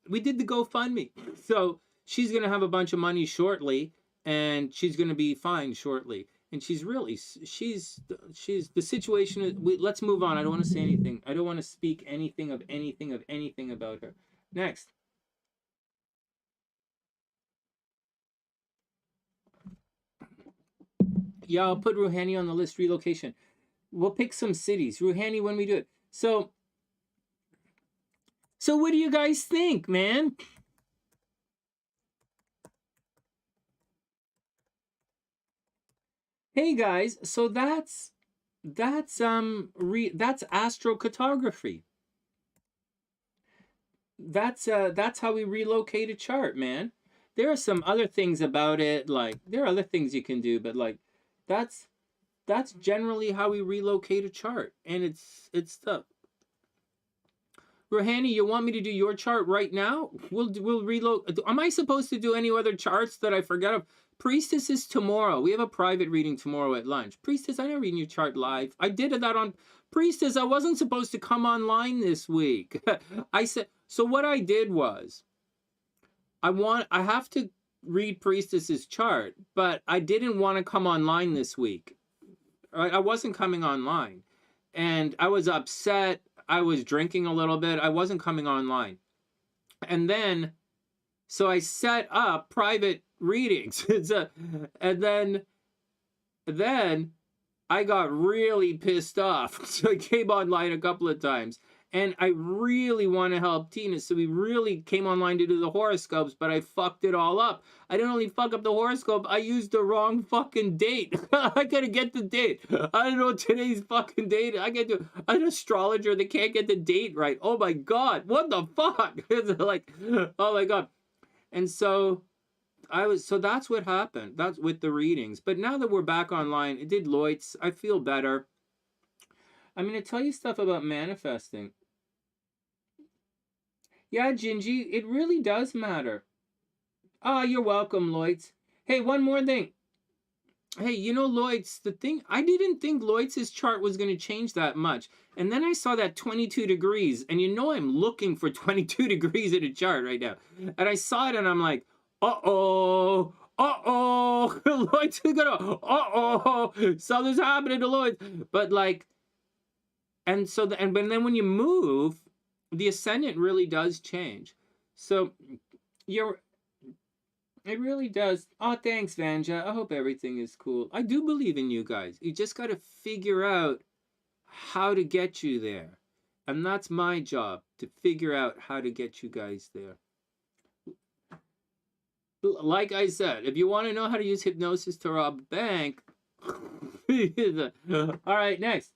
we did the GoFundMe. So she's going to have a bunch of money shortly, and she's going to be fine shortly. And she's the situation is, let's move on. I don't want to say anything. I don't want to speak anything about her. Next. Yeah, I'll put Ruhani on the list, relocation. We'll pick some cities. Ruhani, when we do it. So what do you guys think, man? Hey guys, so that's astrocartography. That's how we relocate a chart, man. There are some other things about it, like there are other things you can do, but like that's generally how we relocate a chart, and it's the Ruhani, you want me to do your chart right now? We'll reload. Am I supposed to do any other charts that I forget of? Priestess is tomorrow. We have a private reading tomorrow at lunch. Priestess, I never read your chart live. I did that on Priestess. I wasn't supposed to come online this week. I said, so what I did was, I have to read Priestess's chart, but I didn't want to come online this week. I wasn't coming online, and I was upset. I was drinking a little bit. I wasn't coming online. And then, so I set up private readings. And then I got really pissed off. So I came online a couple of times. And I really want to help Tina, so we really came online to do the horoscopes, but I fucked it all up. I didn't only fuck up the horoscope, I used the wrong fucking date. I gotta get the date. I don't know today's fucking date. I get to an astrologer that can't get the date right. Oh my god, what the fuck? It's like, oh my god. And so so that's what happened. That's with the readings. But now that we're back online, it did Loitz. I feel better. I'm gonna tell you stuff about manifesting. Yeah, Gingie, it really does matter. Ah, you're welcome, Loitz. Hey, one more thing. Hey, you know, Loitz, the thing, I didn't think Loitz's chart was going to change that much. And then I saw that 22 degrees, and you know I'm looking for 22 degrees in a chart right now. And I saw it, and I'm like, uh-oh, uh-oh, Loitz is gonna, uh-oh, something's happening to Loitz. But like, and so, but then when you move, the ascendant really does change. So it really does. Oh, thanks, Vanja. I hope everything is cool. I do believe in you guys. You just got to figure out how to get you there. And that's my job, to figure out how to get you guys there. Like I said, if you want to know how to use hypnosis to rob a bank, all right, next.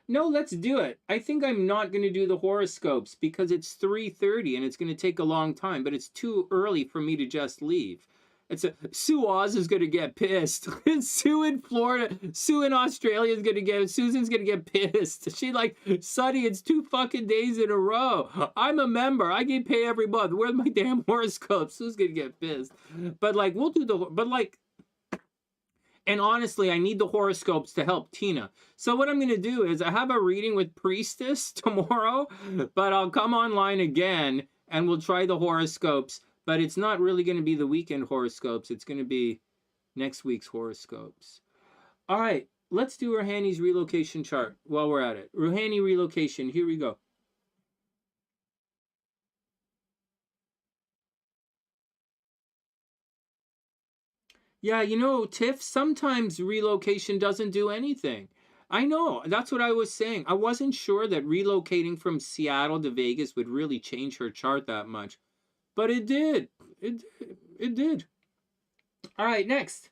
No, let's do it. I think I'm not going to do the horoscopes because it's 3:30 and it's going to take a long time, but it's too early for me to just leave. Sue Oz is going to get pissed. Sue in Florida, Sue in Australia is going to get, Susan's going to get pissed. She like, Sunny, it's 2 fucking days in a row. I'm a member. I get paid every month. Where's my damn horoscopes? Sue's going to get pissed. But like, we'll do but like, and honestly, I need the horoscopes to help Tina. So what I'm going to do is I have a reading with Priestess tomorrow, but I'll come online again and we'll try the horoscopes. But it's not really going to be the weekend horoscopes. It's going to be next week's horoscopes. All right, let's do Ruhani's relocation chart while we're at it. Ruhani relocation, here we go. Yeah, you know, Tiff, sometimes relocation doesn't do anything. I know, that's what I was saying. I wasn't sure that relocating from Seattle to Vegas would really change her chart that much. But it did. It did. All right, next.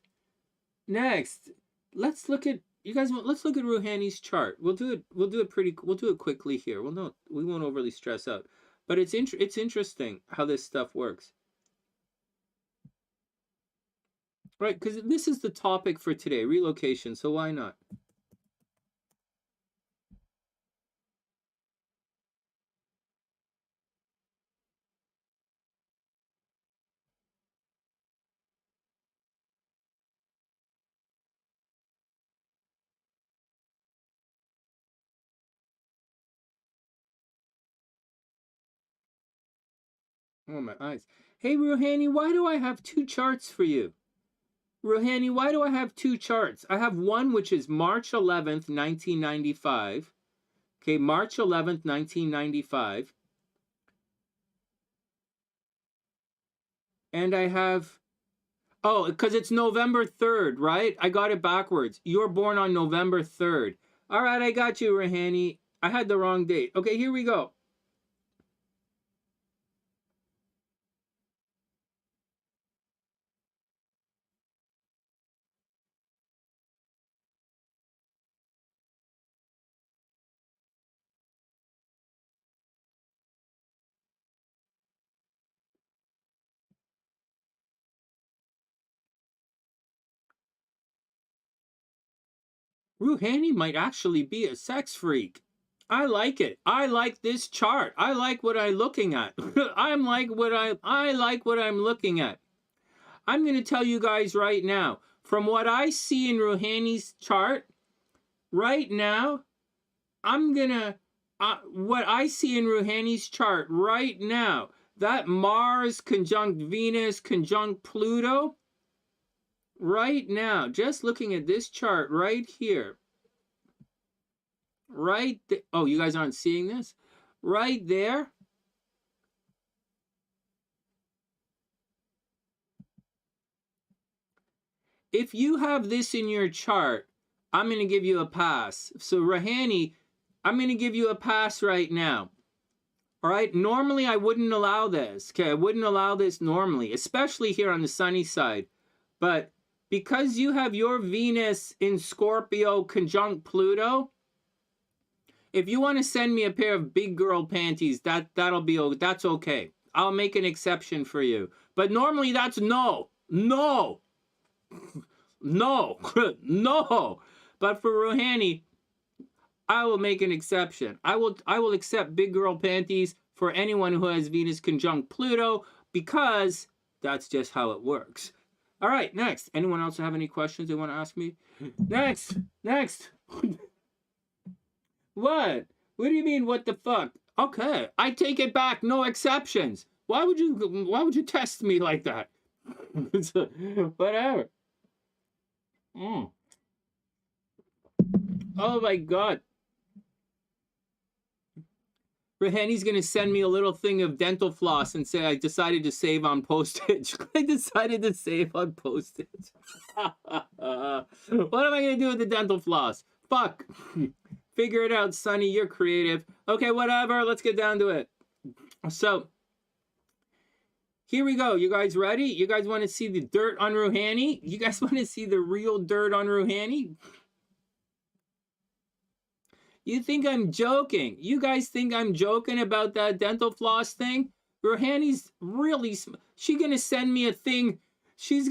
Next. Let's look at let's look at Ruhani's chart. We'll do it quickly here. We won't overly stress out. But it's interesting how this stuff works. Right, because this is the topic for today, relocation, so why not? Oh, my eyes. Hey, Ruhani, why do I have 2 charts for you? Ruhani, why do I have 2 charts? I have one which is March 11th, 1995. Okay, March 11th, 1995. And I have... Oh, because it's November 3rd, right? I got it backwards. You're born on November 3rd. All right, I got you, Ruhani. I had the wrong date. Okay, here we go. Ruhani might actually be a sex freak. I like it. I like this chart. I like what I'm looking at. I like what I'm looking at. I'm going to tell you guys right now, from what I see in Ruhani's chart, right now, what I see in Ruhani's chart right now, that Mars conjunct Venus conjunct Pluto, right now, just looking at this chart right here, oh, you guys aren't seeing this? Right there. If you have this in your chart, I'm going to give you a pass. So Ruhani, I'm going to give you a pass right now. All right? Normally, I wouldn't allow this. Okay, I wouldn't allow this normally, especially here on the sunny side. But because you have your Venus in Scorpio conjunct Pluto, if you want to send me a pair of big girl panties, that's okay. I'll make an exception for you. But normally that's no. No. No. No. But for Ruhani, I will make an exception. I will accept big girl panties for anyone who has Venus conjunct Pluto, because that's just how it works. All right, next. Anyone else have any questions they want to ask me? Next. What? What do you mean, what the fuck? Okay, I take it back, no exceptions. Why would you test me like that? Whatever. Oh my God. Ruhani's gonna send me a little thing of dental floss and say I decided to save on postage. I decided to save on postage. What am I gonna do with the dental floss? Fuck. Figure it out, Sunny. You're creative. Okay, whatever. Let's get down to it. So, here we go. You guys ready? You guys want to see the dirt on Ruhani? You guys want to see the real dirt on Ruhani? You think I'm joking? You guys think I'm joking about that dental floss thing? Ruhani's really... She's going to send me a thing. She's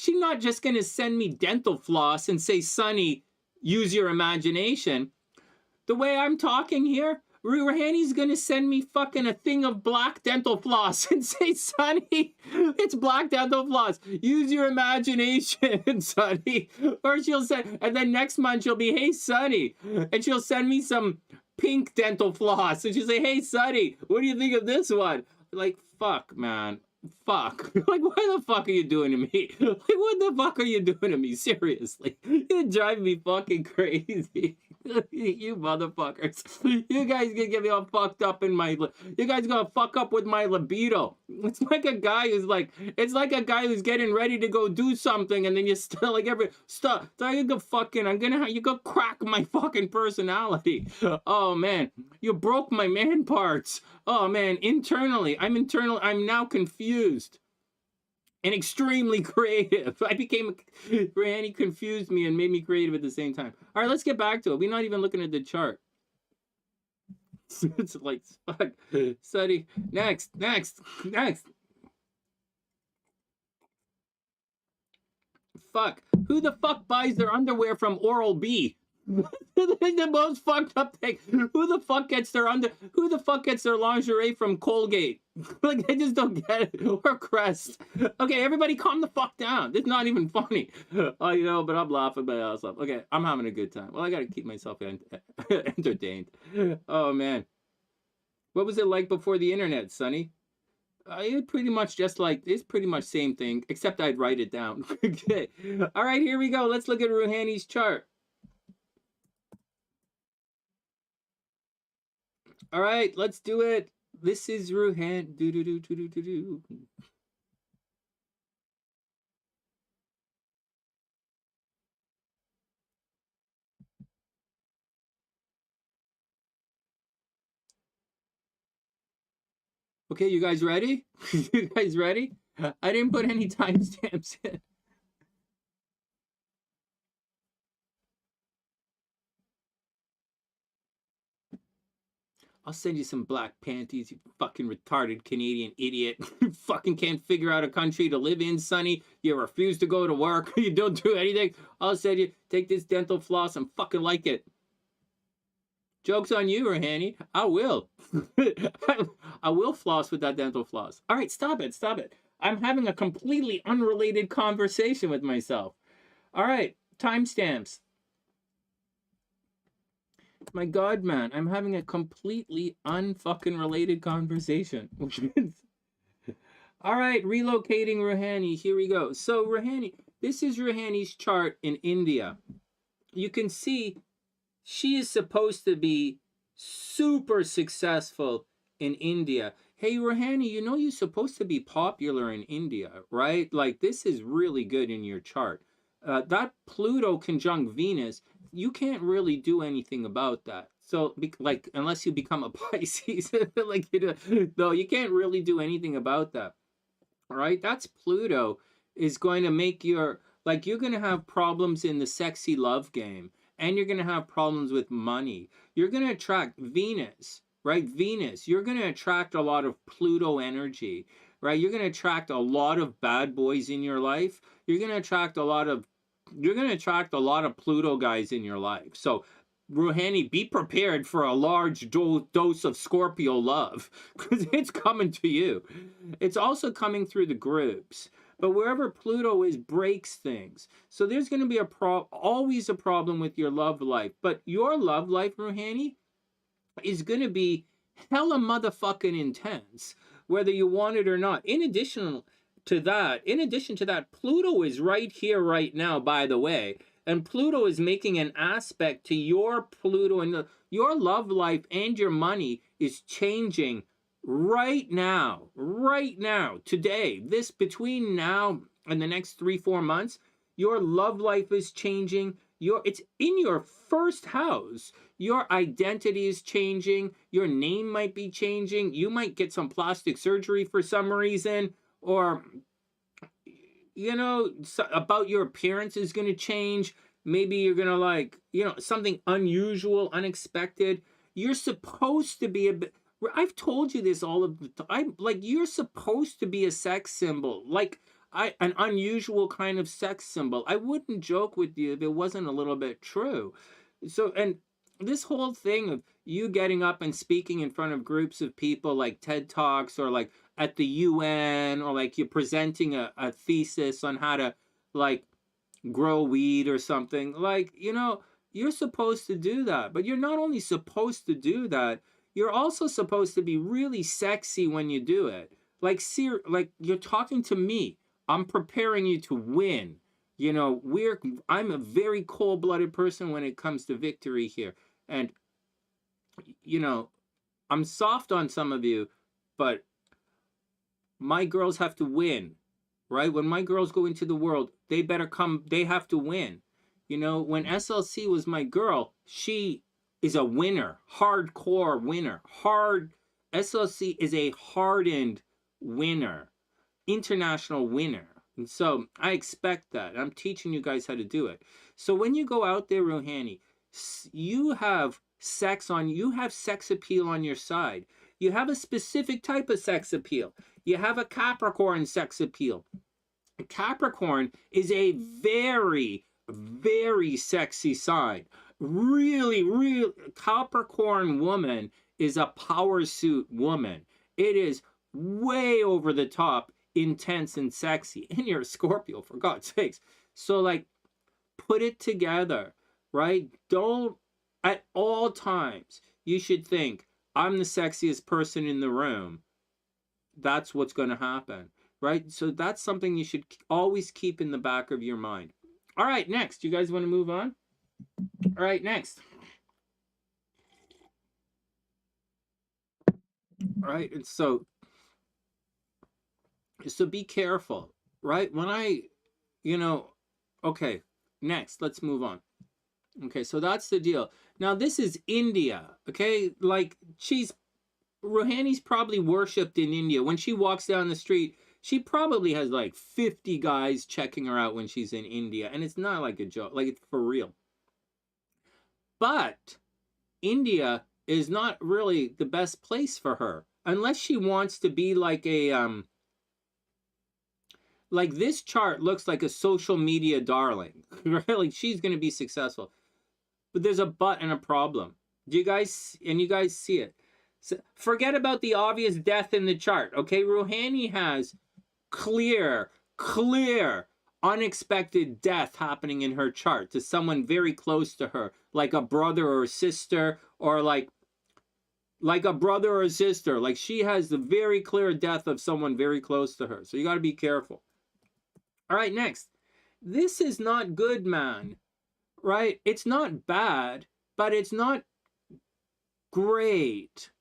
not just going to send me dental floss and say, Sunny, use your imagination. The way I'm talking here, Ruhani's gonna send me fucking a thing of black dental floss and say, Sunny, it's black dental floss. Use your imagination, Sunny. Or she'll say, and then next month she'll be, hey, Sunny. And she'll send me some pink dental floss. And she'll say, hey, Sunny, what do you think of this one? Like, fuck, man. Fuck. Like, why the fuck are you doing to me? Like, what the fuck are you doing to me? Seriously. You drive me fucking crazy. You motherfuckers. You guys gonna get me all fucked up in my... You guys gonna fuck up with my libido. It's like a guy who's like... It's like a guy who's getting ready to go do something and then you still like every... Stop. You go crack my fucking personality. Oh, man. You broke my man parts. Oh, man. I'm now confused. And extremely creative. Ruhani confused me and made me creative at the same time. All right, let's get back to it. We're not even looking at the chart. It's like, fuck. Study. Next. Fuck. Who the fuck buys their underwear from Oral-B? The most fucked up thing. Who the fuck gets their lingerie from Colgate? Like, I just don't get it. Or Crest. Okay, everybody calm the fuck down. This is not even funny. Oh, you know, but I'm laughing my ass off. Okay, I'm having a good time. Well, I gotta keep myself entertained. Oh, man. What was it like before the internet, Sunny? It's pretty much same thing, except I'd write it down. Okay. All right, here we go. Let's look at Ruhani's chart. All right, let's do it. This is Ruhani. Okay, you guys ready? You guys ready? I didn't put any timestamps in. I'll send you some black panties, you fucking retarded Canadian idiot. You fucking can't figure out a country to live in, Sunny. You refuse to go to work. You don't do anything. I'll send you, take this dental floss and fucking like it. Joke's on you, Ruhani. I will. I will floss with that dental floss. All right, stop it. I'm having a completely unrelated conversation with myself. All right, timestamps. My God, man, I'm having a completely unfucking related conversation. All right, relocating Ruhani. Here we go. So Ruhani, this is Ruhani's chart in India. You can see she is supposed to be super successful in India. Hey, Ruhani, you know you're supposed to be popular in India, right? Like, this is really good in your chart. That Pluto conjunct Venus, you can't really do anything about that. So, like, unless you become a Pisces, like, you know, no, you can't really do anything about that. All right, that's Pluto is going to make your, like, you're going to have problems in the sexy love game, and you're going to have problems with money. You're going to attract Venus, right? Venus, you're going to attract a lot of Pluto energy, right? You're going to attract a lot of bad boys in your life. You're going to attract a lot of Pluto guys in your life. So Ruhani, be prepared for a large dose of Scorpio love, because it's coming to you. It's also coming through the groups. But wherever Pluto is, breaks things. So there's going to be always a problem with your love life. But your love life, Ruhani, is going to be hella motherfucking intense, whether you want it or not. In addition to that, Pluto is right here, right now, by the way. And Pluto is making an aspect to your Pluto, and your love life and your money is changing right now, today, this, between now and the next 3-4 months. Your love life is changing. It's in your first house. Your identity is changing. Your name might be changing. You might get some plastic surgery for some reason, or, you know, about your appearance is going to change. Maybe you're going to, like, you know, something unusual, unexpected. You're supposed to be a bit, I've told you this all of the time, like, you're supposed to be a sex symbol, like, an unusual kind of sex symbol. I wouldn't joke with you if it wasn't a little bit true. So, and this whole thing of you getting up and speaking in front of groups of people, like TED Talks, or like at the UN, or like you're presenting a thesis on how to, like, grow weed or something, like, you know, you're supposed to do that. But you're not only supposed to do that, you're also supposed to be really sexy when you do it. Like, like, you're talking to me. I'm preparing you to win. You know, I'm a very cold-blooded person when it comes to victory here. And, you know, I'm soft on some of you, but my girls have to win, right? When my girls go into the world, they have to win. You know, when SLC was my girl, she is a winner, hardcore winner. SLC is a hardened winner, international winner. And so I expect that. I'm teaching you guys how to do it. So when you go out there, Ruhani, you have sex appeal on your side. You have a specific type of sex appeal. You have a Capricorn sex appeal. Capricorn is a very, very sexy sign. Really, Capricorn woman is a power suit woman. It is way over the top, intense and sexy. And you're a Scorpio, for God's sakes. So, like, put it together, right? Don't, at all times, you should think, I'm the sexiest person in the room. That's what's going to happen, right? So that's something you should always keep in the back of your mind. All right, next. You guys want to move on? All right, next. All right, and so be careful, right? When okay, next, let's move on. Okay, so that's the deal. Now, this is India, okay? Like, Ruhani's probably worshipped in India. When she walks down the street, she probably has like 50 guys checking her out when she's in India. And it's not like a joke, like, it's for real. But India is not really the best place for her. Unless she wants to be like like, this chart looks like a social media darling. Really, she's going to be successful. But there's a but and a problem. You guys see it. So forget about the obvious death in the chart, okay? Ruhani has clear, unexpected death happening in her chart to someone very close to her, like a brother or a sister, or like a brother or a sister. Like, she has the very clear death of someone very close to her. So you got to be careful. All right, next. This is not good, man. Right? It's not bad, but it's not great.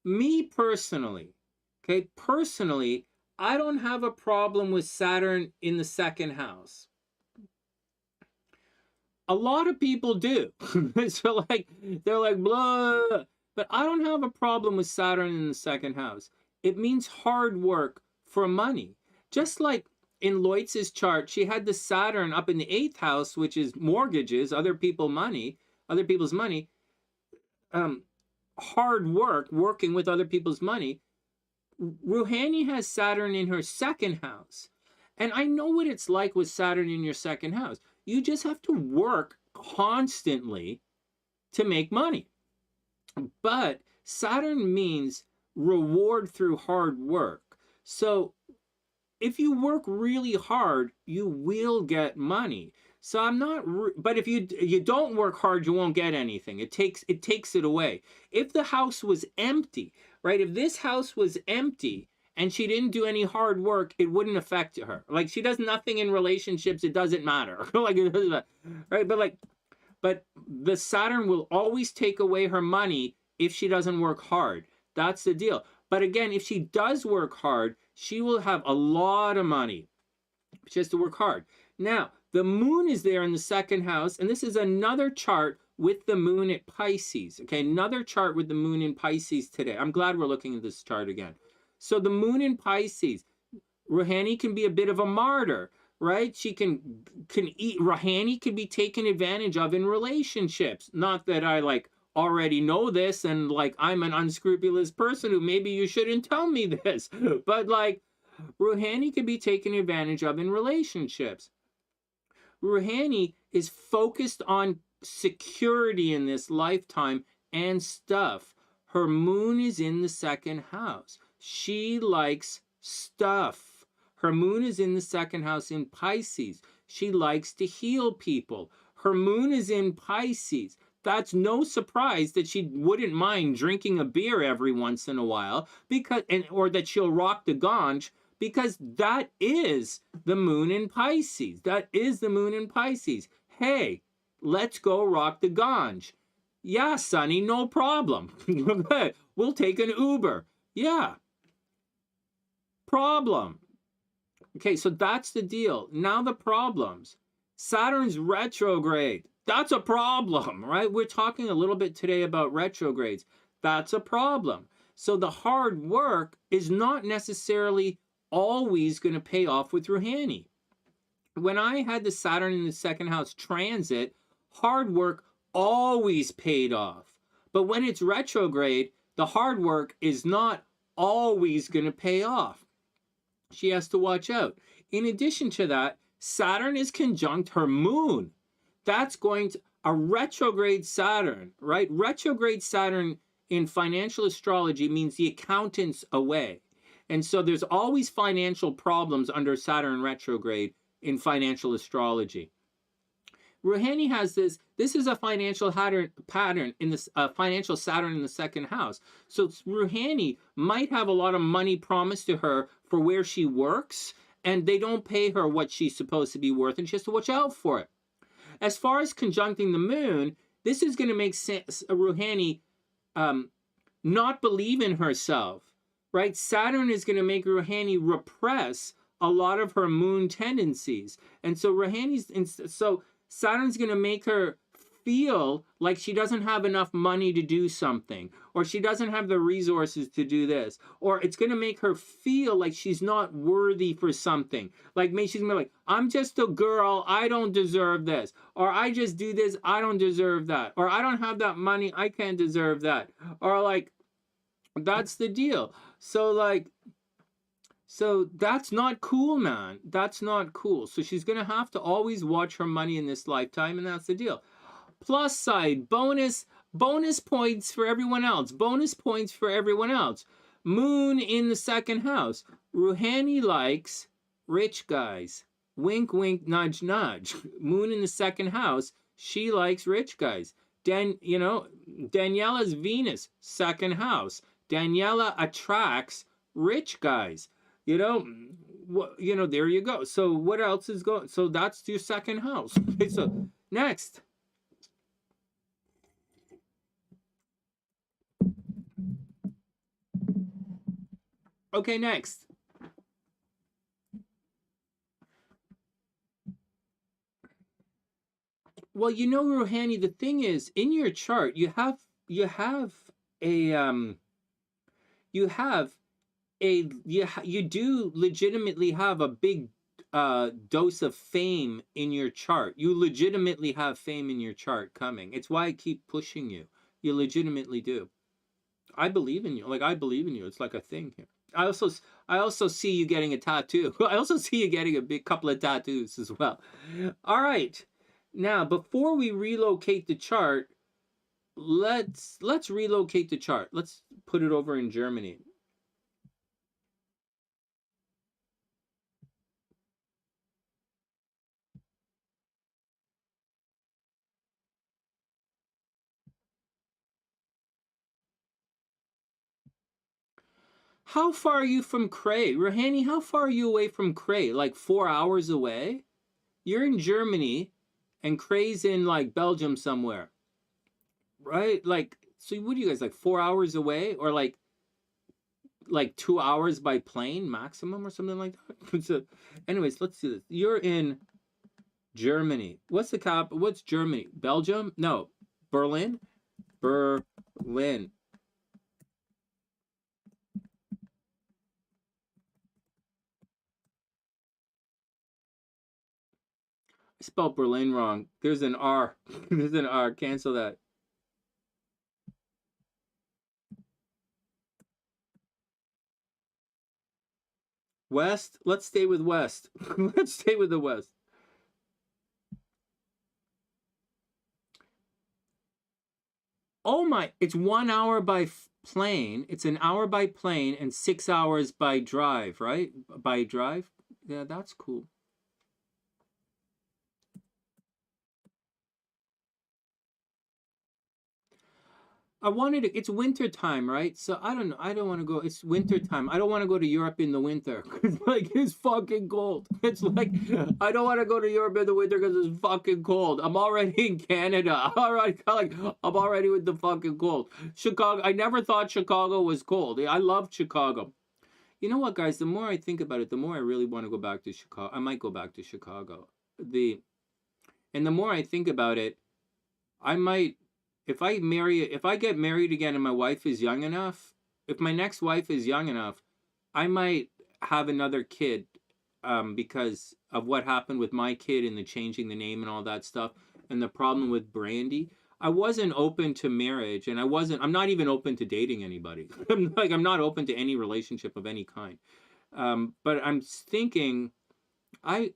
Me personally, okay, I don't have a problem with Saturn in the second house. A lot of people do. So like, they're like, blah. But I don't have a problem with Saturn in the second house. It means hard work for money. Just like in Loitz's chart, she had the Saturn up in the 8th house, which is mortgages, other people's money. Hard work, working with other people's money. Ruhani has Saturn in her second house. And I know what it's like with Saturn in your second house. You just have to work constantly to make money. But Saturn means reward through hard work. So if you work really hard, you will get money. So I'm not, but if you don't work hard, you won't get anything. It takes it away. If the house was empty, right? If this house was empty and she didn't do any hard work, it wouldn't affect her. Like, she does nothing in relationships, it doesn't matter. Like, it doesn't matter, right? But the Saturn will always take away her money if she doesn't work hard. That's the deal. But again, if she does work hard, she will have a lot of money. She has to work hard. Now, the moon is there in the second house, and this is another chart with the moon at Pisces. Okay, another chart with the moon in Pisces today. I'm glad we're looking at this chart again. So the moon in Pisces, Ruhani can be a bit of a martyr, right? She can eat. Ruhani can be taken advantage of in relationships. Not that I like already know this and like I'm an unscrupulous person who maybe you shouldn't tell me this, but like Ruhani can be taken advantage of in relationships. Ruhani is focused on security in this lifetime and stuff. Her moon is in the second house. She likes stuff. Her moon is in the second house in Pisces. She likes to heal people. Her moon is in Pisces. That's no surprise that she wouldn't mind drinking a beer every once in a while, or that she'll rock the ganj, because that is the moon in Pisces. That is the moon in Pisces. Hey, let's go rock the ganj. Yeah, Sonny, no problem. We'll take an Uber. Yeah. Problem. Okay, so that's the deal. Now the problems. Saturn's retrograde. That's a problem, right? We're talking a little bit today about retrogrades. That's a problem. So the hard work is not necessarily always going to pay off with Ruhani. When I had the Saturn in the second house transit, hard work always paid off. But when it's retrograde, the hard work is not always going to pay off. She has to watch out. In addition to that, Saturn is conjunct her moon. That's going to, a retrograde Saturn, right? Retrograde Saturn in financial astrology means the accountant's away. And so there's always financial problems under Saturn retrograde in financial astrology. Ruhani has this is a financial pattern in this financial Saturn in the second house. So Ruhani might have a lot of money promised to her for where she works, and they don't pay her what she's supposed to be worth, and she has to watch out for it. As far as conjuncting the moon, this is going to make Ruhani not believe in herself, right? Saturn is going to make Ruhani repress a lot of her moon tendencies. And so Saturn's going to make her feel like she doesn't have enough money to do something, or she doesn't have the resources to do this, or it's going to make her feel like she's not worthy for something. Like maybe she's going to be like, I'm just a girl, I don't deserve this, or I just do this, I don't deserve that, or I don't have that money, I can't deserve that, or like, that's the deal. So that's not cool, man. That's not cool. So she's going to have to always watch her money in this lifetime, and that's the deal. Plus side, bonus points for everyone else. Bonus points for everyone else. Moon in the second house. Ruhani likes rich guys. Wink, wink, nudge, nudge. Moon in the second house. She likes rich guys. Daniela's Venus, second house. Daniela attracts rich guys. There you go. So what else is going? So that's your second house. Okay, so next. Okay, next. Well, you know, Ruhani, the thing is, in your chart, you have a you have you do legitimately have a big dose of fame in your chart. You legitimately have fame in your chart coming. It's why I keep pushing you. You legitimately do. I believe in you. Like, I believe in you. It's like a thing here. I also see you getting a tattoo. I also see you getting a big couple of tattoos as well. All right. Now, before we relocate the chart, let's relocate the chart. Let's put it over in Germany. How far are you from Cray? Ruhani, how far are you away from Cray? Like 4 hours away? You're in Germany and Cray's in like Belgium somewhere. Right? Like, so what are you guys, like 4 hours away? Or like 2 hours by plane maximum or something like that? So anyways, let's do this. You're in Germany. What's the cap? What's Germany? Belgium? No. Berlin? Berlin. I spelled Berlin wrong. There's an R. There's an R. Cancel that. West? Let's stay with West. Let's stay with the West. Oh my, it's 1 hour by plane. It's an hour by plane and 6 hours by drive, right? By drive? Yeah, that's cool. I wanted to, it's winter time, right? So I don't know. I don't want to go. It's winter time. I don't want to go to Europe in the winter. It's like, it's fucking cold. It's like, I don't want to go to Europe in the winter because it's fucking cold. I'm already in Canada. I'm already with the fucking cold. Chicago. I never thought Chicago was cold. I loved Chicago. You know what, guys? The more I think about it, the more I really want to go back to Chicago. I might go back to Chicago. And the more I think about it, I might, if I get married again and my wife is young enough, if my next wife is young enough, I might have another kid because of what happened with my kid and the changing the name and all that stuff and the problem with Brandy. I wasn't open to marriage and I'm not even open to dating anybody. I'm not open to any relationship of any kind. But I'm thinking I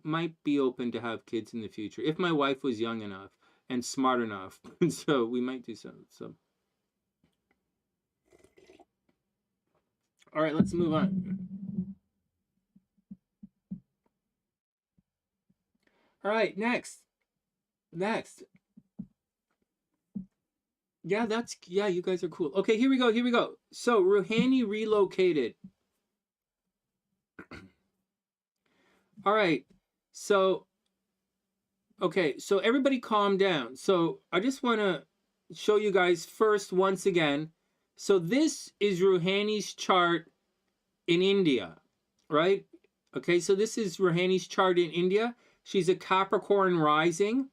might be open to have kids in the future if my wife was young enough and smart enough. So we might do so. All right, let's move on. All right, next. Yeah, you guys are cool. Okay, here we go. So Ruhani relocated. All right, so okay, so everybody calm down. So I just want to show you guys first once again. So this is Ruhani's chart in India, right? Okay, so this is Ruhani's chart in India. She's a Capricorn rising.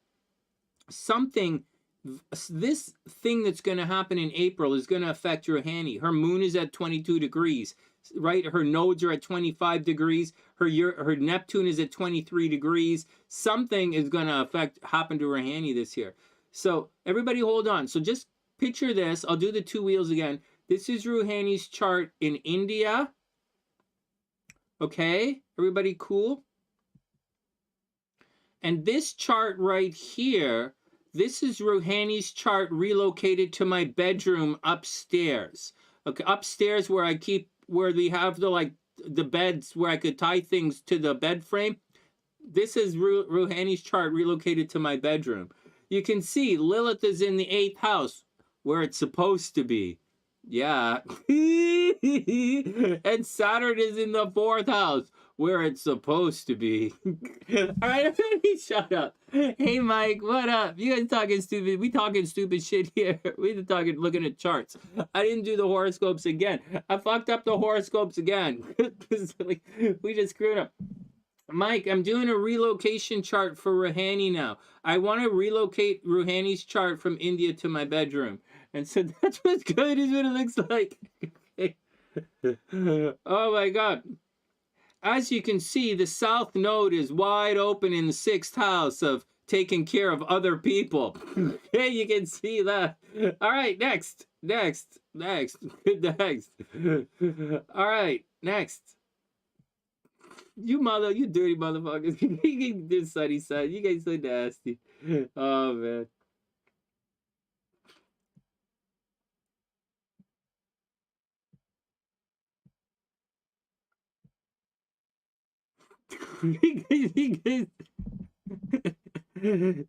This thing that's going to happen in April is going to affect Ruhani. Her moon is at 22 degrees, right? Her nodes are at 25 degrees. Her Neptune is at 23 degrees. Something is going to happen to Ruhani this year. So everybody hold on. So just picture this. I'll do the two wheels again. This is Ruhani's chart in India. Okay, everybody cool? And this chart right here, this is Ruhani's chart relocated to my bedroom upstairs. Okay, upstairs where we have the beds where I could tie things to the bed frame. This is Ruhani's chart relocated to my bedroom. You can see Lilith is in the 8th house where it's supposed to be. Yeah. And Saturn is in the 4th house where it's supposed to be. All right, everybody shut up. Hey, Mike, what up? You guys talking stupid? We talking stupid shit here. We talking looking at charts. I didn't do the horoscopes again. I fucked up the horoscopes again. We just screwed up. Mike, I'm doing a relocation chart for Ruhani now. I want to relocate Ruhani's chart from India to my bedroom. And so that's what's good, is what it looks like. Oh my God. As you can see, the South Node is wide open in the 6th house of taking care of other people. Hey, you can see that. All right, next. All right, next. You dirty motherfuckers. You do SunnySide. You guys so nasty. Oh, man.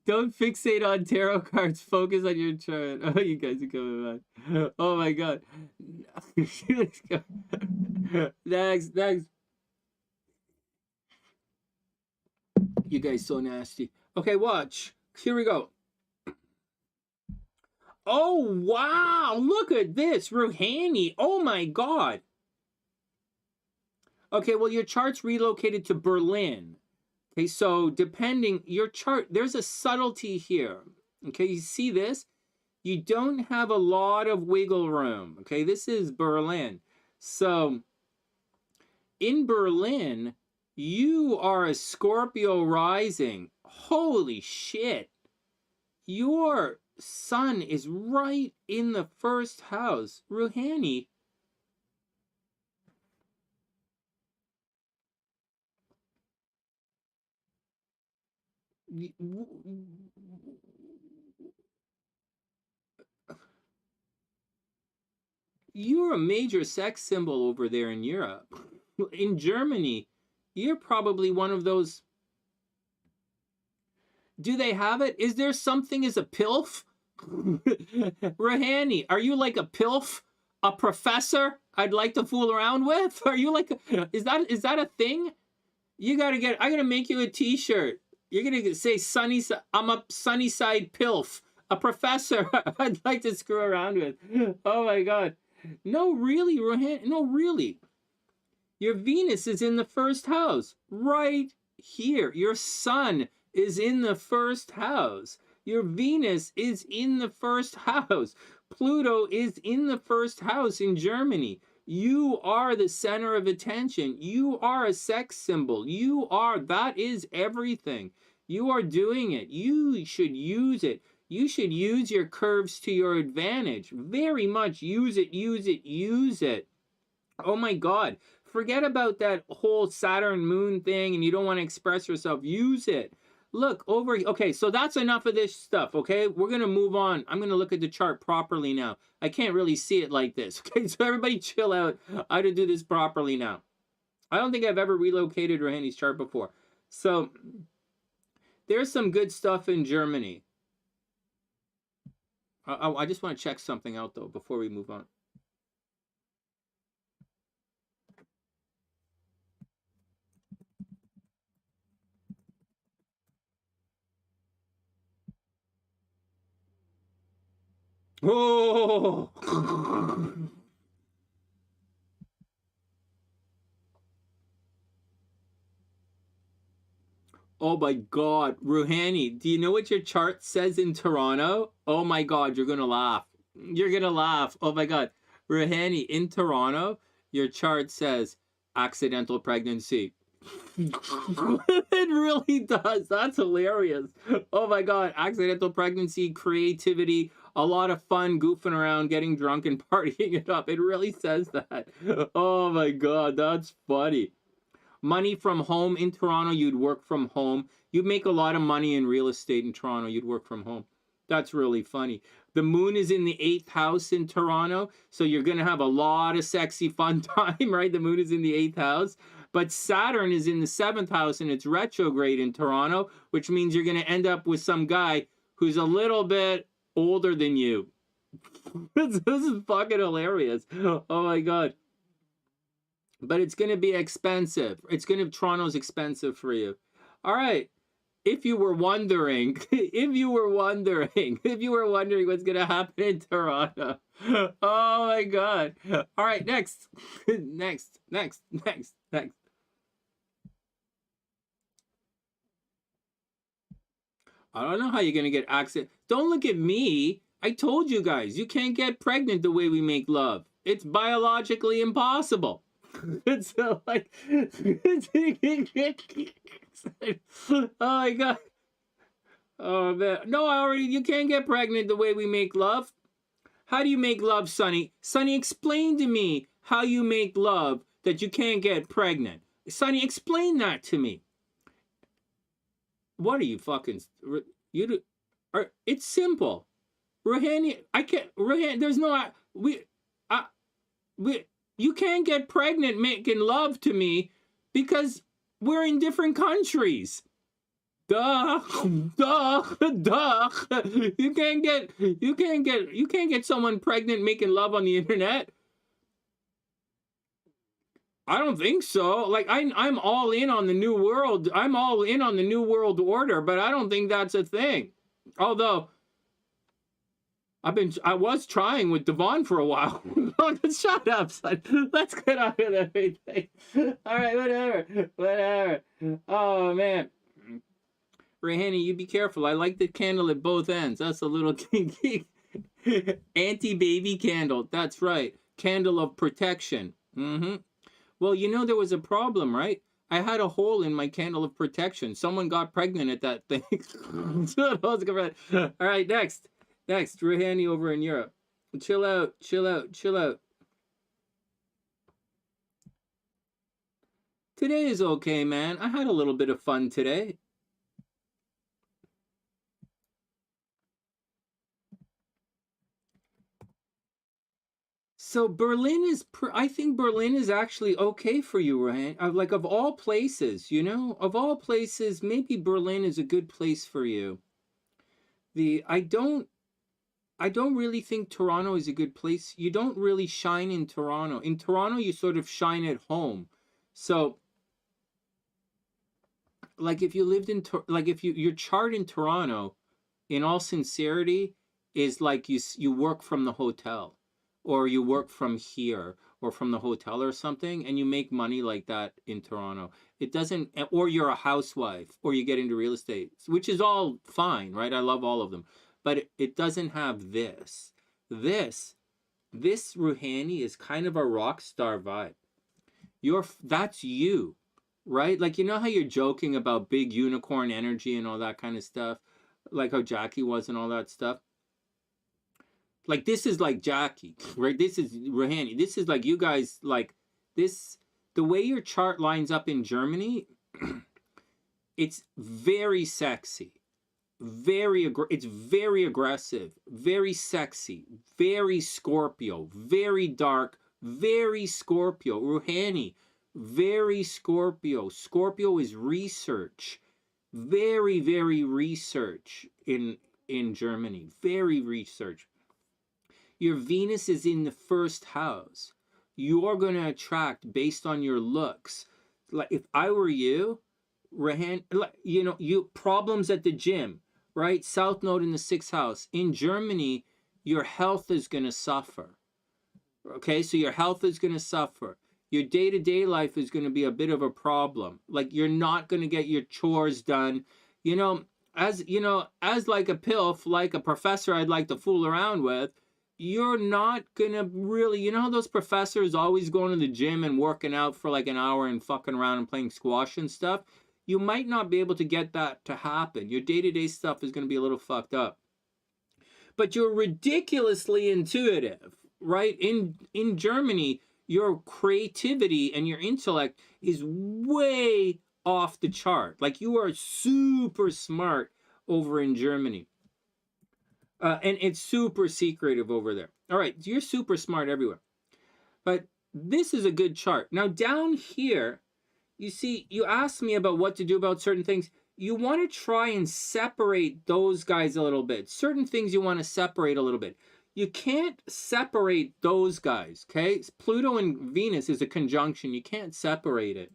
Don't fixate on tarot cards. Focus on your chart. Oh, you guys are coming back. Oh my God. Let's go. Next. You guys so nasty. Okay, watch. Here we go. Oh wow! Look at this, Ruhani. Oh my God. Okay, well, your chart's relocated to Berlin. Okay, so depending, your chart, there's a subtlety here. Okay, you see this? You don't have a lot of wiggle room. Okay, this is Berlin. So, in Berlin, you are a Scorpio rising. Holy shit. Your sun is right in the 1st house. Ruhani. You're a major sex symbol over there in Europe. In Germany, you're probably one of those. Do they have it? Is there something as a pilf? Ruhani, are you like a pilf? A professor I'd like to fool around with? Are you like is that a thing? I gotta make you a t-shirt. You're gonna say I'm a SunnySide pilf. A professor I'd like to screw around with. Oh my God. No, really, Ruhani. No, really. Your Venus is in the 1st house. Right here. Your sun is in the 1st house. Your Venus is in the 1st house. Pluto is in the 1st house in Germany. You are the center of attention. You are a sex symbol. That is everything. You are doing it. You should use it. You should use your curves to your advantage. Very much use it. Oh my God. Forget about that whole Saturn moon thing and you don't want to express yourself. Use it. Look over. Okay, so that's enough of this stuff, okay? We're going to move on. I'm going to look at the chart properly now. I can't really see it like this. Okay, so everybody chill out. I have to do this properly now. I don't think I've ever relocated Ruhani's chart before. So there's some good stuff in Germany. I just want to check something out, though, before we move on. Oh! Oh my God, Ruhani, do you know what your chart says in Toronto? Oh my God, you're gonna laugh. You're gonna laugh. Oh my God. Ruhani, in Toronto, your chart says accidental pregnancy. It really does. That's hilarious. Oh my God, accidental pregnancy, creativity, a lot of fun goofing around, getting drunk and partying it up. It really says that. Oh my God, that's funny. Money from home in Toronto, you'd work from home. You'd make a lot of money in real estate in Toronto, you'd work from home. That's really funny. The moon is in the 8th house in Toronto, so you're going to have a lot of sexy fun time, right? The moon is in the 8th house. But Saturn is in the 7th house and it's retrograde in Toronto, which means you're going to end up with some guy who's a little bit older than you. This is fucking hilarious. Oh my God. But it's going to be expensive. Toronto's expensive for you. All right. If you were wondering what's going to happen in Toronto. Oh my God. All right, next. Next. I don't know how you're going to get access. Don't look at me. I told you guys, you can't get pregnant the way we make love. It's biologically impossible. It's like, oh my God. Oh man. No, you can't get pregnant the way we make love. How do you make love, Sunny? Sunny, explain to me how you make love that you can't get pregnant. Sunny, explain that to me. What are you fucking... It's simple. Ruhani, I can't... Ruhani, there's no... You can't get pregnant making love to me because we're in different countries. Duh. You can't get someone pregnant making love on the internet. I don't think so. Like I'm all in on the new world. I'm all in on the new world order, but I don't think that's a thing. Although I was trying with Devon for a while. Shut up, son. Let's get on with everything. All right, whatever. Oh man. Ruhani, you be careful. I like the candle at both ends. That's a little kinky. Anti-baby candle. That's right. Candle of protection. Mm-hmm. Well, you know there was a problem, right? I had a hole in my candle of protection. Someone got pregnant at that thing. All right, next. Ruhani over in Europe. Chill out. Today is okay, man. I had a little bit of fun today. So Berlin is, I think Berlin is actually okay for you, right? Like of all places, you know, of all places, maybe Berlin is a good place for you. I don't really think Toronto is a good place. You don't really shine in Toronto. In Toronto, you sort of shine at home. So, like if you lived in, like if your chart in Toronto, in all sincerity, is like you work from the hotel. Or you work from here or from the hotel or something, and you make money like that in Toronto. It doesn't, or you're a housewife, or you get into real estate, which is all fine, right? I love all of them. But it doesn't have this. This Ruhani is kind of a rock star vibe. That's you, right? Like, you know how you're joking about big unicorn energy and all that kind of stuff? Like how Jackie was and all that stuff? Like, this is like Jackie, right? This is Ruhani. This is like you guys, like, this, the way your chart lines up in Germany, it's very sexy. It's very aggressive, very sexy, very Scorpio, very dark, very Scorpio. Ruhani, very Scorpio. Scorpio is research. Very, very research in Germany. Very research. Your Venus is in the first house. You're going to attract based on your looks. Like if I were you, Ruhani, you know, you problems at the gym, right? South Node in the 6th house. In Germany, your health is going to suffer. Okay, so your health is going to suffer. Your day-to-day life is going to be a bit of a problem. Like you're not going to get your chores done. You know, as like a pilf, like a professor I'd like to fool around with, you're not gonna really, you know how those professors always going to the gym and working out for like an hour and fucking around and playing squash and stuff? You might not be able to get that to happen. Your day-to-day stuff is going to be a little fucked up. But you're ridiculously intuitive, right? In Germany, your creativity and your intellect is way off the chart. Like you are super smart over in Germany. And it's super secretive over there. All right, you're super smart everywhere. But this is a good chart. Now down here, you see, you asked me about what to do about certain things. You want to try and separate those guys a little bit. Certain things you want to separate a little bit. You can't separate those guys, okay? Pluto and Venus is a conjunction. You can't separate it.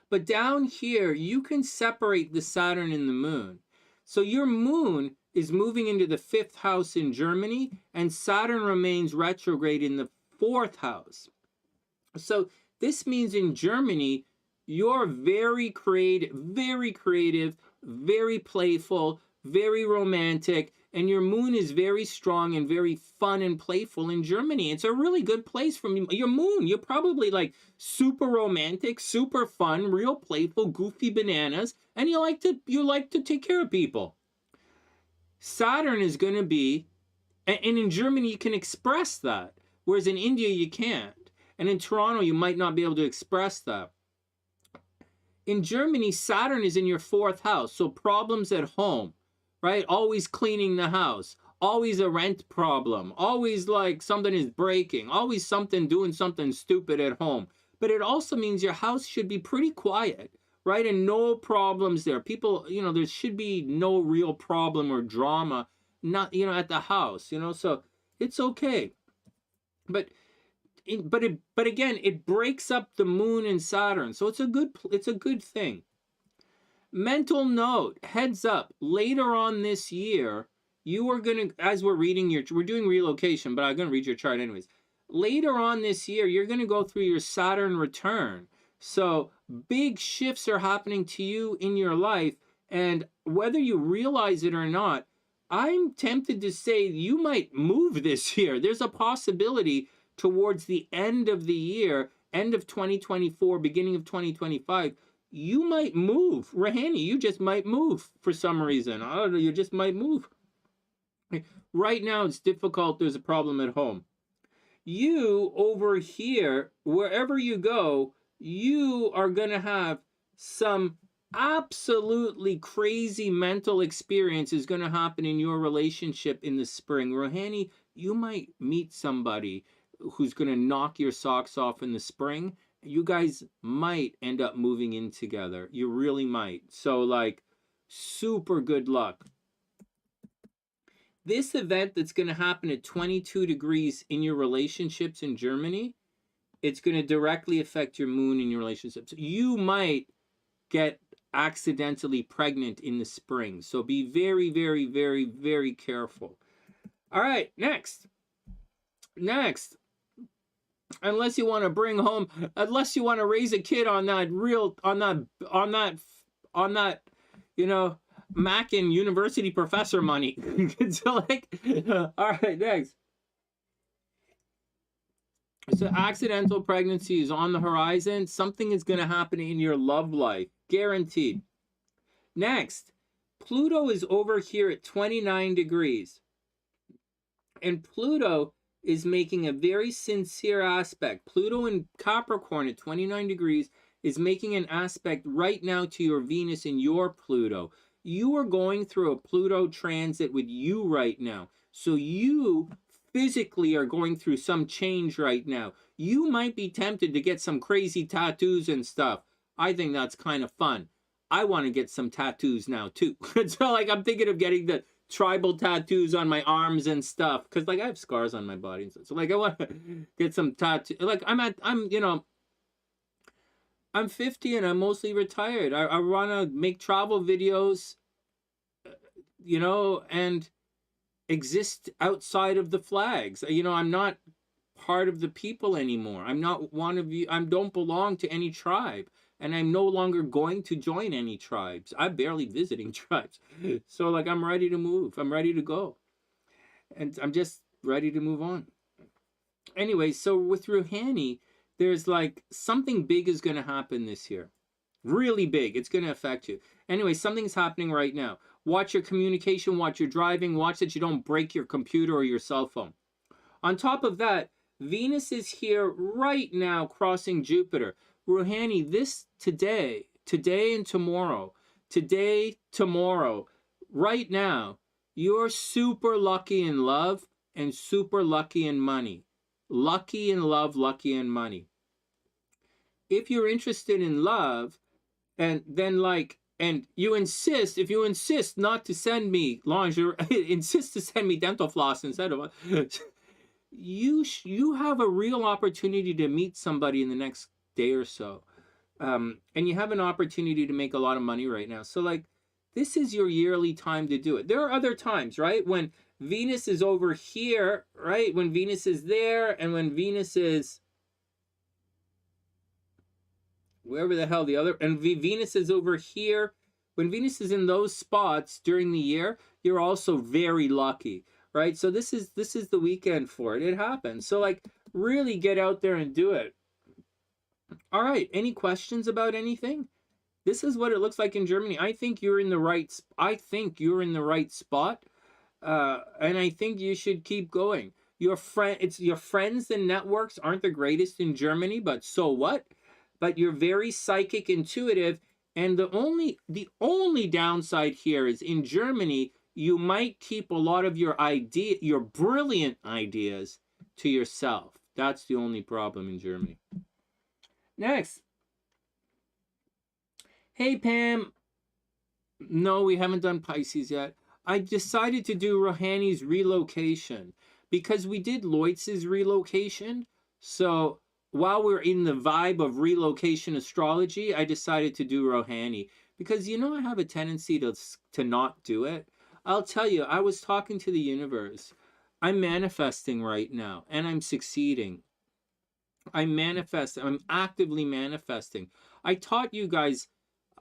But down here, you can separate the Saturn and the Moon. So your Moon is moving into the 5th house in Germany, and Saturn remains retrograde in the 4th house. So this means in Germany, you're very creative, very playful, very romantic, and your moon is very strong and very fun and playful in Germany. It's a really good place for your moon. You're probably like super romantic, super fun, real playful, goofy bananas, and you like to take care of people. Saturn is going to be, and in Germany you can express that, whereas in India you can't. And in Toronto you might not be able to express that. In Germany, Saturn is in your 4th house, so problems at home, right? Always cleaning the house, always a rent problem, always like something is breaking, always doing something stupid at home. But it also means your house should be pretty quiet, right? And no problems there. People, there should be no real problem or drama, not, at the house, so it's okay. But again, it breaks up the moon and Saturn, so it's a good thing. Mental note, heads up, later on this year, you are gonna, as we're doing relocation, but I'm gonna read your chart anyways. Later on this year, you're gonna go through your Saturn return, so big shifts are happening to you in your life, and whether you realize it or not, I'm tempted to say you might move this year. There's a possibility towards the end of the year, end of 2024, beginning of 2025, you might move. Ruhani, you just might move for some reason. I don't know, you just might move. Right now it's difficult, there's a problem at home. You over here, wherever you go, you are going to have some absolutely crazy mental experience is going to happen in your relationship in the spring. Ruhani, you might meet somebody who's going to knock your socks off in the spring. You guys might end up moving in together. You really might. So like, super good luck. This event that's going to happen at 22 degrees in your relationships in Germany, it's going to directly affect your moon in your relationships. You might get accidentally pregnant in the spring. So be very, very, very, very careful. All right, next. Unless you want to raise a kid on that, Mackin university professor money. So all right, next. So accidental pregnancy is on the horizon. Something is going to happen in your love life, guaranteed. Next, Pluto is over here at 29 degrees. And Pluto is making a very sincere aspect. Pluto in Capricorn at 29 degrees is making an aspect right now to your Venus and your Pluto. You are going through a Pluto transit with you right now. So you physically are going through some change right now. You might be tempted to get some crazy tattoos and stuff. I think that's kind of fun. I want to get some tattoos now too. So like I'm thinking of getting the tribal tattoos on my arms and stuff, because like I have scars on my body and stuff. So like I want to get some tattoo. Like I'm 50 and I'm mostly retired. I want to make travel videos, and exist outside of the flags. I'm not part of the people anymore. I'm not one of you. I don't belong to any tribe. And I'm no longer going to join any tribes. I'm barely visiting tribes. So like I'm ready to move. I'm ready to go. And I'm just ready to move on. Anyway, so with Ruhani, there's like something big is going to happen this year. Really big. It's going to affect you. Anyway, something's happening right now. Watch your communication, watch your driving, watch that you don't break your computer or your cell phone. On top of that, Venus is here right now crossing Jupiter. Ruhani, this today and tomorrow, right now, you're super lucky in love and super lucky in money. Lucky in love, lucky in money. If you're interested in love, and you insist not to send me lingerie, insist to send me dental floss instead of you have a real opportunity to meet somebody in the next day or so, and you have an opportunity to make a lot of money right now. So like this is your yearly time to do it. There are other times, right, when Venus is over here, right, when Venus is there, and when Venus is wherever the hell the other, and Venus is over here when Venus is in those spots during the year, you're also very lucky, right? So this is the weekend for it. It happens. So like really get out there and do it. All right, any questions about anything? This is what it looks like in Germany. I think you're in the right spot. And I think you should keep going. Your friends and networks aren't the greatest in Germany, but so what? But you're very psychic, intuitive, and the only downside here is in Germany, you might keep a lot of your brilliant ideas to yourself. That's the only problem in Germany. Next. Hey Pam. No, we haven't done Pisces yet. I decided to do Ruhani's relocation because we did Loitz's relocation. So while we're in the vibe of relocation astrology, I decided to do Ruhani because, you know, I have a tendency to not do it. I'll tell you, I was talking to the universe. I'm manifesting right now and I'm succeeding. I'm actively manifesting. I taught you guys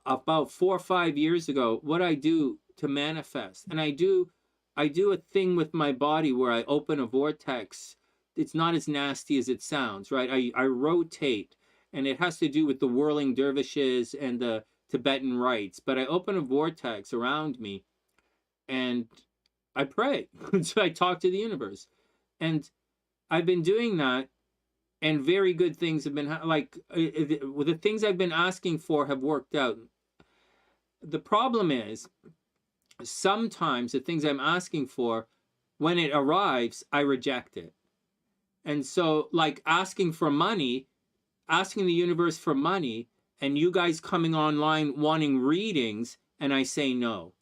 about 4 or 5 years ago what I do to manifest, and I do a thing with my body where I open a vortex. It's not as nasty as it sounds, right? I rotate, and it has to do with the whirling dervishes and the Tibetan rites, but I open a vortex around me and I pray. So I talk to the universe, and I've been doing that, and very good things have been the things I've been asking for have worked out. The problem is sometimes the things I'm asking for, when it arrives, I reject it. And so like asking the universe for money, and you guys coming online wanting readings, and I say no,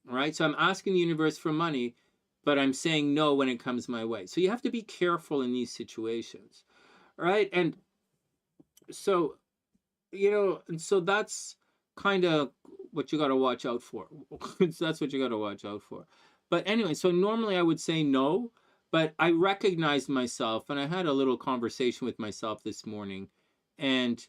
right? So I'm asking the universe for money, but I'm saying no when it comes my way. So you have to be careful in these situations, right? And so, you know, and so that's kind of what you got to watch out for. That's what you got to watch out for. But anyway, so normally I would say no, but I recognized myself, and I had a little conversation with myself this morning, and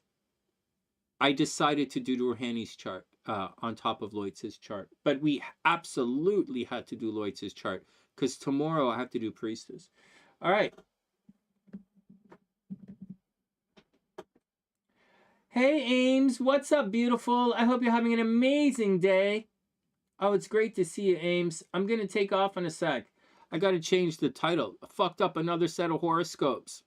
I decided to do Ruhani's chart on top of Loitz's chart. But we absolutely had to do Loitz's chart because tomorrow I have to do Priestess. All right. Hey Ames, what's up, beautiful? I hope you're having an amazing day. Oh, it's great to see you, Ames. I'm gonna take off in a sec. I gotta change the title. I fucked up another set of horoscopes.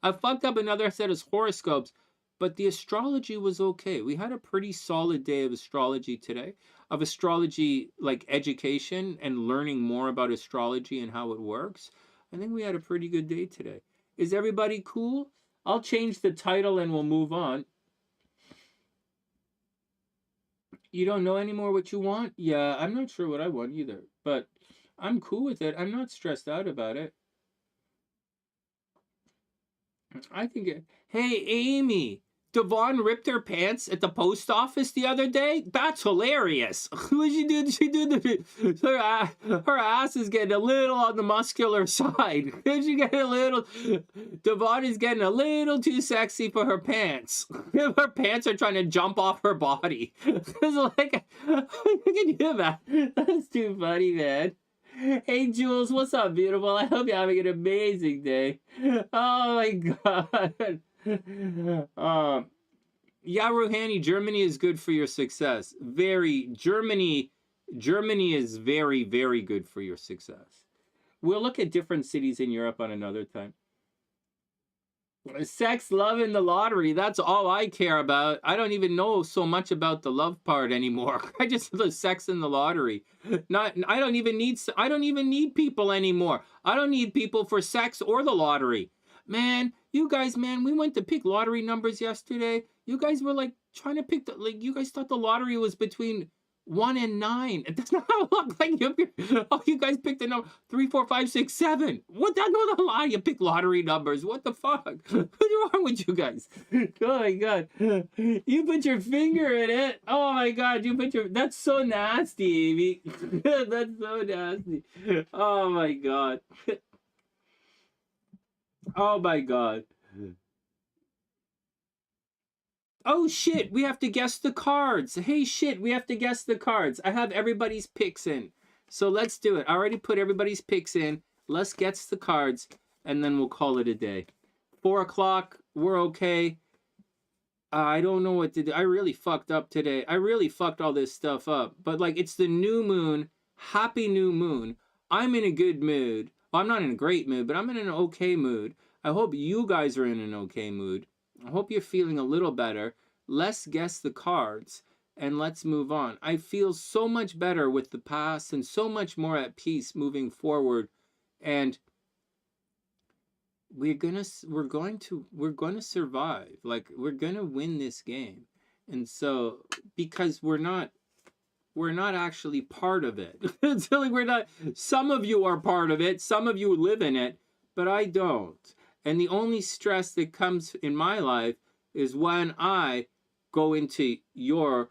I fucked up another set of horoscopes, but the astrology was okay. We had a pretty solid day of astrology today. Of astrology, like education and learning more about astrology and how it works. I think we had a pretty good day today. Is everybody cool? I'll change the title and we'll move on. You don't know anymore what you want? Yeah, I'm not sure what I want either, but I'm cool with it. I'm not stressed out about it. I think hey, Amy, Devon ripped her pants at the post office the other day? That's hilarious. What she do? Her ass is getting a little on the muscular side. She getting a little. Devon is getting a little too sexy for her pants. Her pants are trying to jump off her body. It's like, look at you, man. That's too funny, man. Hey Jules, what's up, beautiful? I hope you're having an amazing day. Oh my god. Yeah, Ruhani, Germany is good for your success. Germany is very, very good for your success. We'll look at different cities in Europe on another time. Sex, love, and the lottery. That's all I care about. I don't even know so much about the love part anymore. I just the sex and the lottery. I don't even need people anymore. I don't need people for sex or the lottery. Man, you guys, man, we went to pick lottery numbers yesterday. You guys were like trying to pick you guys thought the lottery was between 1 and 9. That's not how it looked like. You guys picked the number 3, 4, 5, 6, 7. What? That's not a lie. You pick lottery numbers. What the fuck? What's wrong with you guys? Oh my god. You put your finger in it. Oh my god. That's so nasty, Amy. That's so nasty. Oh my god. Oh my god. Oh shit, we have to guess the cards. Hey shit, we have to guess the cards. I have everybody's picks in. So let's do it. I already put everybody's picks in. Let's guess the cards and then we'll call it a day. 4 o'clock, we're okay. I don't know what to do. I really fucked up today. I really fucked all this stuff up. But like, it's the new moon. Happy new moon. I'm in a good mood. Well, I'm not in a great mood, but I'm in an okay mood. I hope you guys are in an okay mood. I hope you're feeling a little better. Let's guess the cards and let's move on. I feel so much better with the past and so much more at peace moving forward. And we're going to survive. Like, we're going to win this game. And so, because we're not actually part of it. It's like we're not, some of you are part of it, some of you live in it, but I don't. And the only stress that comes in my life is when I go into your,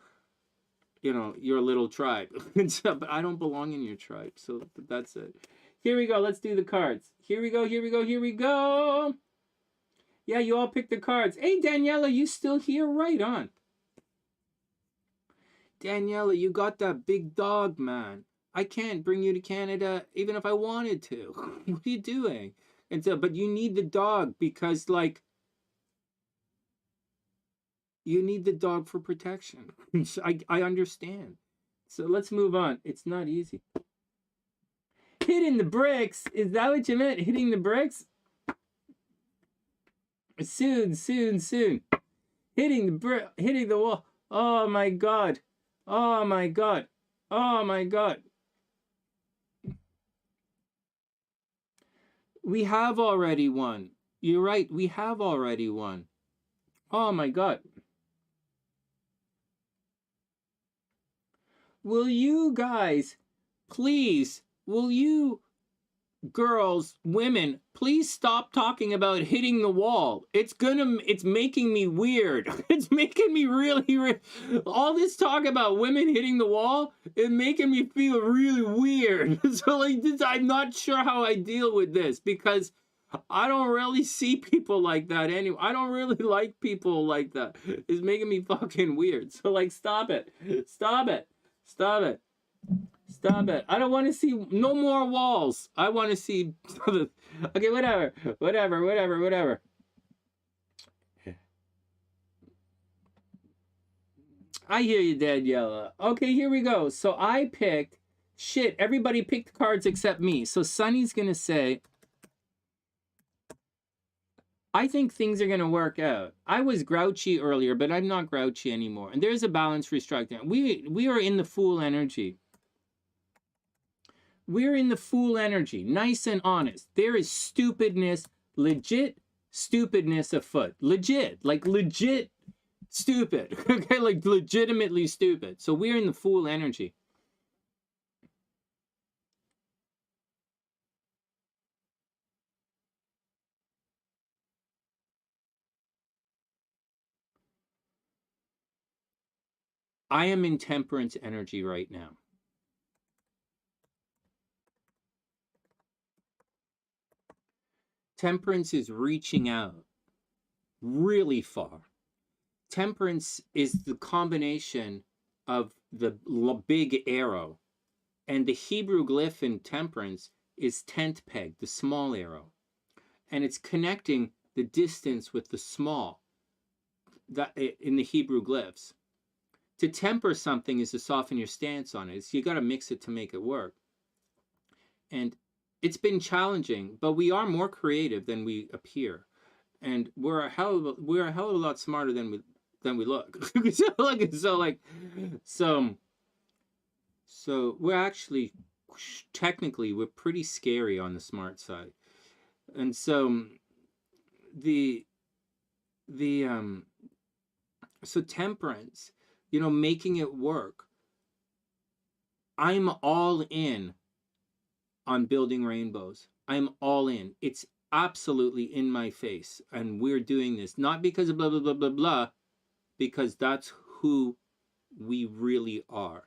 your little tribe. But I don't belong in your tribe, so that's it. Here we go, let's do the cards. Here we go, here we go, here we go. Yeah, you all picked the cards. Hey, Daniela, you still here? Right on. Daniela, you got that big dog, man. I can't bring you to Canada even if I wanted to. What are you doing? And so, but you need the dog because, like, you need the dog for protection. I understand. So let's move on. It's not easy. Hitting the bricks? Is that what you meant? Hitting the bricks? Soon. Hitting the wall. Oh my God. Oh my God. Oh my God. We have already won. You're right. We have already won. Oh my God. Will you guys, please, will you girls, women, please stop talking about hitting the wall. It's making me weird. It's making me really all this talk about women hitting the wall is making me feel really weird. So like this, I'm not sure how I deal with this because I don't really see people like that anyway. I don't really like people like that. It's making me fucking weird. So like stop it. Stop it. Stop it. Stop it. I don't want to see no more walls. I want to see... Okay, whatever. I hear you, Daniela. Okay, here we go. So I picked... Shit, everybody picked cards except me. So Sunny's going to say... I think things are going to work out. I was grouchy earlier, but I'm not grouchy anymore. And there's a balance restructuring. We are in the Fool energy. We're in the Fool energy, nice and honest. There is stupidness, legit stupidness afoot. Legit, like legit stupid. Okay, like legitimately stupid. So we're in the Fool energy. I am in Temperance energy right now. Temperance is reaching out really far. Temperance is the combination of the big arrow, and the Hebrew glyph in Temperance is tent peg, the small arrow, and it's connecting the distance with the small that in the Hebrew glyphs. To temper something is to soften your stance on it. So you got to mix it to make it work. And it's been challenging, but we are more creative than we appear, and we're a hell of a lot smarter than we look. So we're actually technically we're pretty scary on the smart side, and so so Temperance, making it work. I'm all in on building rainbows. I'm all in. It's absolutely in my face. And we're doing this not because of blah, blah, blah, blah, blah, because that's who we really are.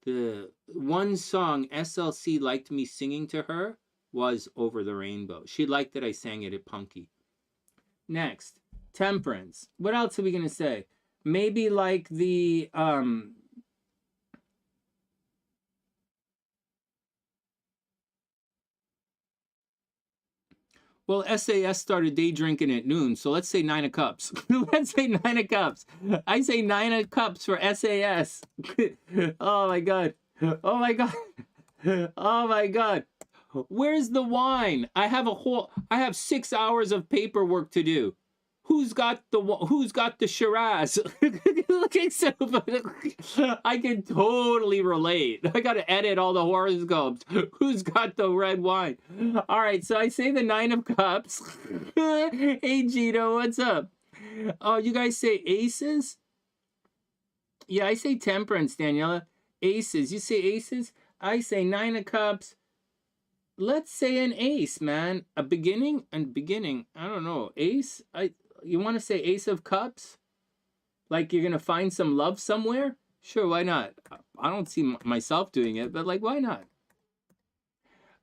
The one song SLC liked me singing to her was Over the Rainbow. She liked that I sang it at Punky. Next, Temperance. What else are we going to say? Maybe like the, well, SAS started day drinking at noon, so let's say 9 of Cups. Let's say 9 of Cups. I say 9 of Cups for SAS. Oh my God. Oh my God. Oh my God. Where's the wine? I have 6 hours of paperwork to do. Who's got the Shiraz? Looking so I can totally relate. I got to edit all the horoscopes. Who's got the red wine? All right, so I say the 9 of Cups. Hey, Gino, what's up? Oh, you guys say aces? Yeah, I say temperance, Daniela. Aces. You say aces? I say 9 of Cups. Let's say an ace, man. A beginning and beginning. I don't know. Ace? You want to say Ace of Cups? Like you're going to find some love somewhere? Sure, why not? I don't see myself doing it, but like, why not?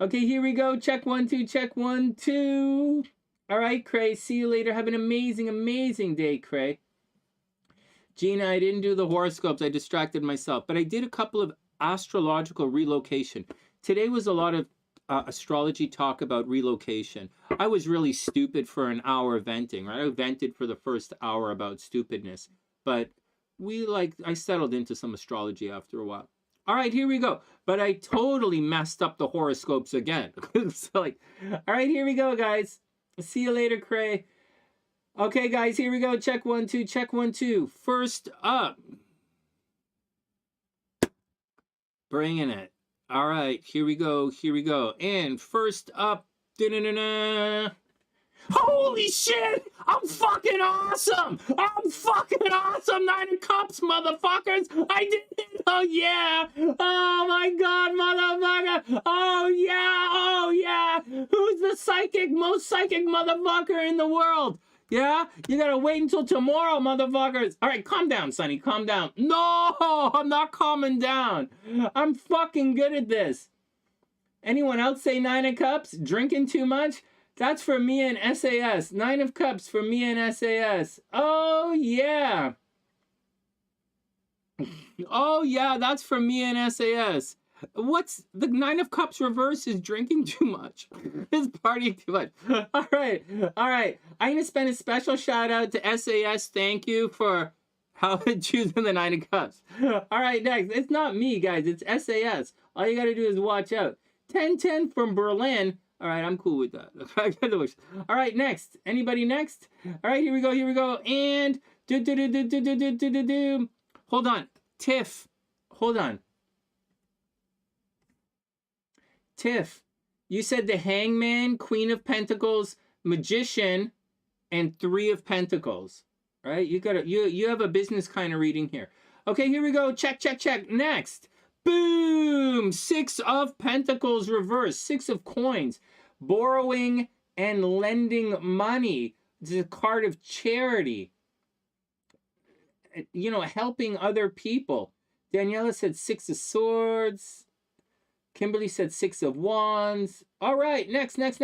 Okay, here we go. Check 1, 2, check 1, 2. All right, Cray, see you later. Have an amazing, amazing day, Cray. Gina, I didn't do the horoscopes. I distracted myself, but I did a couple of astrological relocation. Today was a lot of astrology talk about relocation. I was really stupid for an hour venting, right? I vented for the first hour about stupidness, but I settled into some astrology after a while. All right, here we go. But I totally messed up the horoscopes again. So all right, here we go, guys. See you later, Cray. Okay, guys, here we go. Check 1, 2, check 1, 2. First up. Bringing it. All right, here we go, here we go. And first up, holy shit! I'm fucking awesome! I'm fucking awesome! 9 of Cups, motherfuckers! I did it! Oh yeah! Oh my God, motherfucker! Oh yeah! Oh yeah! Who's the most psychic motherfucker in the world? Yeah? You gotta wait until tomorrow, motherfuckers. All right, calm down, Sonny. Calm down. No, I'm not calming down. I'm fucking good at this. Anyone else say 9 of Cups? Drinking too much? That's for me and SAS. 9 of Cups for me and SAS. Oh, yeah. Oh, yeah, that's for me and SAS. What's the 9 of Cups reverse is drinking too much. It's partying too much. All right. All right. I'm going to spend a special shout out to SAS. Thank you for choosing the 9 of Cups. All right, next. It's not me, guys. It's SAS. All you got to do is watch out. 1010 from Berlin. All right, I'm cool with that. All right, next. Anybody next? All right, here we go. Here we go. And hold on. Tiff. Hold on. Tiff, you said the Hangman, Queen of Pentacles, Magician, and 3 of Pentacles. Right? You have a business kind of reading here. Okay, here we go. Check, check, check. Next. Boom! 6 of Pentacles reverse. 6 of Coins. Borrowing and lending money. This is a card of charity. You know, helping other people. Daniela said 6 of Swords. Kimberly said 6 of Wands. All right, next. 9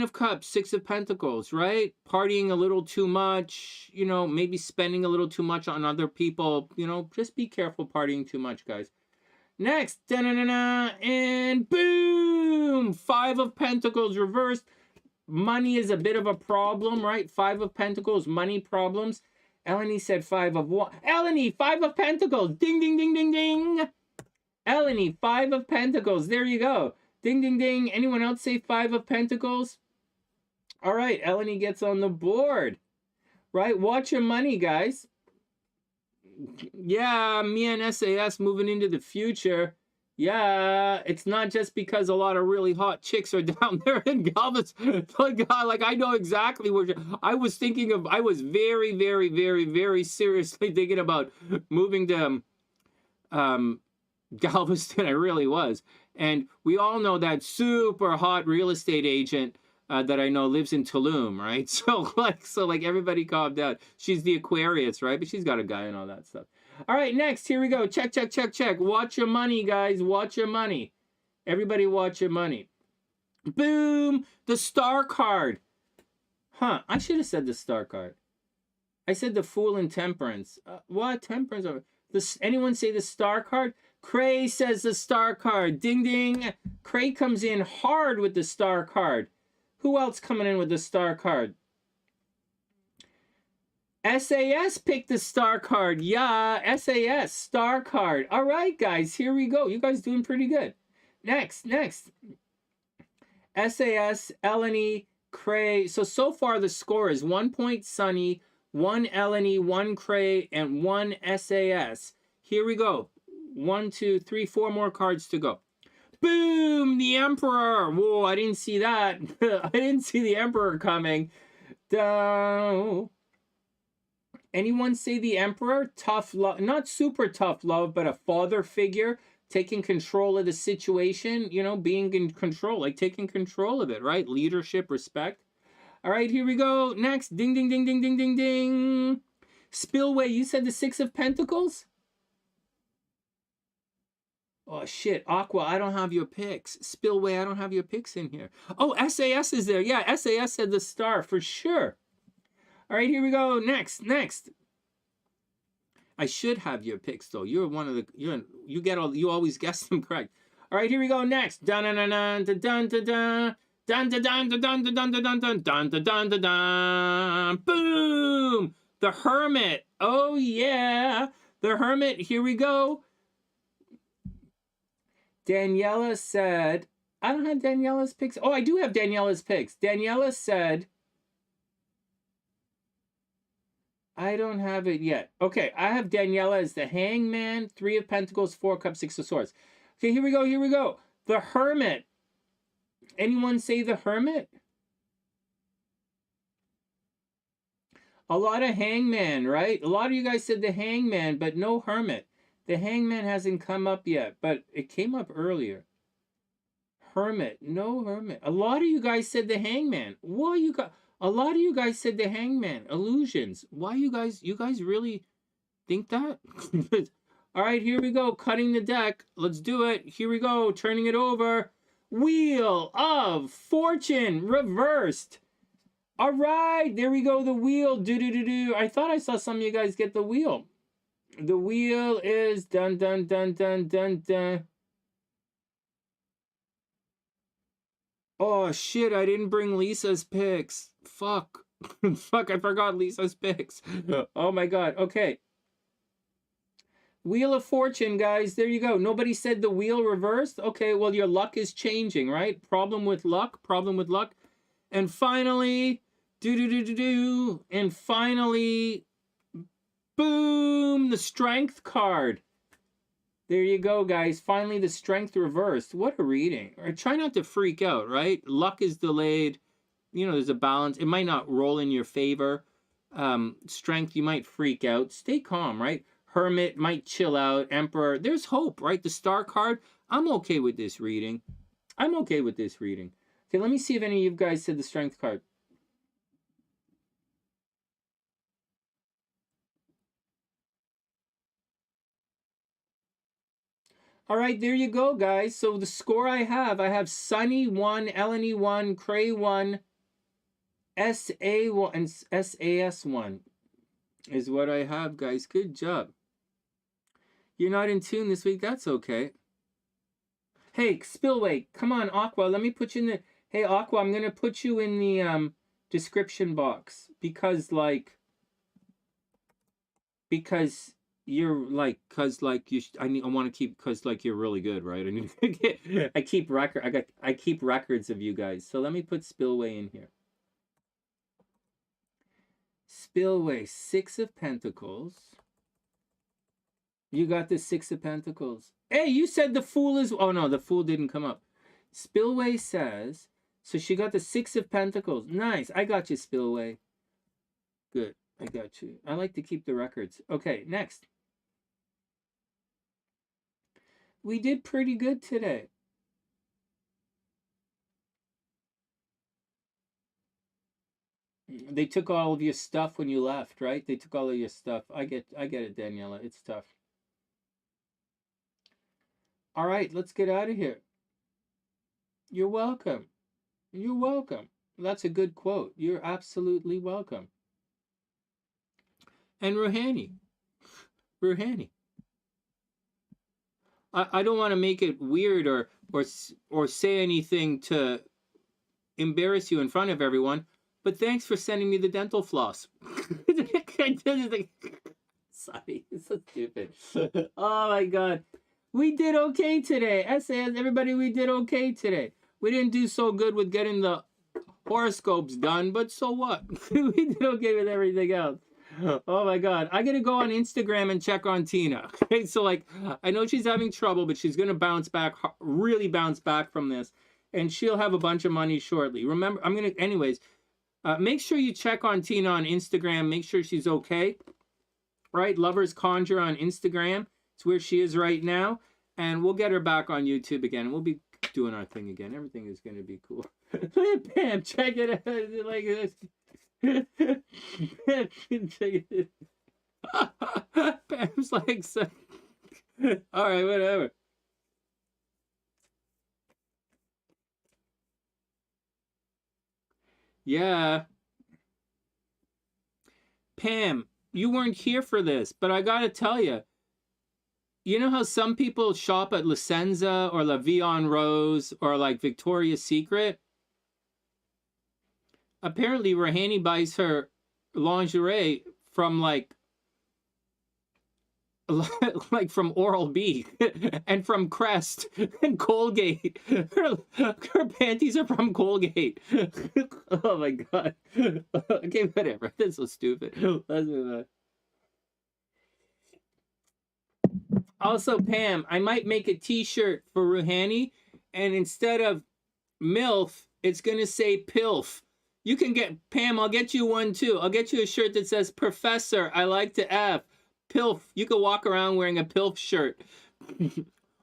of Cups, 6 of Pentacles, right? Partying a little too much, you know, maybe spending a little too much on other people. You know, just be careful partying too much, guys. Next, and boom! 5 of Pentacles reversed. Money is a bit of a problem, right? 5 of Pentacles, money problems. Eleni said 5 of Wands. Eleni, 5 of Pentacles. Ding, ding, ding, ding, ding. Eleni, 5 of Pentacles. There you go. Ding, ding, ding. Anyone else say 5 of Pentacles? All right, Eleni gets on the board. Right? Watch your money, guys. Yeah, me and SAS moving into the future. Yeah, it's not just because a lot of really hot chicks are down there in Galveston. Like I know exactly where I was thinking of. I was very, very, very, very seriously thinking about moving to Galveston. I really was. And we all know that super hot real estate agent that I know lives in Tulum, right? So like everybody calm down. She's the Aquarius, right? But she's got a guy and all that stuff. All right, next, here we go. Check, check, check, check. Watch your money, guys. Watch your money. Everybody watch your money. Boom! The Star card. Huh, I should have said the star card. I said the Fool and Temperance. What? Temperance? Anyone say the star card? Cray says the star card. Ding, ding. Cray comes in hard with the star card. Who else coming in with the star card? SAS picked the star card. Yeah, SAS, star card. All right, guys, here we go. You guys doing pretty good. Next. SAS, Eleni, Cray. So far the score is 1 point Sunny, 1 Eleni, 1 Cray, and 1 SAS. Here we go. 1, 2, 3, 4 more cards to go. Boom! The Emperor! Whoa, I didn't see that. I didn't see the Emperor coming. Down. Anyone say the Emperor? Tough love. Not super tough love, but a father figure. Taking control of the situation. You know, being in control. Like taking control of it, right? Leadership, respect. All right, here we go. Next. Ding, ding, ding, ding, ding, ding, ding. Spillway, you said the 6 of Pentacles? Oh, shit. Aqua, I don't have your picks. Spillway, I don't have your picks in here. Oh, SAS is there. Yeah, SAS said the star for sure. All right, here we go. Next. I should have your picks, though. You're one of the... You always guess them correct. All right, here we go. Next. Dun dun dun dun dun dun dun dun dun dun dun dun dun dun dun dun dun dun dun dun. Boom! The Hermit. Oh, yeah. The Hermit. Here we go. Daniela said, I don't have Daniela's picks. Oh, I do have Daniela's picks. Daniela said, I don't have it yet. Okay, I have Daniela as the Hangman, 3 of Pentacles, 4 Cups, 6 of Swords. Okay, here we go. The Hermit. Anyone say the Hermit? A lot of Hangman, right? A lot of you guys said the Hangman, but no Hermit. The Hangman hasn't come up yet, but it came up earlier. Hermit. No Hermit. A lot of you guys said the Hangman. Why you got... A lot of you guys said the Hangman. Illusions. Why you guys really think that? All right, here we go. Cutting the deck. Let's do it. Here we go. Turning it over. Wheel of Fortune reversed. All right, there we go. The wheel. Do. I thought I saw some of you guys get the wheel. The wheel is dun dun dun dun dun dun. Oh shit, I didn't bring Lisa's picks. Fuck. Fuck, I forgot Lisa's picks. Oh my god. Okay. Wheel of Fortune, guys. There you go. Nobody said the wheel reversed? Okay, well, your luck is changing, right? Problem with luck. And finally, and finally, boom, the Strength card. There you go, guys. Finally, the Strength reversed. What a reading. Or try not to freak out, right? Luck is delayed. You know, there's a balance. It might not roll in your favor. Strength, you might freak out. Stay calm, right? Hermit might chill out. Emperor, there's hope, right? The Star card, I'm okay with this reading. Okay, let me see if any of you guys said the Strength card. All right, there you go, guys. So the score I have Sunny 1, Eleni 1, Cray 1, SA 1, and SAS 1 is what I have, guys. Good job. You're not in tune this week. That's okay. Hey, Spillway, come on, Aqua. Let me put you in the... Hey, Aqua, I'm going to put you in the description box because you're like, I want to keep, because like you're really good, right? I need to get, I keep records of you guys. So let me put Spillway in here. Spillway, 6 of Pentacles. You got the 6 of Pentacles. Hey, you said the Fool is... Oh, no, the Fool didn't come up. Spillway says... So she got the 6 of Pentacles. Nice. I got you, Spillway. Good. I got you. I like to keep the records. Okay, next. We did pretty good today. They took all of your stuff when you left, right? They took all of your stuff. I get it, Daniela. It's tough. All right, let's get out of here. You're welcome. You're welcome. That's a good quote. You're absolutely welcome. And Ruhani. I don't want to make it weird or say anything to embarrass you in front of everyone, but thanks for sending me the dental floss. Sorry, it's so stupid. Oh my god. We did okay today. SAS, everybody, we did okay today. We didn't do so good with getting the horoscopes done, but so what? We did okay with everything else. Oh my god. I gotta go on Instagram and check on Tina. Okay, so like, I know she's having trouble, but she's gonna bounce back, really bounce back from this. And she'll have a bunch of money shortly. Remember, I'm gonna, anyways, make sure you check on Tina on Instagram. Make sure she's okay. Right? Lovers Conjure on Instagram. It's where she is right now. And we'll get her back on YouTube again. We'll be doing our thing again. Everything is going to be cool. Look at Pam. Check it out. Like this. Pam's like, so... all right, whatever. Yeah. Pam, you weren't here for this, but I gotta tell you, you know how some people shop at La Senza or La Vie en Rose or like Victoria's Secret? Apparently, Ruhani buys her lingerie from like from Oral-B and from Crest and Colgate. Her panties are from Colgate. Oh my god. Okay, whatever. That's so stupid. Let's move on. Also, Pam, I might make a t-shirt for Ruhani, and instead of MILF, it's gonna say PILF. You can get, Pam, I'll get you one too. I'll get you a shirt that says Professor, I like to F. PILF. You could walk around wearing a PILF shirt.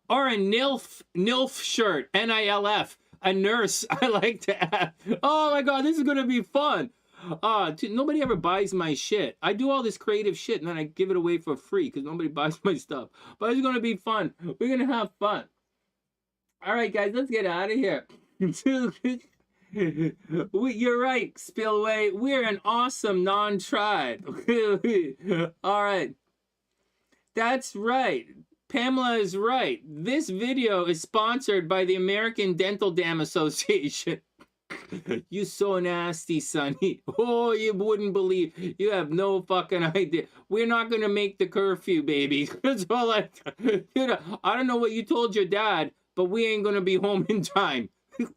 Or a NILF shirt. NILF. A nurse. I like to F. Oh my god, this is going to be fun. Nobody ever buys my shit. I do all this creative shit and then I give it away for free because nobody buys my stuff. But it's going to be fun. We're going to have fun. All right, guys, let's get out of here. You're right, Spillway. We're an awesome non-tribe. All right. That's right. Pamela is right. This video is sponsored by the American Dental Dam Association. You so nasty, Sonny. Oh, you wouldn't believe. You have no fucking idea. We're not going to make the curfew, baby. That's all I don't know what you told your dad, but we ain't going to be home in time. Okay,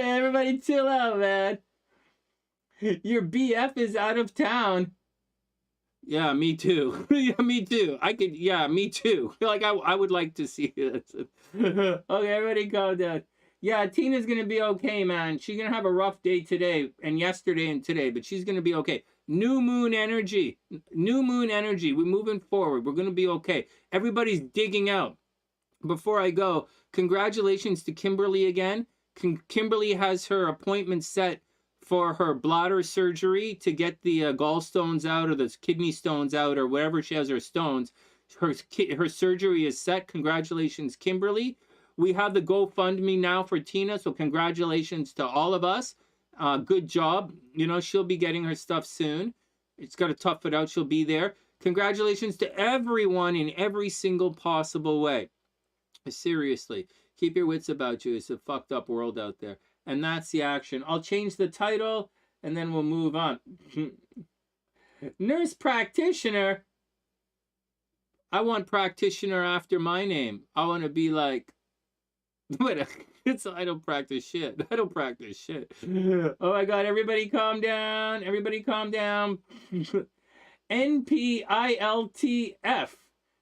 everybody chill out, man. Your BF is out of town. Yeah, me too. Yeah, me too. Yeah, me too. Like, I would like to see this. Okay, everybody calm down. Yeah, Tina's gonna be okay, man. She's gonna have a rough day today and yesterday and today, but she's gonna be okay. New moon energy. New moon energy. We're moving forward. We're gonna be okay. Everybody's digging out. Before I go, congratulations to Kimberly again. Kimberly has her appointment set for her bladder surgery to get the gallstones out or the kidney stones out or wherever she has her stones. Her surgery is set. Congratulations, Kimberly. We have the GoFundMe now for Tina, so congratulations to all of us. Good job. You know, she'll be getting her stuff soon. It's got to tough it out. She'll be there. Congratulations to everyone in every single possible way. Seriously, keep your wits about you. It's a fucked up world out there. And that's the action. I'll change the title and then we'll move on. Nurse practitioner. I want practitioner after my name. I want to be like, I don't practice shit. I don't practice shit. Oh my god, everybody calm down. Everybody calm down. NPILTF.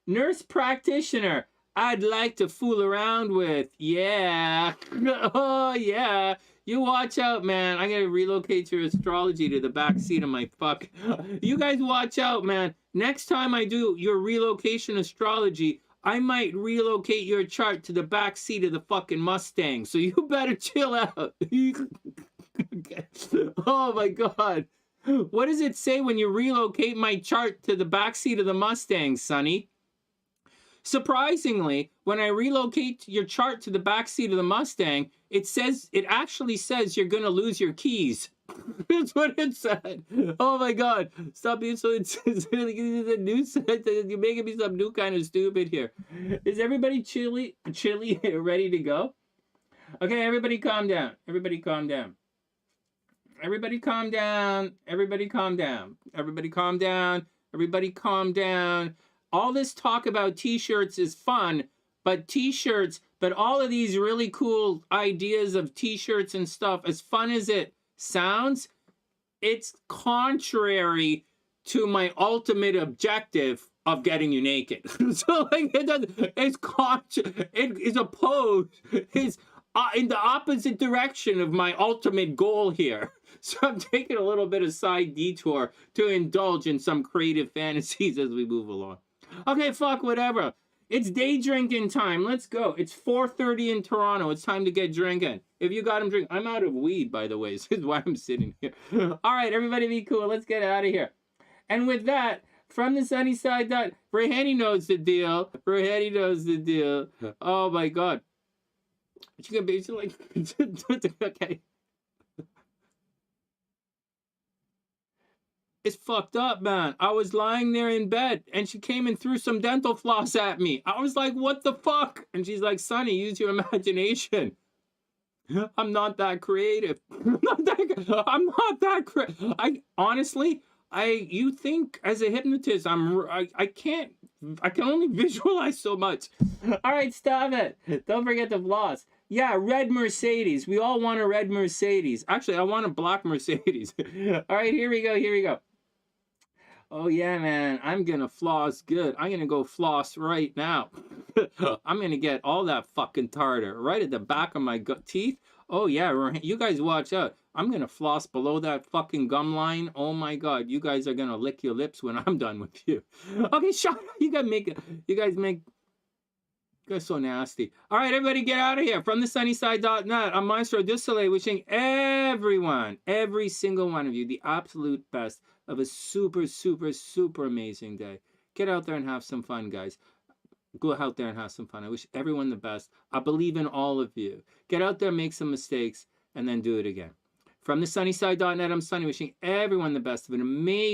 Nurse practitioner. I'd like to fool around with. Yeah. Oh, yeah. You watch out, man. I'm going to relocate your astrology to the back seat of my fuck. You guys watch out, man. Next time I do your relocation astrology, I might relocate your chart to the back seat of the fucking Mustang. So you better chill out. Oh, my God. What does it say when you relocate my chart to the back seat of the Mustang, Sonny? Surprisingly, when I relocate your chart to the backseat of the Mustang, It says, it actually says you're going to lose your keys. That's what it said. Oh my God. Stop being so, it's really a new set. You're making me some new kind of stupid here. Is everybody chilly ready to go? Okay, everybody calm down. Everybody calm down. Everybody calm down. Everybody calm down. Everybody calm down. Everybody calm down. All this talk about t-shirts is fun, but t-shirts, but all of these really cool ideas of t-shirts and stuff, as fun as it sounds, it's contrary to my ultimate objective of getting you naked. So like it is opposed, it's in the opposite direction of my ultimate goal here. So I'm taking a little bit of side detour to indulge in some creative fantasies as we move along. Okay, fuck whatever. It's day drinking time. Let's go. It's 4:30 in Toronto. It's time to get drinking. If you got them drink, I'm out of weed, by the way. So this is why I'm sitting here. All right, everybody be cool. Let's get out of here. And with that, from TheSunnySide, Ruhani knows the deal. Ruhani knows the deal. Oh my God. But you can basically like, okay. It's fucked up, man. I was lying there in bed and she came and threw some dental floss at me. I was like, what the fuck? And she's like, Sonny, use your imagination. I'm not that creative. I'm not that creative. You think as a hypnotist, I can only visualize so much. All right, stop it. Don't forget the floss. Yeah, red Mercedes. We all want a red Mercedes. Actually, I want a black Mercedes. All right, here we go. Here we go. Oh yeah, man, I'm gonna floss good. I'm gonna go floss right now. I'm gonna get all that fucking tartar right at the back of my teeth. Oh yeah, you guys watch out. I'm gonna floss below that fucking gum line. Oh my God, you guys are gonna lick your lips when I'm done with you. Okay, shut up. You guys so nasty. All right, everybody get out of here. From TheSunnySide.net, I'm Maestro Dussele, wishing everyone, every single one of you, the absolute best of a super, super, super amazing day. Get out there and have some fun, guys. Go out there and have some fun. I wish everyone the best. I believe in all of you. Get out there, make some mistakes, and then do it again. From TheSunnySide.net, I'm Sunny, wishing everyone the best of an amazing